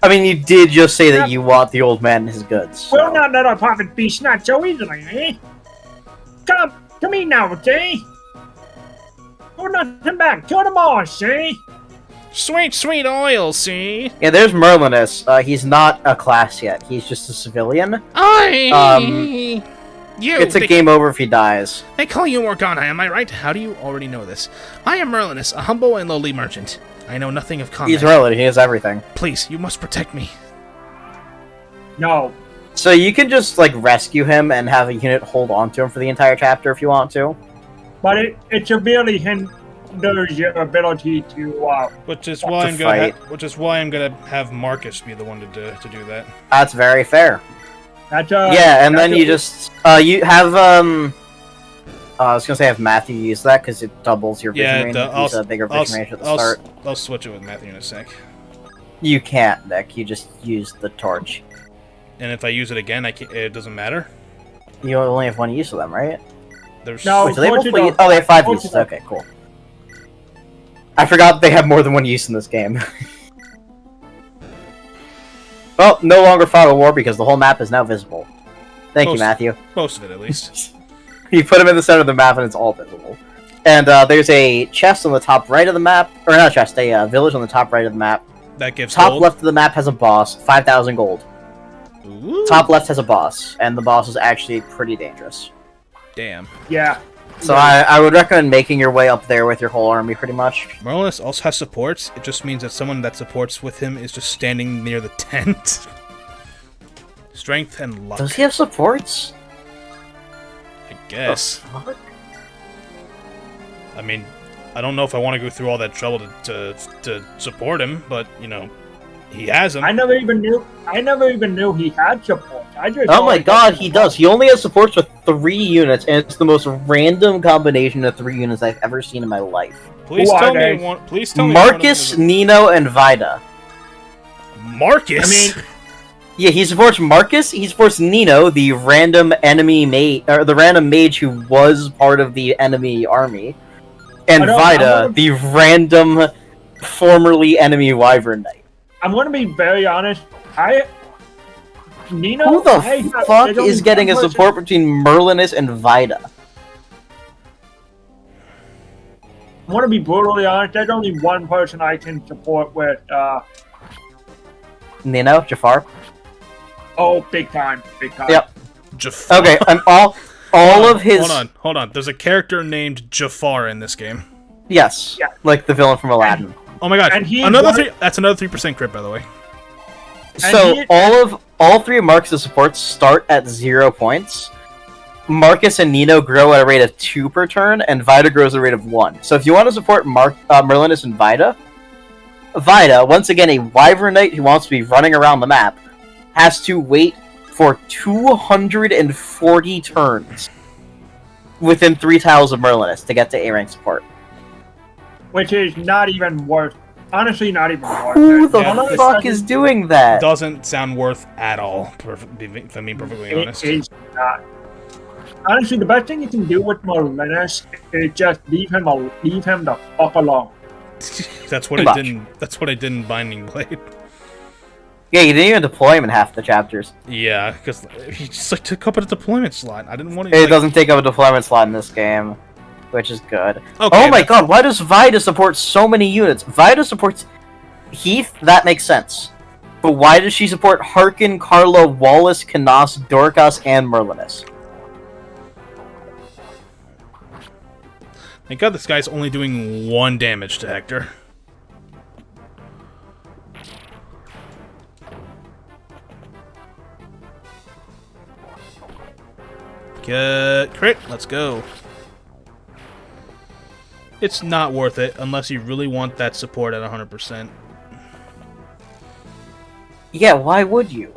I mean, you did just say that you want the old man and his goods. So. We'll not let our profit be snatched so easily, eh? Come to me now, eh? Hold nothing back. Kill them all, see? Sweet, sweet oil, see? Yeah, there's Merlinus. He's not a class yet. He's just a civilian. It's a game over if he dies. They call you Morgana, am I right? How do you already know this? I am Merlinus, a humble and lowly merchant. I know nothing of combat. He's Merlin. He has everything. Please, you must protect me. No. So you can just, like, rescue him and have a unit hold on to him for the entire chapter if you want to. But it severely hinders your ability to which is why I'm gonna have Marcus be the one to do that. That's very fair. That's yeah, and then you just you have I was gonna say have Matthew use that because it doubles your vision range. Use a bigger vision range at the start. I'll switch it with Matthew in a sec. You can't, Nick. You just use the torch. And if I use it again, it doesn't matter. You only have one use of them, right? There's no. Wait, they have 5 uses. Okay, cool. I forgot they have more than one use in this game. Well, no longer fog of war because the whole map is now visible. Thank you, Matthew. Most of it, at least. You put him in the center of the map and it's all visible. And there's a chest on the top right of the map, or not a chest, a village on the top right of the map. That gives top gold? Left of the map has a boss, 5,000 gold. Ooh. Top left has a boss, and the boss is actually pretty dangerous. Damn. Yeah. So I would recommend making your way up there with your whole army, pretty much. Merlinus also has supports. It just means that someone that supports with him is just standing near the tent. Strength and luck. Does he have supports? I guess. Fuck? I mean, I don't know if I want to go through all that trouble to support him, but you know, he has them. I never even knew he had support. Oh my god, he does. He only has supports with 3 units, and it's the most random combination of 3 units I've ever seen in my life. Please tell me one. Please tell me Marcus, Nino, and Vida. Marcus. I mean, yeah, he supports Marcus. He supports Nino, the random enemy mage, or the random mage who was part of the enemy army, and Vida, the random formerly enemy Wyvern Knight. I'm going to be very honest. Nino, Who the fuck is getting a support between Merlinus and Vida? I want to be brutally honest. There's only one person I can support with. Nino, Jafar. Oh, big time. Yep. Jafar. Okay, and all of his. Hold on. There's a character named Jafar in this game. Yes, yeah. Like the villain from Aladdin. Oh my god! And That's another 3% crit, by the way. So all 3 of Marcus' supports start at 0 points. Marcus and Nino grow at a rate of 2 per turn, and Vida grows at a rate of 1. So if you want to support Merlinus and Vida, once again a Wyvern Knight who wants to be running around the map, has to wait for 240 turns within 3 tiles of Merlinus to get to A-rank support. Which is not even worth. Honestly, not even worth. Who the fuck is doing that? Doesn't sound worth at all. If I'm being perfectly honest. It is not. Honestly, the best thing you can do with Merlinus is just leave him the fuck alone. That's what I did. That's what I did in Binding Blade. Yeah, you didn't even deploy him in half the chapters. Yeah, because he just took up a deployment slot. I didn't want to. It doesn't take up a deployment slot in this game, which is good. Okay, oh my god, why does Vida support so many units? Vida supports Heath, that makes sense. But why does she support Harkin, Carla, Wallace, Canas, Dorcas, and Merlinus? Thank god this guy's only doing 1 damage to Hector. Good crit, let's go. It's not worth it unless you really want that support at 100%. Yeah, why would you?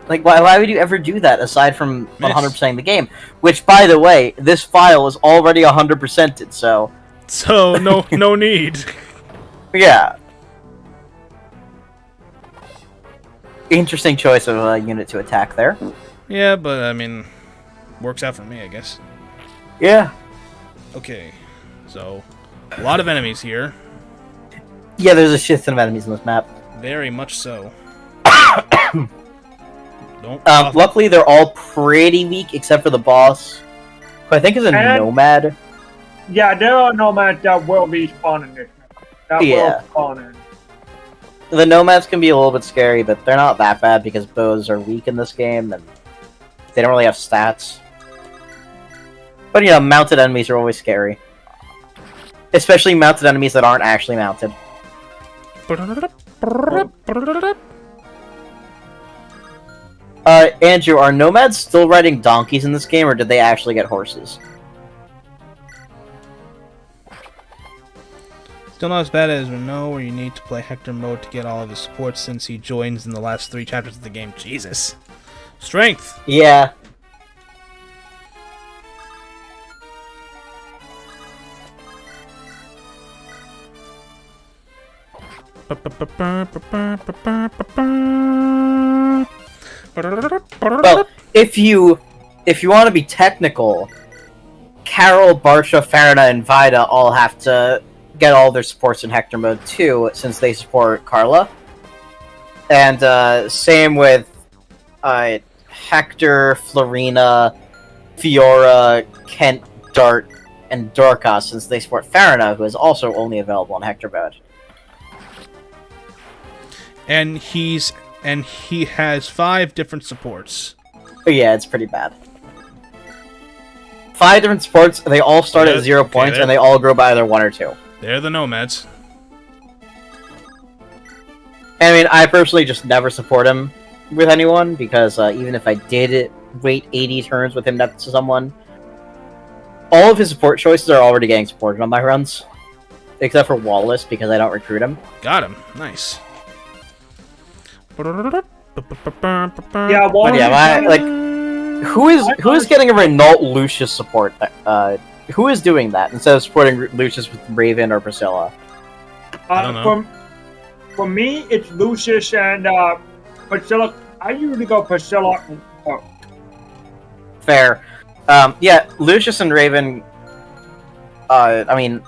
Like, why would you ever do that aside from 100%ing the game? Which, by the way, this file is already 100%ed, so... So, no need. Yeah. Interesting choice of a unit to attack there. Yeah, but, I mean, works out for me, I guess. Yeah. Okay, so, a lot of enemies here. Yeah, there's a shit ton of enemies on this map. Very much so. Luckily, they're all pretty weak, except for the boss, who I think is a nomad. Yeah, there are nomads that will be spawning this. That will spawn in. The nomads can be a little bit scary, but they're not that bad because bows are weak in this game, and they don't really have stats. But, you know, mounted enemies are always scary. Especially mounted enemies that aren't actually mounted. Andrew, are nomads still riding donkeys in this game, or did they actually get horses? Still not as bad as Renault, where you need to play Hector mode to get all of his support since he joins in the last 3 chapters of the game. Jesus. Strength! Yeah. Well, if you want to be technical, Carol, Barsha, Farina, and Vida all have to get all their supports in Hector mode too, since they support Carla. And same with Hector, Florina, Fiora, Kent, Dart, and Dorcas, since they support Farina, who is also only available in Hector mode. And he has 5 different supports. But yeah, it's pretty bad. 5 different supports. They all start Yeah, at 0 okay, points, there- and they all grow by either 1 or 2. They're the nomads. I mean, I personally just never support him with anyone, because even if I did wait 80 turns with him next to someone, all of his support choices are already getting supported on my runs. Except for Wallace, because I don't recruit him. Got him. Nice. Yeah, But yeah, who is getting a Renault Lucius support? Who is doing that instead of supporting Lucius with Raven or Priscilla? I don't know. For me, it's Lucius and Priscilla. I usually go Priscilla. Fair. Yeah, Lucius and Raven. I mean,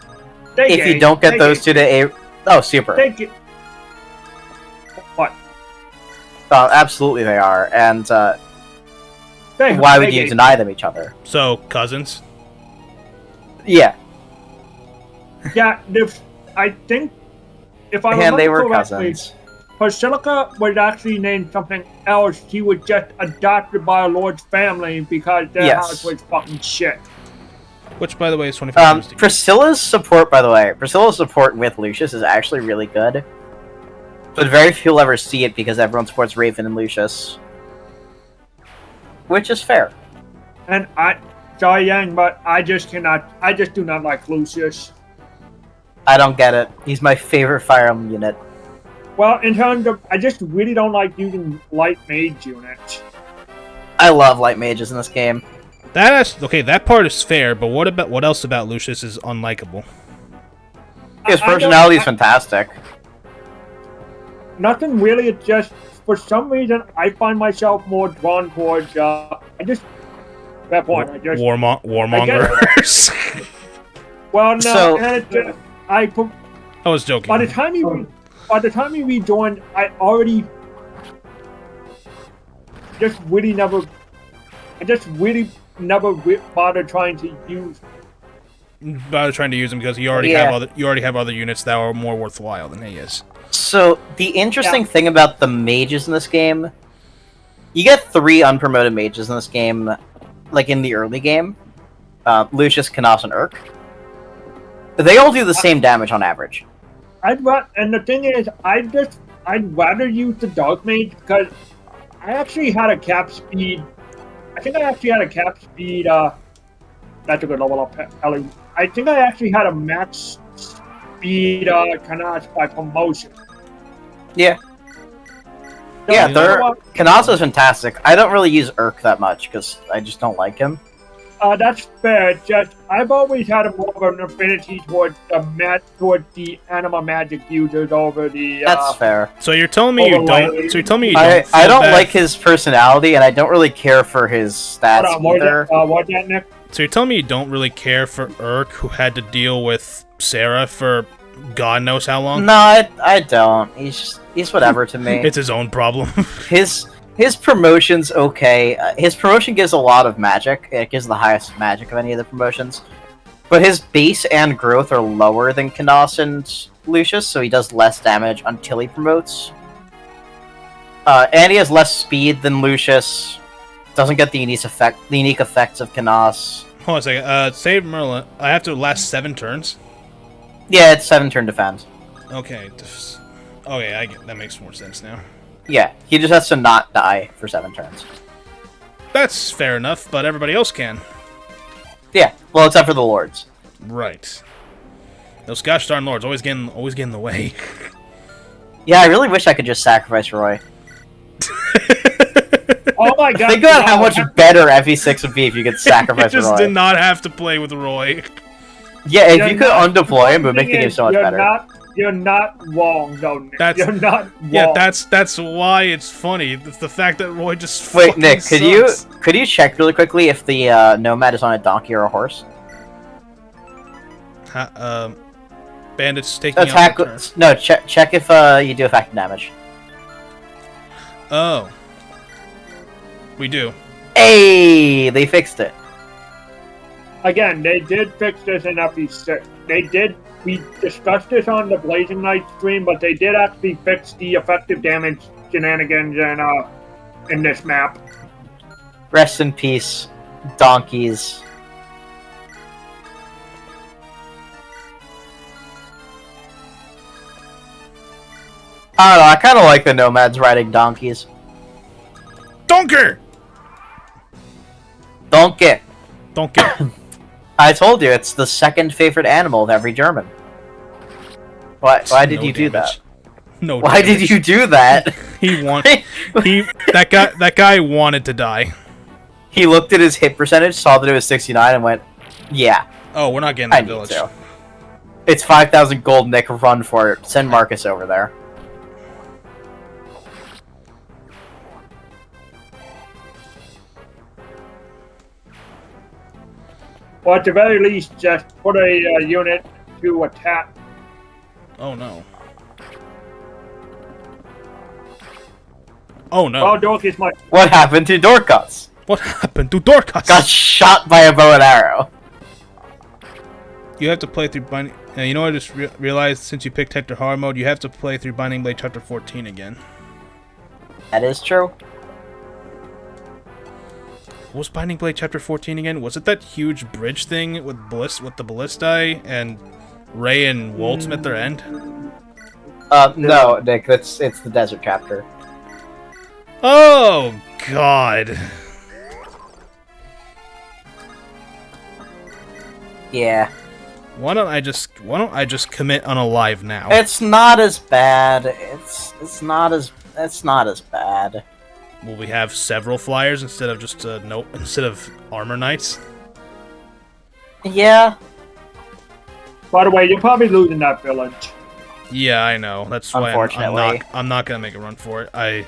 if you don't get those two to A, oh, super. What? Absolutely, they are, and why would you deny them each other? So, cousins? Yeah. Yeah, I think if I And remember they were correctly, cousins. Priscilla was actually named something else. She was just adopted by a lord's family because their house was fucking shit. Which, by the way, is 25 Priscilla's support, by the way, Priscilla's support with Lucius is actually really good. But very few will ever see it because everyone supports Raven and Lucius. Which is fair. And sorry, Yang, but I just do not like Lucius. I don't get it. He's my favorite Fire Emblem unit. Well, in terms of, I just really don't like using light mage units. I love light mages in this game. That part is fair, but what else about Lucius is unlikable? His personality is fantastic. Nothing really, it's just, for some reason, I find myself more drawn towards, Warmongers. Well, no, So- and it just, I was joking. by the time you rejoined, I already just really never bothered trying to use. About trying to use him because you already have other units that are more worthwhile than he is. So, the interesting thing about the mages in this game, you get 3 unpromoted mages in this game, like in the early game. Lucius, Canas, and Urk. They all do the same damage on average. And the thing is, I'd rather use the Dark Mage because I actually had a cap speed. I think I actually had a cap speed. That's a good level up, Ellie. I think I actually had a max speed Canas by promotion. Yeah. So, Yeah, you know what? Canas is fantastic. I don't really use Urk that much because I just don't like him. That's fair. Just I've always had a more of an affinity towards the anima magic users over the. That's fair. So you're telling me you don't. So you're telling me you don't. I don't feel bad- like his personality, and I don't really care for his stats either. What's that, Nick? So you're telling me you don't really care for Urk, who had to deal with Sarah for God knows how long? No, I don't. He's whatever to me. It's his own problem. His promotion's okay. His promotion gives a lot of magic. It gives the highest magic of any of the promotions. But his base and growth are lower than Canas and Lucius, so he does less damage until he promotes. And he has less speed than Lucius. Doesn't get the unique effects of Canas. Hold on a second. Save Merlin. I have to last 7 turns? Yeah, it's 7-turn defense. Okay. Okay, that makes more sense now. Yeah, he just has to not die for 7 turns. That's fair enough, but everybody else can. Yeah, well, except for the lords. Right. Those gosh darn lords always get in the way. Yeah, I really wish I could just sacrifice Roy. Oh my god! Think about how much better FE6 would be if you could sacrifice You just Roy. did not have to play with Roy. Yeah, if you could undeploy him, it would make the game so much better. You're not wrong, though, Nick. You're not wrong. Yeah, that's why it's funny. It's the fact that Roy just Wait, Nick, sucks. could you check really quickly if the nomad is on a donkey or a horse? Bandits taking Attack. out their turn. No, check if you do effective damage. Oh. We do. Hey, they fixed it. Again, they did fix this in FE6. They did. We discussed this on the Blazing Knight stream, but they did actually fix the effective damage shenanigans in this map. Rest in peace, donkeys. I don't know, I kind of like the nomads riding donkeys. Donker! Donkey! Donker. I told you, it's the second favorite animal of every German. Why did No you do that? damage. No Why damage. did you do that? That guy wanted to die. He looked at his hit percentage, saw that it was 69, and went, yeah, Oh, we're not getting I the need village. to. It's 5,000 gold, Nick, run for it. Send Marcus over there. Or at the very least, just put a unit to attack. Oh no. Oh no. Well, Dorcas might. What happened to Dorcas? What happened to Dorcas? Got shot by a bow and arrow. You have to play through Binding... you know what I just realized? Since you picked Hector Hard Mode, you have to play through Binding Blade Chapter 14 again. That is true. What was Binding Blade Chapter 14 again? Was it that huge bridge thing with the Ballistae and Ray and Waltz at their end? No, Nick, it's the desert chapter. Oh God! Yeah. Why don't I just commit unalive now? It's not as bad. It's not as bad. Will we have several flyers instead of just instead of armor knights? Yeah. By the way, you're probably losing that village. Yeah, I know. That's why Unfortunately. I'm not gonna make a run for it. I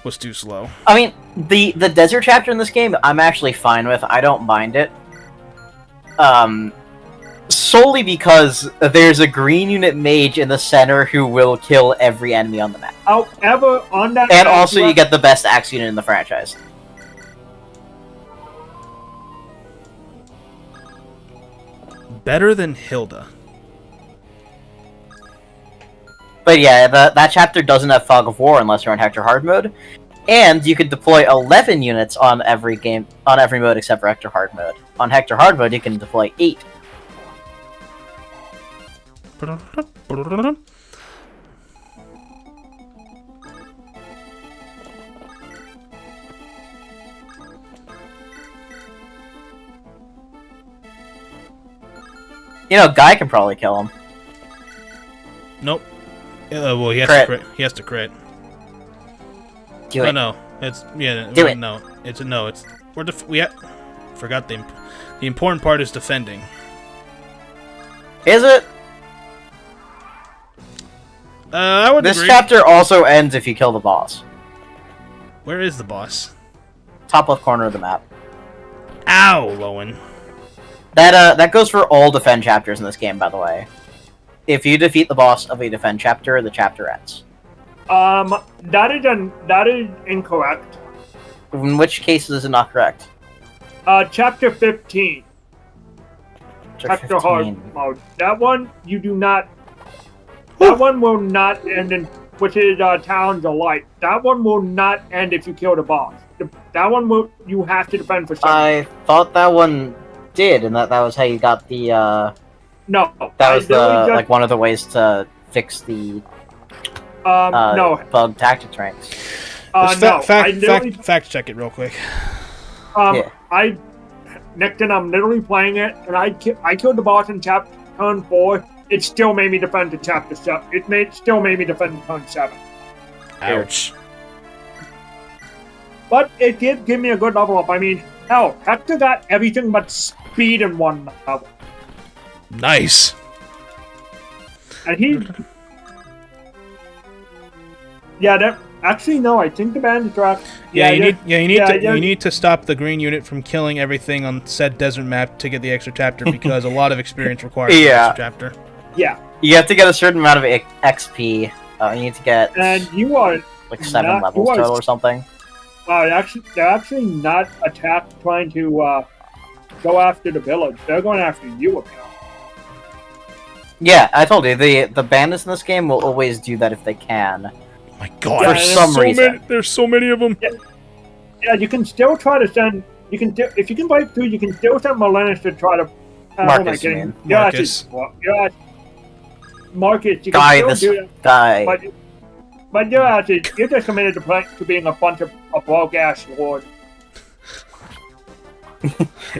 was too slow. I mean, the desert chapter in this game, I'm actually fine with. I don't mind it. Solely because there's a green unit mage in the center who will kill every enemy on the map. However, on that. And also, you get the best axe unit in the franchise. Better than Hilda. But yeah, that chapter doesn't have Fog of War unless you're on Hector Hard Mode. And you can deploy 11 units on every mode except for Hector Hard Mode. On Hector Hard Mode, you can deploy 8. You know, Guy can probably kill him. Nope. Well, he has Crit. to crit. He has to crit. Do it. No. It's Do it. No, it's forgot the important part is defending. Is it? I would This agree. chapter also ends if you kill the boss. Where is the boss? Top left corner of the map. Ow, Lowen. That goes for all defend chapters in this game, by the way. If you defeat the boss of a defend chapter, the chapter ends. That is incorrect. In which case is it not correct? Chapter 15. Chapter Hector Hard 15. Mode. That one you do not. That one will not end in, which is Towns of Light. That one will not end if you kill the boss. That one will you have to defend for 7. I thought that one did, and that was how you got the No. that was just, like one of the ways to fix the no. bug tactics ranks. Just No. I literally, fact check it real quick. Yeah. Necton, I'm literally playing it, and I killed the boss in chapter turn 4. It still made me defend to chapter 7. Still made me defend to turn 7. Ouch. But it did give me a good level up. I mean, hell, Hector got everything but speed in one level. Nice. And he... Yeah, that... Actually, no, I think the bandits are... You need to stop the green unit from killing everything on said desert map to get the extra chapter because a lot of experience required for the Yeah. extra chapter. Yeah. You have to get a certain amount of XP. You need to get And you are... like 7 not- levels you are- total or something. they're actually not attacked trying to go after the village. They're going after you, apparently. Yeah, I told you, the bandits in this game will always do that if they can. Oh my God. Yeah, For some reason. There's so many of them. Yeah, you can still try to send... if you can break through, you can still send Melenis to try to... Marcus, you mean. Marcus. Marcus, you can Guy, still this do that. guy. But But you're just committed to being a bunch of a broke ass lord.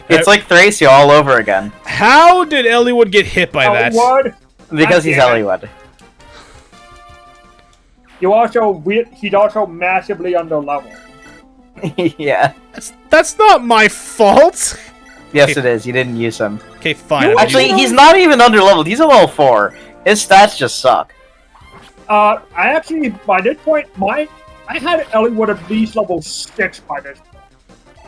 It's like Thracia all over again. How did Eliwood get hit by that? Lord, Because he's Eliwood. He's also massively under level. Yeah. That's not my fault. Yes, it is. You didn't use him. Okay, fine. Actually, he's not even under leveled. He's a level 4. His stats just suck. I actually, by this point, I had Eliwood at least level 6 by this point.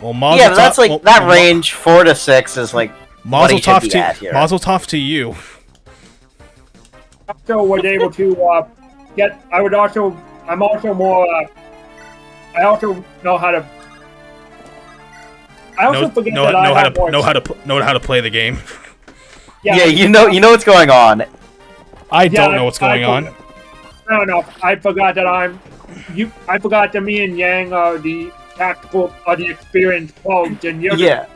Well, Mazel Yeah, but that's tov- like that range 4 to 6 is like what he should Mazel be tov at to here. Mazel tov to you. So was able to get. I'm also more. I also know how to. I also forget that I have more. Know how to play the game. Yeah, you know what's going on. I don't know what's going on. No, I forgot that I forgot that me and Yang are the tactical, or the experienced pros, and you're the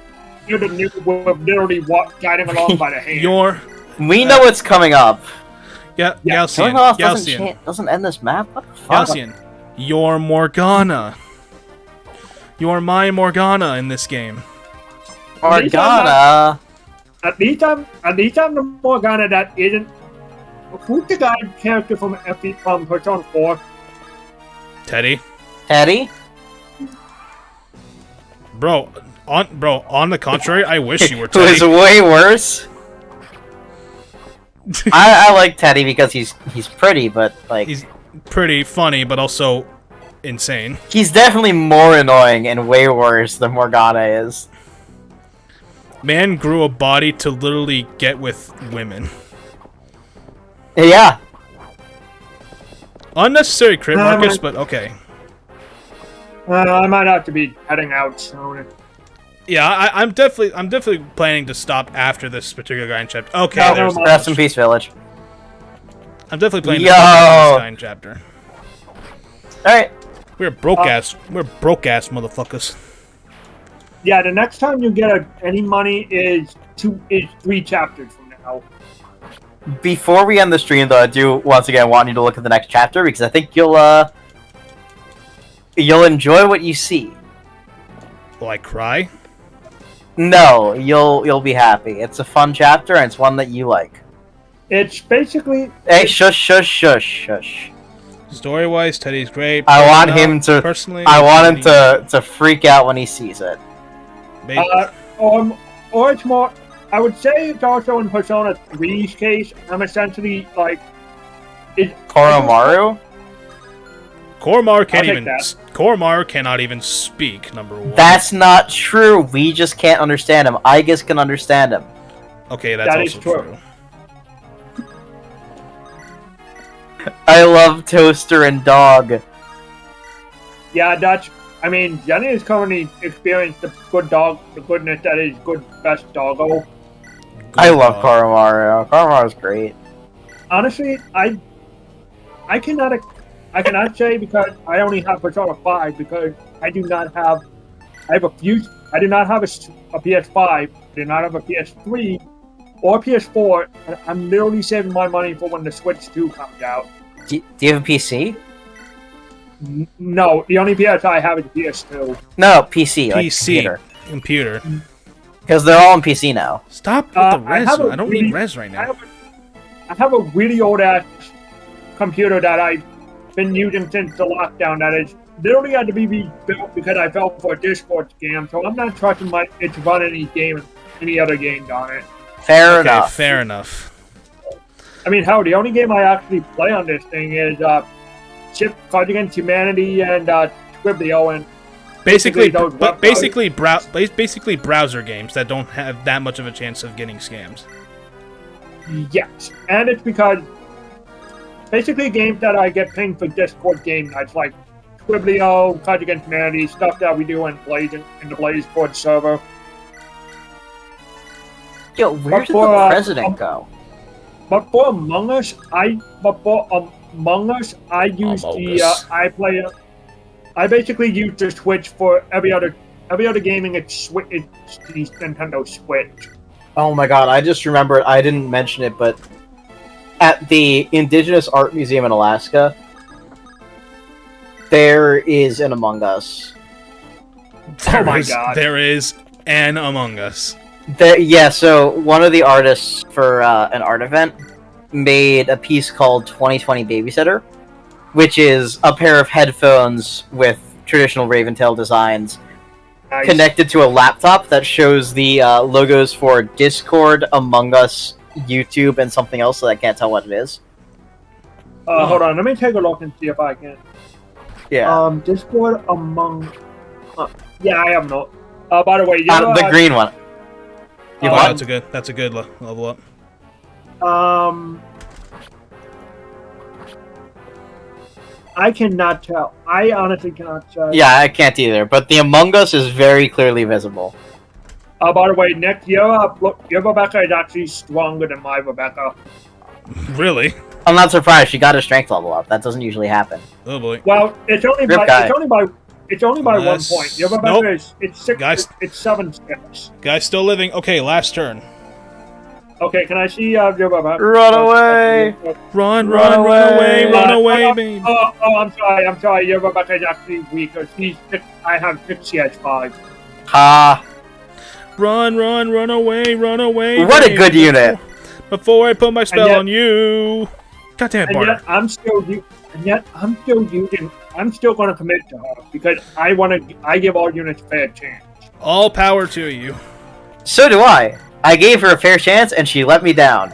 noob with literally guiding along by the hand. We know what's coming up. Yeah, Killing Galcian. off Galcian. doesn't end this map. What the fuck? Galcian. You're Morgana. You are my Morgana in this game. Morgana. At least I'm the Morgana that isn't. Who's the guy character from Persona 4? Teddy. Teddy? Bro, on the contrary, I wish you were Who Teddy. is way worse. I like Teddy because he's pretty, but like He's pretty funny, but also insane. he's definitely more annoying and way worse than Morgana is. Man grew a body to literally get with women. Yeah. Unnecessary crit markers, but okay. I might have to be heading out soon. Yeah, I'm definitely planning to stop after this particular guy in chapter. Okay, No, there's. no, Rest in peace, Village. I'm definitely planning to Yo! stop after this guy in chapter. Alright. We're broke ass motherfuckers. Yeah, the next time you get any money is 3 chapters from now. Before we end the stream, though, I do once again want you to look at the next chapter because I think you'll enjoy what you see. Will I cry? No, you'll be happy. It's a fun chapter and it's one that you like. It's basically. Hey, shush, shush, shush, shush. Story-wise, Teddy's great. I want him to. Personally, I want him to freak out when he sees it. Or it's more. I would say it's also in Persona 3's case. I'm essentially like. Koromaru? Koromaru cannot even speak. Number one. That's not true. We just can't understand him. Aigis can understand him. Okay, that's That also is true. true. I love Toaster and Dog. Yeah, I mean, Jenny has currently experienced the goodness that is good best doggo. I love Koromaru. Koromaru's great. Honestly, I cannot say because I only have Persona 5 because I do not have. I do not have a PS5. I do not have a PS3 or PS4. And I'm literally saving my money for when the Switch 2 comes out. Do you have a PC? No, the only PS I have is PS2. No, PC. Like PC. computer. Computer. Because they're all on PC now. Stop with the res. I I don't need res right now. I have a really old ass computer that I've been using since the lockdown that is literally had to be rebuilt because I fell for a Discord scam, so I'm not trusting it to run any other games on it. Fair enough. Fair enough. I mean, hell, the only game I actually play on this thing is Cards Against Humanity and Squiblio, and Basically those basically browser games that don't have that much of a chance of getting scams. yes, and it's because basically games that I get pinged for Discord game nights, like Squiblio, Cards Against Humanity, stuff that we do in the Blaze server. Yo, where did the president go? But for Among Us, I use I basically use the Switch for every other gaming. It's the Nintendo Switch. Oh my god, I just remembered, I didn't mention it, but at the Indigenous Art Museum in Alaska, there is an Among Us. There is an Among Us. So one of the artists for an art event made a piece called 2020 Babysitter, which is a pair of headphones with traditional Raventail designs connected to a laptop that shows the logos for Discord, Among Us, YouTube, and something else that I can't tell what it is. Hold on, let me take a look and see if I can. Yeah. Discord Among... yeah, I have no... by the way, the green one. That's a good level up. I cannot tell. I honestly cannot tell. Yeah, I can't either, but the Among Us is very clearly visible. By the way, Nick, your Rebecca is actually stronger than my Rebecca. Really? I'm not surprised. She got her strength level up. That doesn't usually happen. Oh boy. Well, it's only by 1 point. Your Rebecca is it's 6. Guys, it's 7-6. Guy's still living. Okay, last turn. Okay, can I see your Rebecca? Run away! Run away, baby. I'm sorry. Your Rebecca is actually weaker. She's 6. I have 6. She has 5. Ha! Run away. What baby. a good unit! Before I put my spell on you. God damn it, Barter. I'm still going to commit to her because I give all units a fair chance. All power to you. So do I. I gave her a fair chance and she let me down.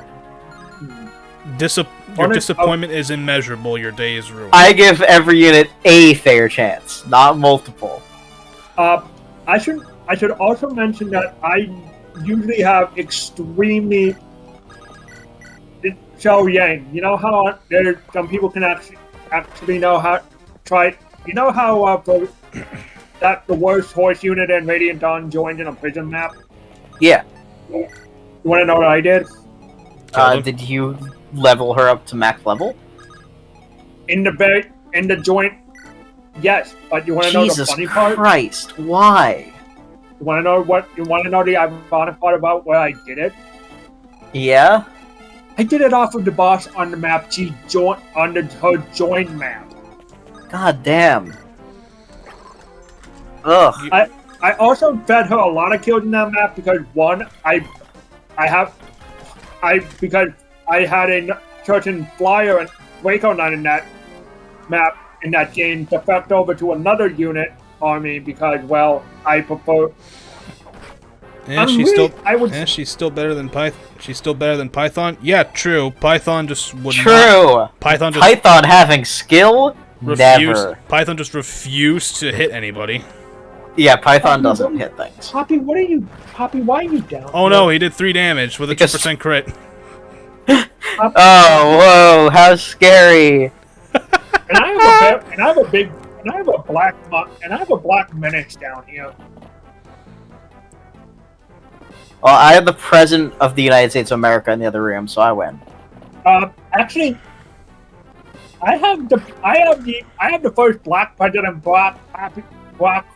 Your disappointment is immeasurable. Your day is ruined. I give every unit a fair chance, not multiple. I should also mention that I usually have extremely Xiao Yang. You know how some people can actually know how try. You know how that the worst horse unit in Radiant Dawn joined in a prison map. Yeah. You want to know what I did? Did you level her up to max level? In the joint, yes. But you want to know the funny part? Jesus Christ! Why? You want to know the ironic part about where I did it? Yeah. I did it off of the boss on the map. She joined on her join map. God damn. Ugh. I also fed her a lot of kills in that map because because I had a certain flyer and Waco Knight in that map in that game defect over to another unit army because I prefer. And she's still better than Python. She's still better than Python. Yeah, true. Python just would not. Python having skill. Never. Python just refused to hit anybody. Yeah, Python doesn't hit things. Poppy, why are you down? Oh no, he did 3 damage with a 2% crit. Oh, whoa, how scary! And I have a black menace down here. Well, I have the president of the United States of America in the other room, so I win. Actually, I have the first black president, black.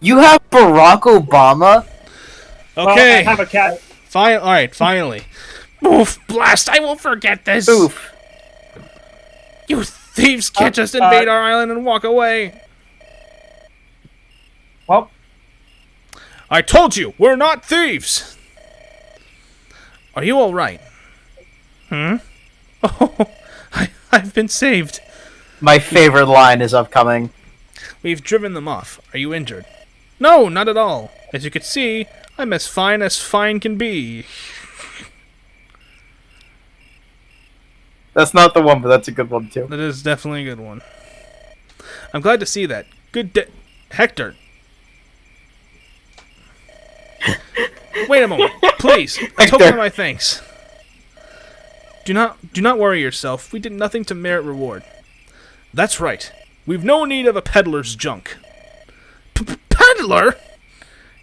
You have Barack Obama? Okay. Well, I have a cat. Alright, finally. Oof, blast, I won't forget this. Oof. You thieves can't just invade our island and walk away. Well, I told you, we're not thieves. Are you alright? Oh, I've been saved. My favorite line is upcoming. We've driven them off. Are you injured? No, not at all. As you can see, I'm as fine can be. That's not the one, but that's a good one, too. That is definitely a good one. I'm glad to see that. Good day. Hector. Wait a moment. Please. A token of my thanks. Do not worry yourself. We did nothing to merit reward. That's right. We've no need of a peddler's junk. Peddler?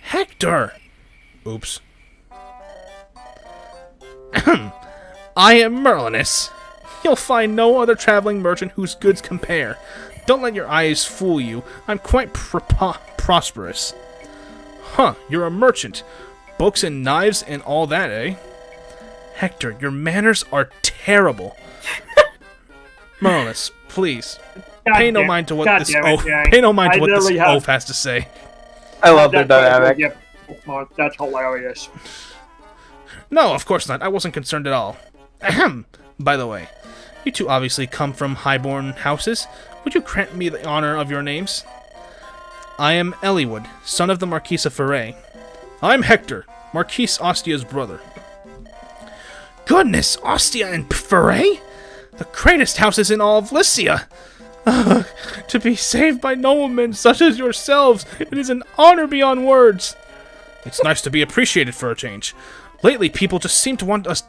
Hector! Oops. I am Merlinus. You'll find no other traveling merchant whose goods compare. Don't let your eyes fool you. I'm quite prosperous. Huh, you're a merchant. Books and knives and all that, eh? Hector, your manners are terrible. Merlinus, please. pay no mind to what God this damn it, oaf. Yang. Pay no mind I to what this literally have- oaf has to say. I love the dynamic. Yep. That's hilarious. No, of course not. I wasn't concerned at all. Ahem. By the way, you two obviously come from highborn houses. Would you grant me the honor of your names? I am Eliwood, son of the Marquis of Foray. I'm Hector, Marquis Ostia's brother. Goodness, Ostia and Foray? The greatest houses in all of Lycia. To be saved by noblemen such as yourselves, it is an honor beyond words. It's nice to be appreciated for a change. Lately, people just seem to want us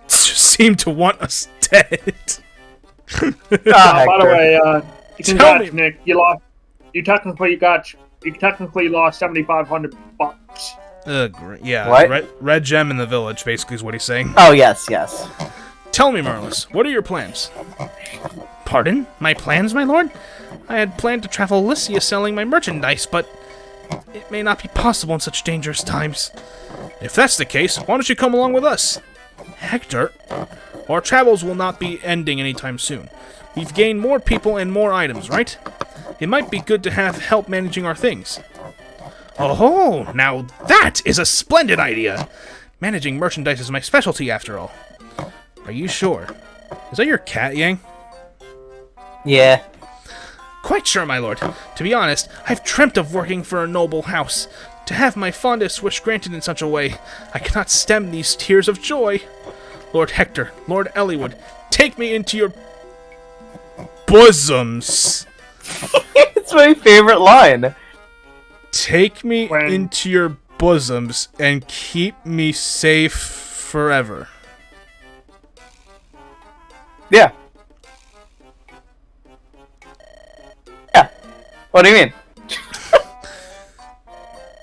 dead. By the way, Tell me. Nick, you technically lost $7,500. Yeah. What? Red gem in the village, basically, is what he's saying. Oh, yes, yes. Tell me, Merlis, what are your plans? Pardon? My plans, my lord? I had planned to travel Lycia selling my merchandise, but it may not be possible in such dangerous times. If that's the case, why don't you come along with us? Hector, our travels will not be ending anytime soon. We've gained more people and more items, right? It might be good to have help managing our things. Oh, now that is a splendid idea! Managing merchandise is my specialty, after all. Are you sure? Is that your cat, Yang? Yeah. Quite sure, my lord. To be honest, I've dreamt of working for a noble house. To have my fondest wish granted in such a way, I cannot stem these tears of joy. Lord Hector, Lord Eliwood, take me into your bosoms. It's my favorite line. Take me When- into your bosoms and keep me safe forever. Yeah. Yeah. What do you mean?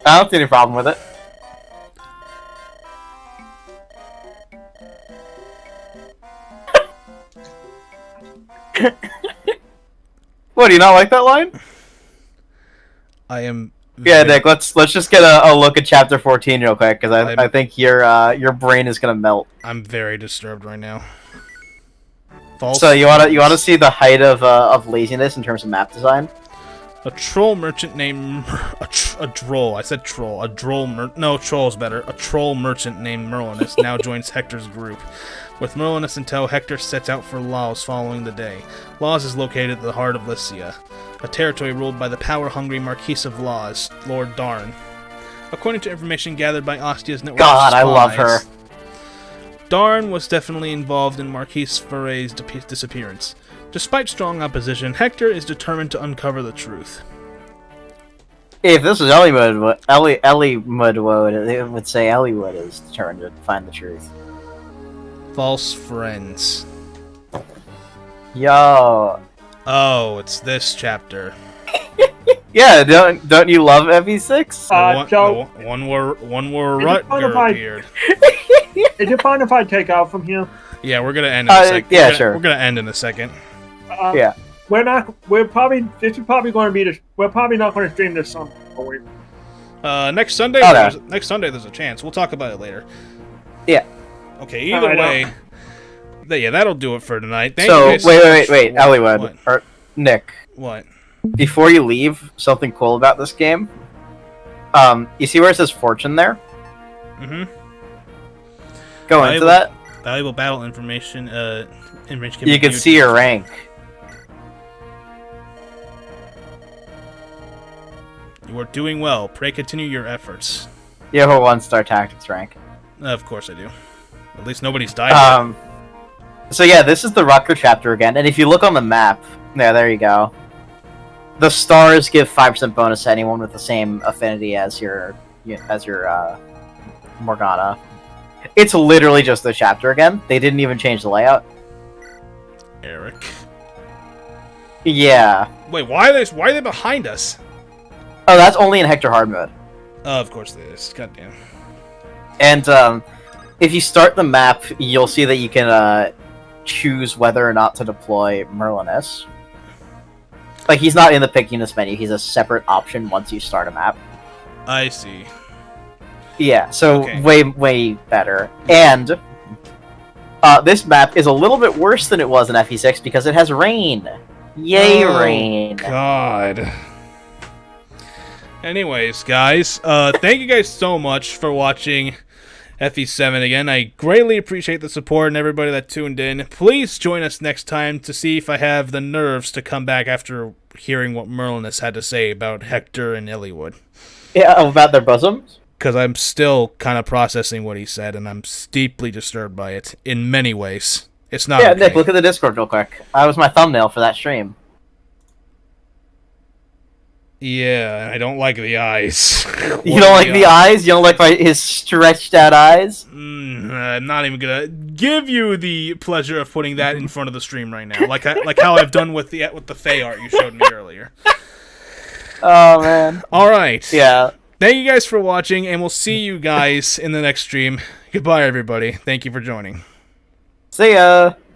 I don't see any problem with it. What, do you not like that line? I am... Yeah, very- Nick, let's just get a look at chapter 14 real quick, because I think your brain is gonna melt. I'm very disturbed right now. False So you wanna see the height of laziness in terms of map design? A troll merchant named... A droll. I said troll. No, troll's better. A troll merchant named Merlinus now joins Hector's group. With Merlinus in tow, Hector sets out for Laos following the day. Laos is located at the heart of Lycia, a territory ruled by the power-hungry Marquis of Laos, Lord Darn. According to information gathered by Ostia's network God, of I love spies, her. Darn was definitely involved in Marquis Foray's disappearance. Despite strong opposition, Hector is determined to uncover the truth. If this was Eliwood, it would say Eliwood is determined to find the truth. False friends. Yo. Oh, it's this chapter. Yeah, don't you love FE6? One more Is it fine if Rutger I- appeared. Is it fine if I take out from here? Yeah, we're gonna end in a second. yeah, sure. We're gonna end in a second. Yeah. We're not probably not going to stream this summer. Next Sunday. Oh, no. Next Sunday, there's a chance. We'll talk about it later. Yeah. Okay. Either way, yeah, that'll do it for tonight. Thank So you guys so much wait, for- Eliwood, What? or Nick. What? Before you leave, something cool about this game. You see where it says fortune there? Mm-hmm. Go into that. Valuable battle information. Information You can see your rank. You are doing well. Pray continue your efforts. You have a 1-star tactics rank. Of course I do. At least nobody's died yet. So yeah, this is the Rutger chapter again, and if you look on the map, there you go. The stars give 5% bonus to anyone with the same affinity as your Morgana. It's literally just the chapter again. They didn't even change the layout. Eric. Yeah. Wait, why are they behind us? Oh, that's only in Hector hard mode. Of course they is. Goddamn. And if you start the map, you'll see that you can choose whether or not to deploy Merlinus. Like, he's not in the pick units menu. He's a separate option once you start a map. I see. Yeah, so Okay. way better. And this map is a little bit worse than it was in FE6 because it has rain. Yay, rain. God. Anyways, guys, thank you guys so much for watching FE7 again. I greatly appreciate the support and everybody that tuned in. Please join us next time to see if I have the nerves to come back after hearing what Merlin has had to say about Hector and Illywood. Yeah, about their bosoms? Because I'm still kind of processing what he said, and I'm deeply disturbed by it in many ways. It's not okay. Nick, look at the Discord real quick. That was my thumbnail for that stream. Yeah, I don't like the eyes. You don't like the eyes? You don't like his stretched out eyes? I'm not even gonna give you the pleasure of putting that in front of the stream right now, like how I've done with the Fae art you showed me earlier. Oh man. All right. Yeah. Thank you guys for watching, and we'll see you guys in the next stream. Goodbye, everybody. Thank you for joining. See ya.